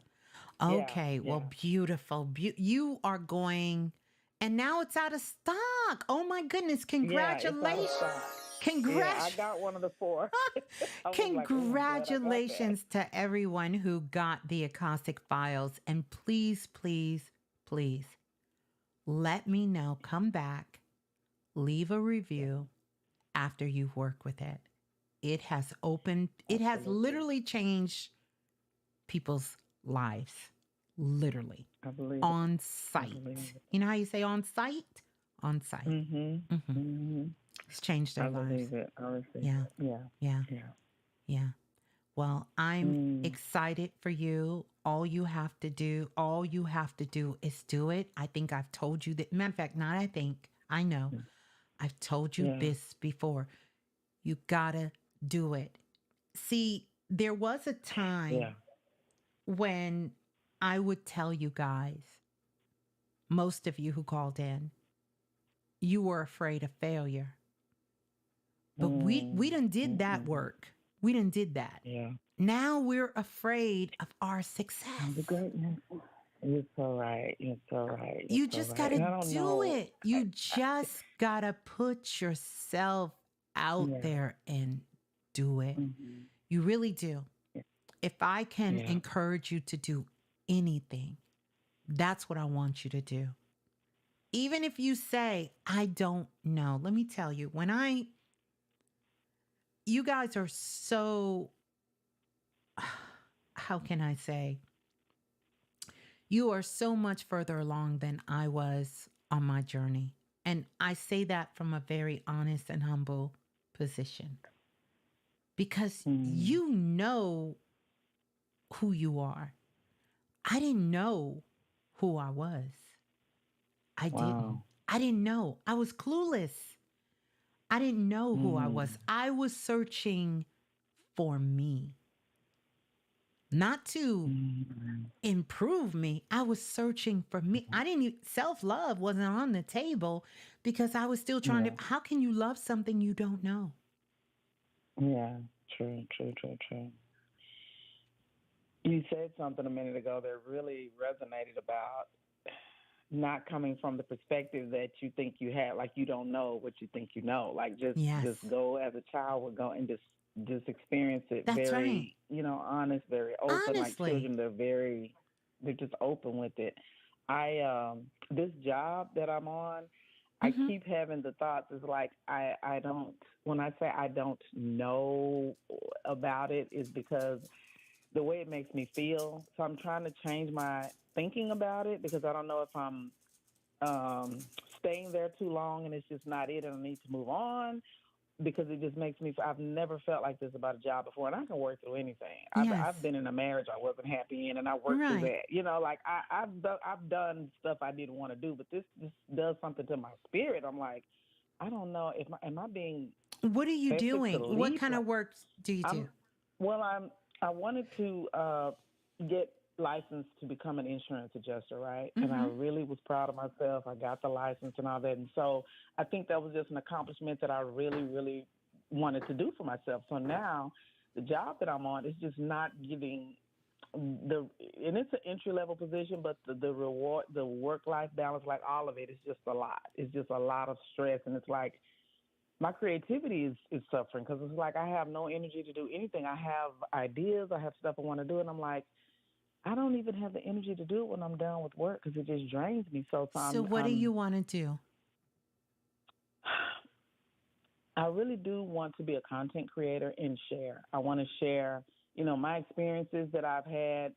Okay. Well, beautiful. You are going, and now it's out of stock. Oh my goodness! Congratulations. I got one of the four. Congratulations to everyone who got the Akashic Files. And please, please, please let me know. Come back, leave a review after you've worked with it. It has literally changed people's lives. Literally. I believe on site. You know how you say on site? On site. It's changed their lives. Believe it. I receive it. Yeah. Well, I'm excited for you. All you have to do is do it. I think I've told you that. Matter of fact, I know. I've told you this before. You gotta do it. See, there was a time when I would tell you guys, most of you who called in, you were afraid of failure. But we done did that work. We done did that. Yeah. Now we're afraid of our success. The greatness. You're so right. You're so right. You just gotta do it. You just gotta put yourself out there and do it. You really do. If I can encourage you to do anything, that's what I want you to do. Even if you say, I don't know. Let me tell you, you guys are so, how can I say? You are so much further along than I was on my journey. And I say that from a very honest and humble position. Because you know who you are. I didn't know who I was. I didn't know. I was clueless. I didn't know who I was. I was searching for me. Not to improve me. I was searching for me. Self-love wasn't on the table because I was still trying to, how can you love something you don't know? Yeah, true. You said something a minute ago that really resonated about not coming from the perspective that you think you had, like you don't know what you think you know. Like just go as a child would go and just experience it. That's right. Honest, very open. Honestly. Like children, they're just open with it. This job that I'm on, I keep having the thoughts is like, I don't, when I say I don't know about it is because the way it makes me feel. So I'm trying to change my thinking about it because I don't know if I'm staying there too long and it's just not it and I need to move on, because it just makes me. I've never felt like this about a job before, and I can work through anything. Yes. I've been in a marriage I wasn't happy in, and I worked through Right. that. Like I've done stuff I didn't want to do, but this does something to my spirit. I'm like, I don't know if am I being. What are you expected to doing? What leave? kind of work do you do? I wanted to get licensed to become an insurance adjuster, right? And I really was proud of myself. I got the license and all that. And so I think that was just an accomplishment that I really, really wanted to do for myself. So now the job that I'm on is just not giving and it's an entry level position, but the reward, the work-life balance, like all of it is just a lot. It's just a lot of stress. And it's like, my creativity is suffering because it's like I have no energy to do anything. I have ideas. I have stuff I want to do. And I'm like, I don't even have the energy to do it when I'm done with work because it just drains me. So what do you want to do? I really do want to be a content creator and share. I want to share, my experiences that I've had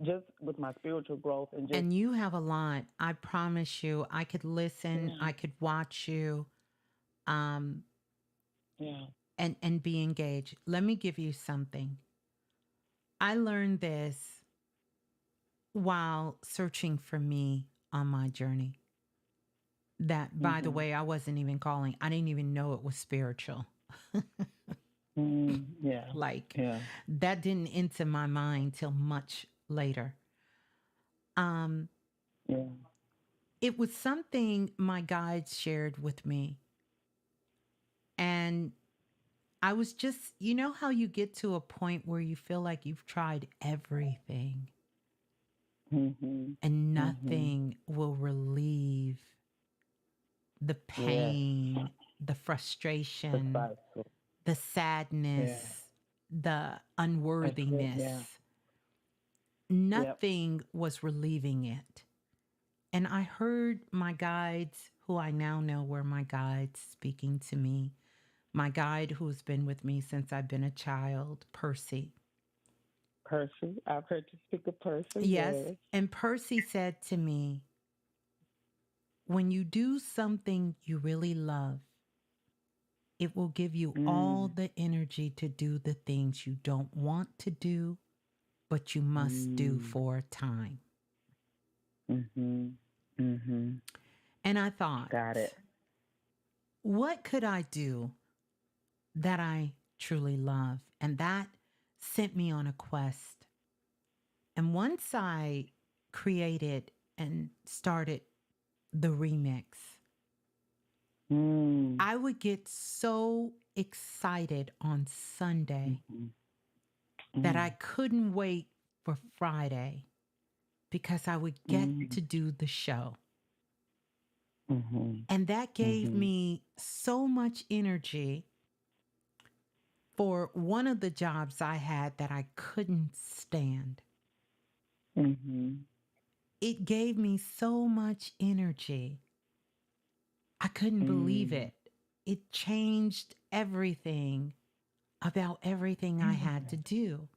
just with my spiritual growth. And you have a lot. I promise you, I could listen. I could watch you. And be engaged. Let me give you something. I learned this while searching for me on my journey. That, by the way, I wasn't even calling. I didn't even know it was spiritual. That didn't enter my mind till much later. It was something my guides shared with me. And I was just, how you get to a point where you feel like you've tried everything and nothing will relieve the pain, the frustration, the sadness, the unworthiness. Nothing was relieving it. And I heard my guides, who I now know were my guides, speaking to me. My guide, who's been with me since I've been a child, Percy. Percy, I've heard you speak of Percy. Yes. And Percy said to me, when you do something you really love, it will give you all the energy to do the things you don't want to do, but you must do for a time. And I thought, got it. What could I do that I truly love? And that sent me on a quest. And once I created and started the remix, I would get so excited on Sunday that I couldn't wait for Friday because I would get to do the show. And that gave me so much energy for one of the jobs I had that I couldn't stand. It gave me so much energy. I couldn't believe it. It changed everything about everything I had to do.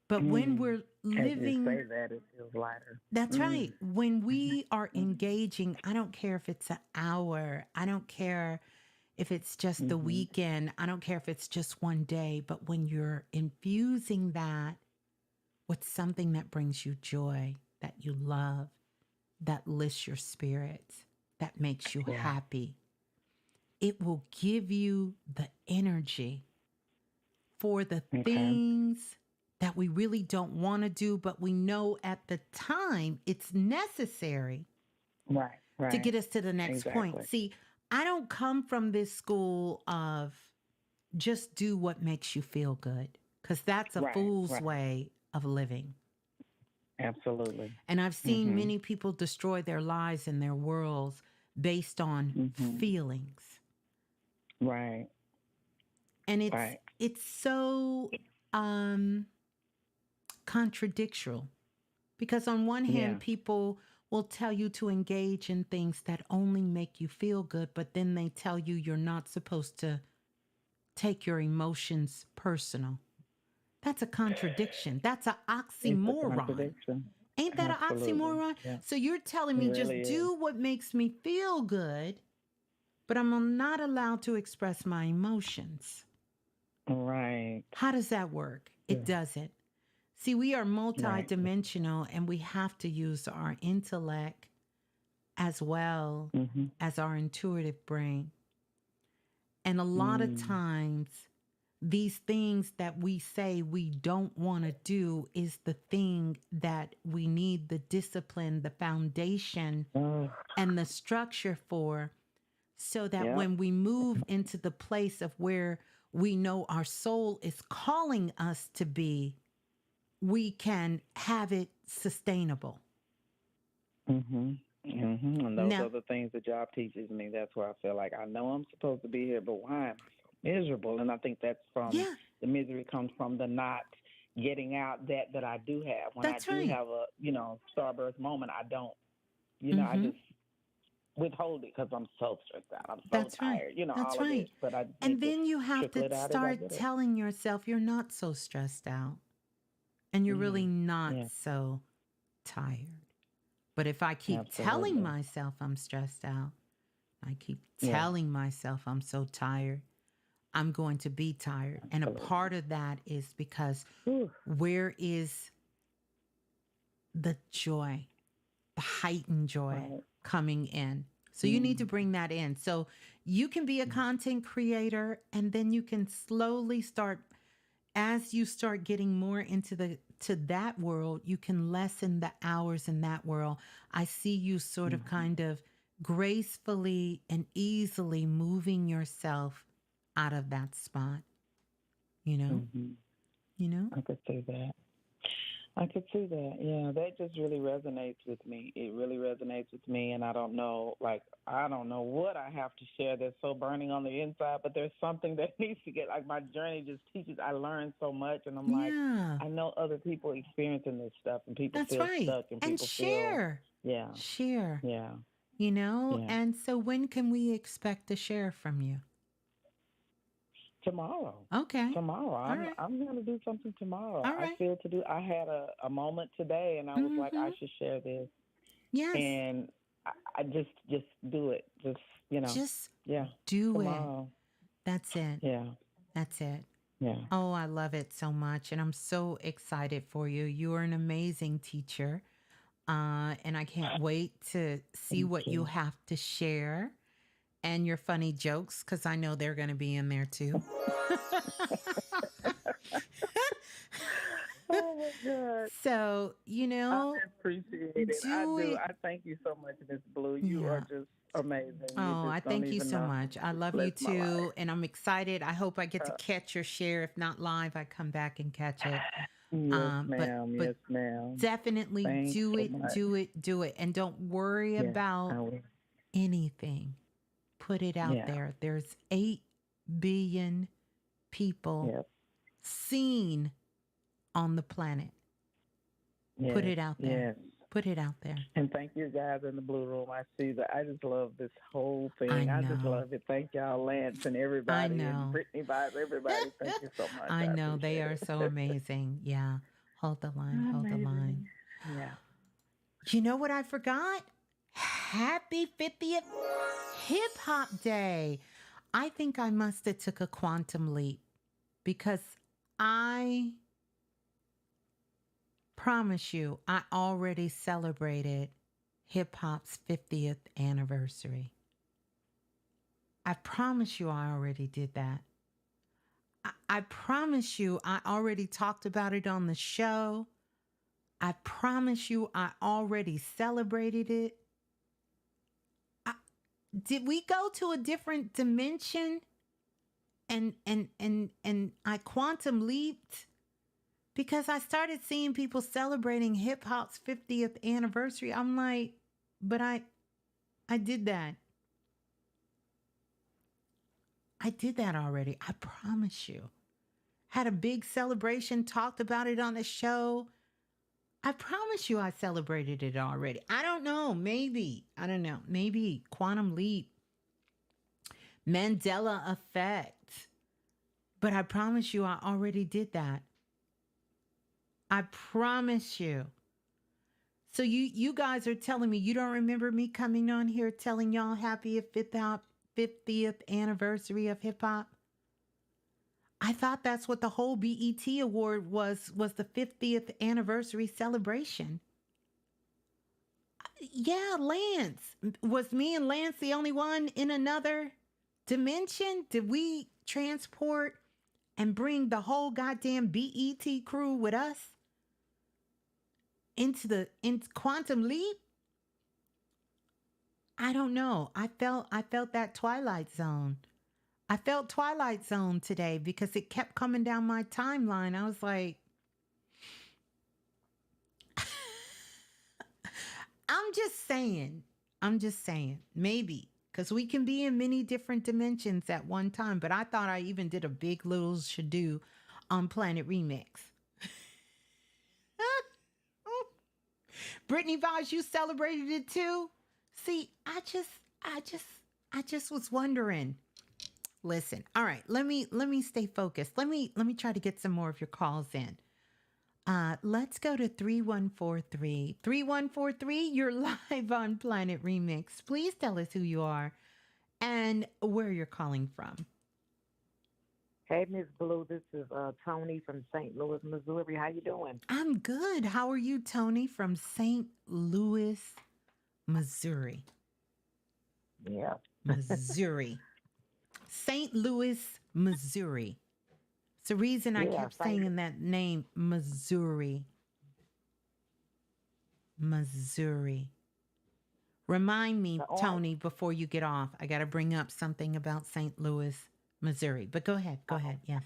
But when we're living, as you say that, it feels lighter. That's right. When we are engaging, I don't care if it's an hour. I don't care if it's just the weekend. I don't care if it's just one day. But when you're infusing that with something that brings you joy, that you love, that lifts your spirits, that makes you happy, it will give you the energy for the things that we really don't want to do, but we know at the time it's necessary to get us to the next point. See, I don't come from this school of just do what makes you feel good, because that's a fool's way of living. Absolutely. And I've seen many people destroy their lives and their worlds based on feelings. Right. And it's so contradictory, because on one hand, people will tell you to engage in things that only make you feel good, but then they tell you you're not supposed to take your emotions personal. That's a contradiction. That's an oxymoron. Ain't that an oxymoron? Yeah. So you're telling me just do what makes me feel good, but I'm not allowed to express my emotions. Right. How does that work? It doesn't. See, we are multidimensional and we have to use our intellect as well as our intuitive brain. And a lot of times, these things that we say we don't want to do is the thing that we need the discipline, the foundation, and the structure for, so that when we move into the place of where we know our soul is calling us to be, we can have it sustainable. And those are the things the job teaches me. That's where I feel like I know I'm supposed to be here, but why am I so miserable? And I think that's from the misery comes from the not getting out that I do have. When I do have a, starburst moment, I don't, I just withhold it because I'm so stressed out. I'm so tired, all of it. But and then you have to start telling yourself you're not so stressed out and you're really not so tired. But if I keep telling myself I'm stressed out, I keep telling myself I'm so tired, I'm going to be tired. And a part of that is because where is the joy, the heightened joy coming in? So you need to bring that in. So you can be a content creator, and then you can slowly start, as you start getting more into that world, you can lessen the hours in that world. I see you sort of kind of gracefully and easily moving yourself out of that spot. You know? I could see that. Yeah, that just really resonates with me. It really resonates with me, and I don't know what I have to share that's so burning on the inside, but there's something that needs to get, like, my journey just teaches. I learned so much, and I'm like, I know other people experiencing this stuff, and people feel stuck, and people share. Share. Yeah. And so when can we expect to share from you? Tomorrow. Okay. Tomorrow. I'm going to do something tomorrow. I feel to do. I had a moment today, and I was like, I should share this. Yes. And I just do it. Just do tomorrow. it. That's it. Yeah. That's it. Yeah. Oh, I love it so much, and I'm so excited for you. You are an amazing teacher, and I can't wait to see what you have to share. And your funny jokes, because I know they're going to be in there too. Oh my God. So, I appreciate it. I thank you so much, Ms.Blue. You are just amazing. Oh, I thank you so much. I love you too. And I'm excited. I hope I get to catch your share. If not live, I come back and catch it. Yes, ma'am. Yes, ma'am. Definitely do it. And don't worry about anything. Put it out there. There's 8 billion people seen on the planet. Put it out there. Yes. Put it out there. And thank you guys in the Blue Room. I see that. I just love this whole thing. I just love it. Thank y'all, Lance and everybody, and Brittany Vibes, everybody. Thank you so much. I know. They are so amazing. Yeah. Hold the line. Hold the line. Yeah. You know what I forgot? Happy 50th Hip Hop Day. I think I must have took a quantum leap, because I promise you, I already celebrated hip hop's 50th anniversary. I promise you I already did that. I promise you I already talked about it on the show. I promise you I already celebrated it. Did we go to a different dimension and I quantum leaped? Because I started seeing people celebrating hip hop's 50th anniversary. I'm like, but I did that. I did that already. I promise you. Had a big celebration, talked about it on the show. I promise you I celebrated it already. I don't know. Maybe. I don't know. Maybe quantum leap. Mandela effect. But I promise you I already did that. I promise you. So you guys are telling me you don't remember me coming on here telling y'all happy 50th 50th anniversary of hip hop? I thought that's what the whole BET award was the 50th anniversary celebration. Yeah, Lance. Was me and Lance the only one in another dimension? Did we transport and bring the whole goddamn BET crew with us into Quantum Leap? I don't know. I felt that Twilight Zone. I felt Twilight Zone today because it kept coming down my timeline. I was like, I'm just saying. Maybe. Because we can be in many different dimensions at one time. But I thought I even did a big little should-do on Planet Remix. Brittany Voss, you celebrated it too? See, I just was wondering. Listen, all right, let me stay focused. Let me try to get some more of your calls in. Let's go to 3143. 3143, you're live on Planet Remix. Please tell us who you are and where you're calling from. Hey, Ms.Blue, this is Tony from St. Louis, Missouri. How you doing? I'm good. How are you, Tony, from St. Louis, Missouri? Yeah. Missouri. St. Louis, Missouri. It's the reason I kept saying that name, Missouri. Missouri. Remind me, Tony, before you get off. I got to bring up something about St. Louis, Missouri. But go ahead. Yes.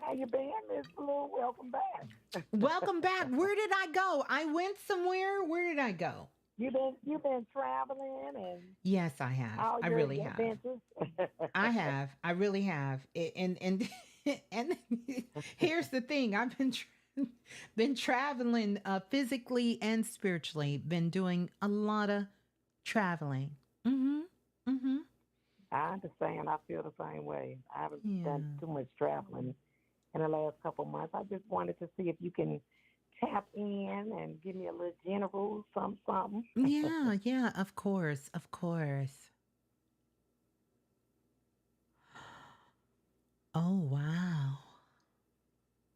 How you been, Ms.Blue? Welcome back. Welcome back. Where did I go? I went somewhere. Where did I go? You've been traveling and yes, I have. I really have. I have. I really have. And here's the thing. I've been traveling physically and spiritually. Been doing a lot of traveling. I understand. I feel the same way. I haven't done too much traveling in the last couple months. I just wanted to see if you can tap in and give me a little general something. Yeah, of course. Oh, wow.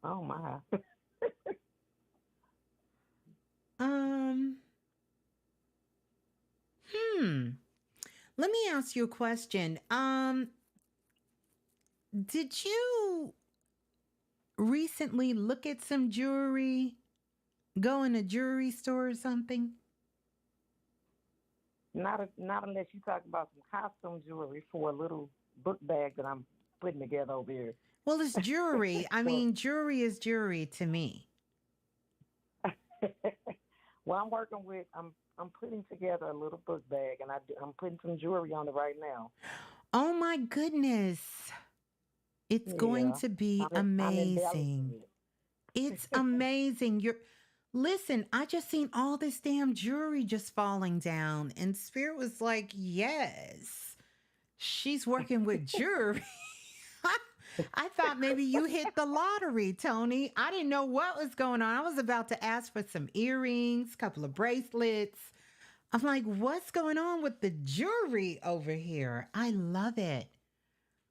Oh, my. Let me ask you a question. Did you recently look at some jewelry? Go in a jewelry store or something? Not unless you talk about some costume jewelry for a little book bag that I'm putting together over here. Well, it's jewelry. I mean, jewelry is jewelry to me. Well, I'm putting together a little book bag, and I'm putting some jewelry on it right now. Oh my goodness. It's going to be amazing. It's amazing. Listen, I just seen all this damn jewelry just falling down, and Spirit was like, yes, she's working with jewelry. I thought maybe you hit the lottery, Tony. I didn't know what was going on. I was about to ask for some earrings, a couple of bracelets. I'm like, what's going on with the jewelry over here? I love it.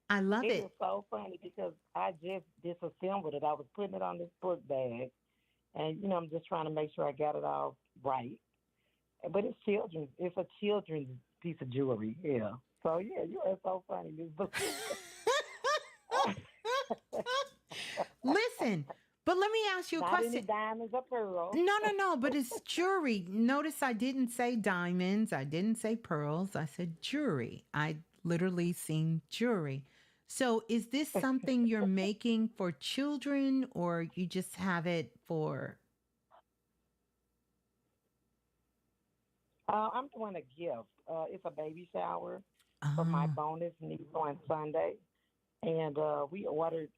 I love it. It was so funny because I just disassembled it. I was putting it on this book bag. And, I'm just trying to make sure I got it all right. But it's children's. It's a children's piece of jewelry. Yeah. So, yeah, you are so funny. Listen, but let me ask you a question. Not any diamonds or pearls. No, but it's jewelry. Notice I didn't say diamonds. I didn't say pearls. I said jewelry. I literally seen jewelry. So is this something you're making for children or you just have it for? I'm doing a gift. It's a baby shower for my bonus niece on Sunday. And we ordered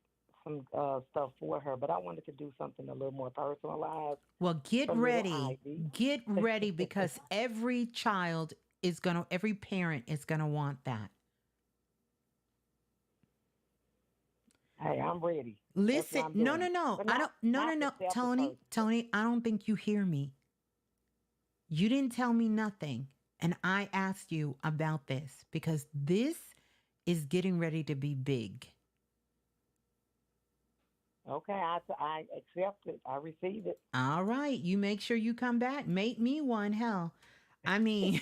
some stuff for her, but I wanted to do something a little more personalized. Well, get ready. Get ready because every parent is going to want that. Hey, I'm ready. Listen, no. Tony, I don't think you hear me. You didn't tell me nothing. And I asked you about this because this is getting ready to be big. Okay, I accept it. I receive it. All right. You make sure you come back. Make me one. Hell, I mean,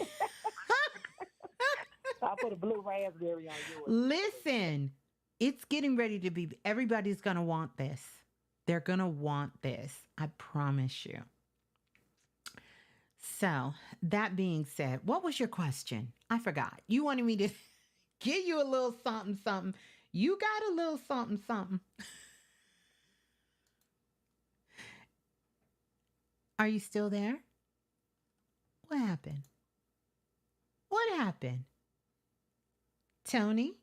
I'll put a blue raspberry on yours. listen, it's getting ready to be, everybody's going to want this. They're going to want this. I promise you. So, that being said, what was your question? I forgot. You wanted me to give you a little something, something. You got a little something, something. Are you still there? What happened? What happened? Tony?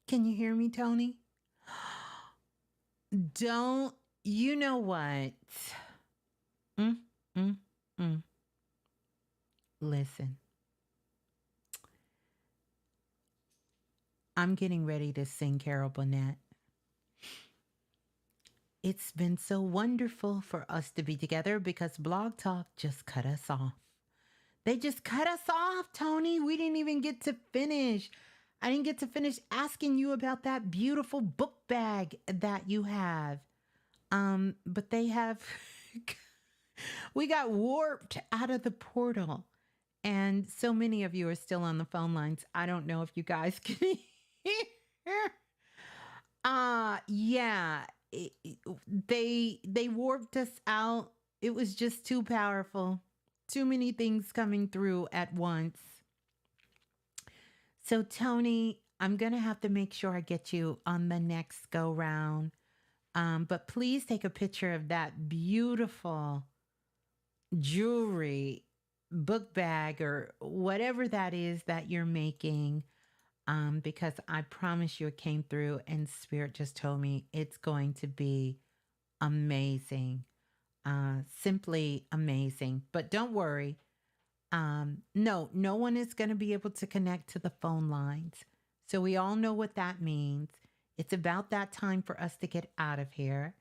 Can you hear me, Tony? Don't, you know what? Mm, mm, mm. Listen. I'm getting ready to sing Carol Burnett. It's been so wonderful for us to be together because Blog Talk just cut us off. They just cut us off, Tony. We didn't even get to finish. I didn't get to finish asking you about that beautiful book bag that you have. But they have, we got warped out of the portal. And so many of you are still on the phone lines. I don't know if you guys can hear. Yeah. They warped us out. It was just too powerful. Too many things coming through at once. So Tony, I'm going to have to make sure I get you on the next go round. But please take a picture of that beautiful jewelry book bag or whatever that is that you're making. Because I promise you it came through and Spirit just told me it's going to be amazing. Simply amazing. But don't worry. No one is going to be able to connect to the phone lines. So we all know what that means. It's about that time for us to get out of here.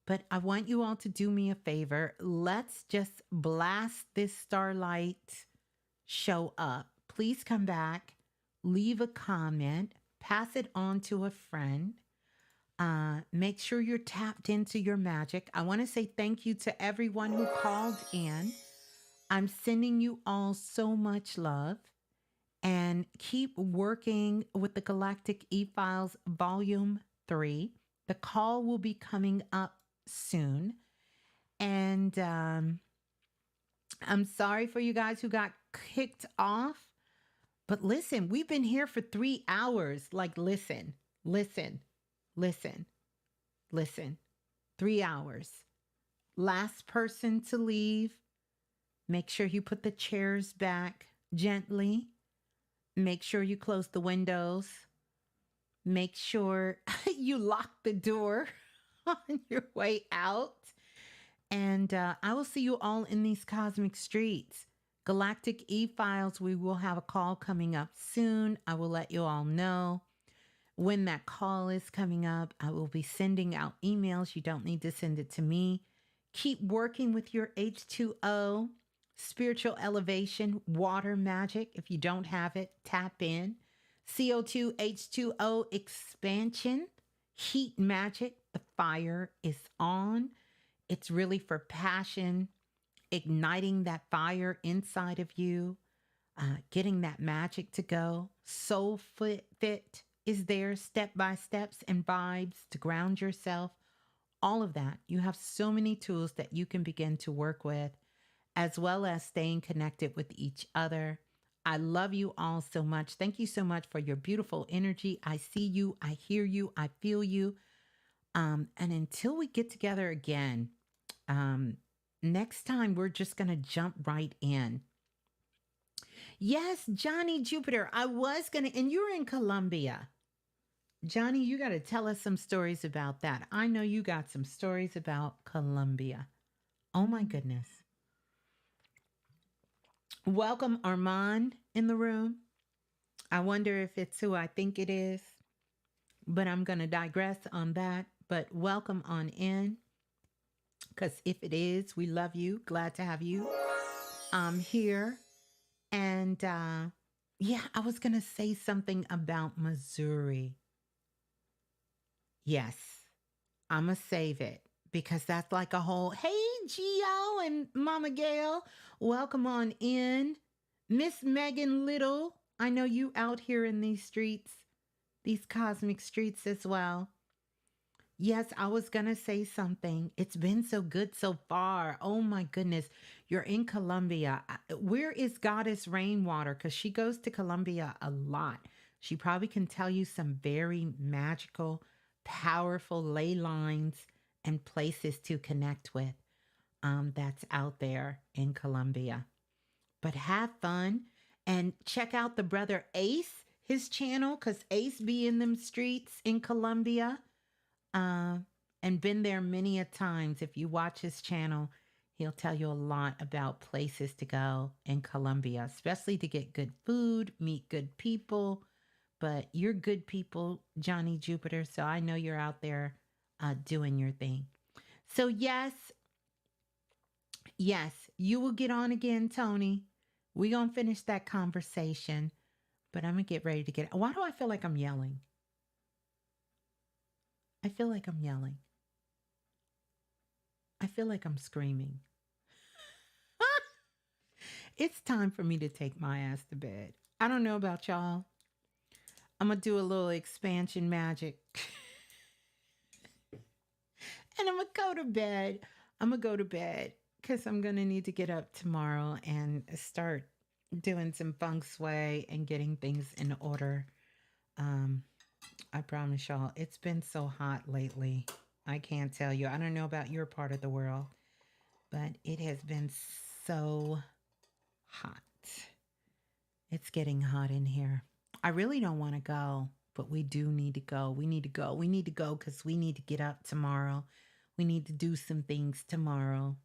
But I want you all to do me a favor. Let's just blast this Starlight show up. Please come back. Leave a comment, pass it on to a friend. Make sure you're tapped into your magic. I want to say thank you to everyone who called in. I'm sending you all so much love and keep working with the Galactic E-Files Volume 3. The call will be coming up soon. And I'm sorry for you guys who got kicked off. But listen, we've been here for 3 hours. Like, listen. 3 hours. Last person to leave. Make sure you put the chairs back gently. Make sure you close the windows. Make sure you lock the door on your way out. And I will see you all in these cosmic streets. Galactic E-Files, we will have a call coming up soon. I will let you all know when that call is coming up. I will be sending out emails. You don't need to send it to me. Keep working with your H2O, spiritual elevation, water magic. If you don't have it, tap in. CO2, H2O expansion, heat magic. The fire is on. It's really for passion. Igniting that fire inside of you, getting that magic to go. Soul Fit is there, step by steps and vibes to ground yourself. All of that. You have so many tools that you can begin to work with, as well as staying connected with each other. I love you all so much. Thank you so much for your beautiful energy. I see you, I hear you, I feel you. And until we get together again, next time, we're just going to jump right in. Yes, Johnny Jupiter, I was going to, and you're in Colombia. Johnny, you got to tell us some stories about that. I know you got some stories about Colombia. Oh my goodness. Welcome Armand in the room. I wonder if it's who I think it is, but I'm going to digress on that. But welcome on in. Because if it is, we love you. Glad to have you. here. And yeah, I was going to say something about Missouri. Yes, I'm going to save it because that's like a whole, hey, Gio and Mama Gail, welcome on in. Miss Megan Little, I know you out here in these streets, these cosmic streets as well. Yes, I was going to say something. It's been so good so far. Oh my goodness. You're in Colombia. Where is Goddess Rainwater? Because she goes to Colombia a lot. She probably can tell you some very magical, powerful ley lines and places to connect with that's out there in Colombia. But have fun and check out the brother Ace, his channel, because Ace be in them streets in Colombia. And been there many a times. If you watch his channel, he'll tell you a lot about places to go in Colombia, especially to get good food, meet good people. But you're good people, Johnny Jupiter, so I know you're out there doing your thing. So yes, you will get on again, Tony. We're going to finish that conversation, but I'm going to get ready to get... Why do I feel like I'm yelling? I feel like I'm yelling. I feel like I'm screaming. It's time for me to take my ass to bed. I don't know about y'all. I'm going to do a little expansion magic. And I'm going to go to bed. I'm going to go to bed because I'm going to need to get up tomorrow and start doing some feng shui and getting things in order. I promise y'all, it's been so hot lately. I can't tell you. I don't know about your part of the world, but it has been so hot. It's getting hot in here. I really don't want to go, but we do need to go. We need to go. We need to go because we need to get up tomorrow. We need to do some things tomorrow.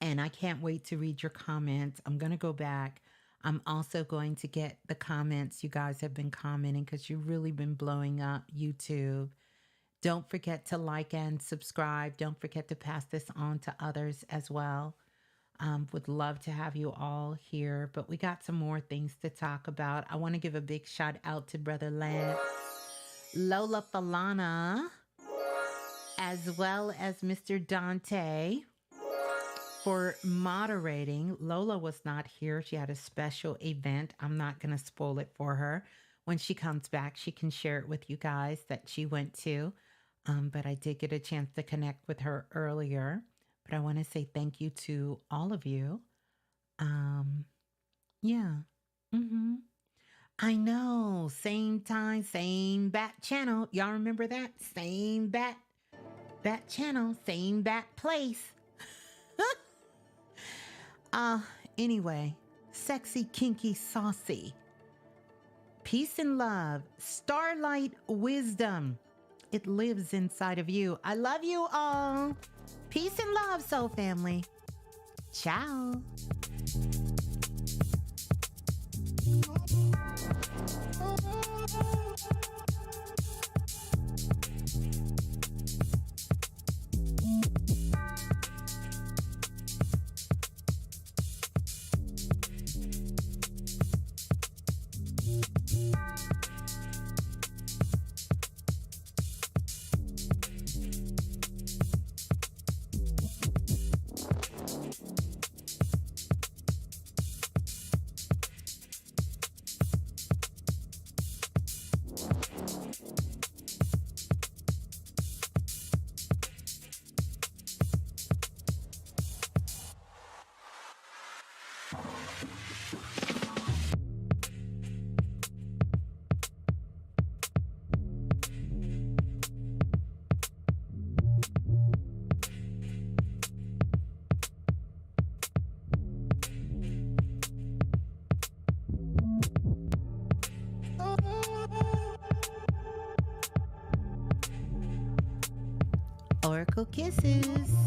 And I can't wait to read your comments. I'm going to go back. I'm also going to get the comments you guys have been commenting because you've really been blowing up YouTube. Don't forget to like and subscribe. Don't forget to pass this on to others as well. Would love to have you all here, but we got some more things to talk about. I want to give a big shout out to Brother Lance, Lola Falana, as well as Mr. Dante, for moderating. Lola was not here. She had a special event. I'm not going to spoil it for her. When she comes back, she can share it with you guys that she went to. But I did get a chance to connect with her earlier. But I want to say thank you to all of you. Yeah. I know. Same time, same bat channel. Y'all remember that? Same bat channel, same bat place. Anyway, sexy, kinky, saucy. Peace and love. Starlight wisdom. It lives inside of you. I love you all. Peace and love, soul family. Ciao. Oracle kisses.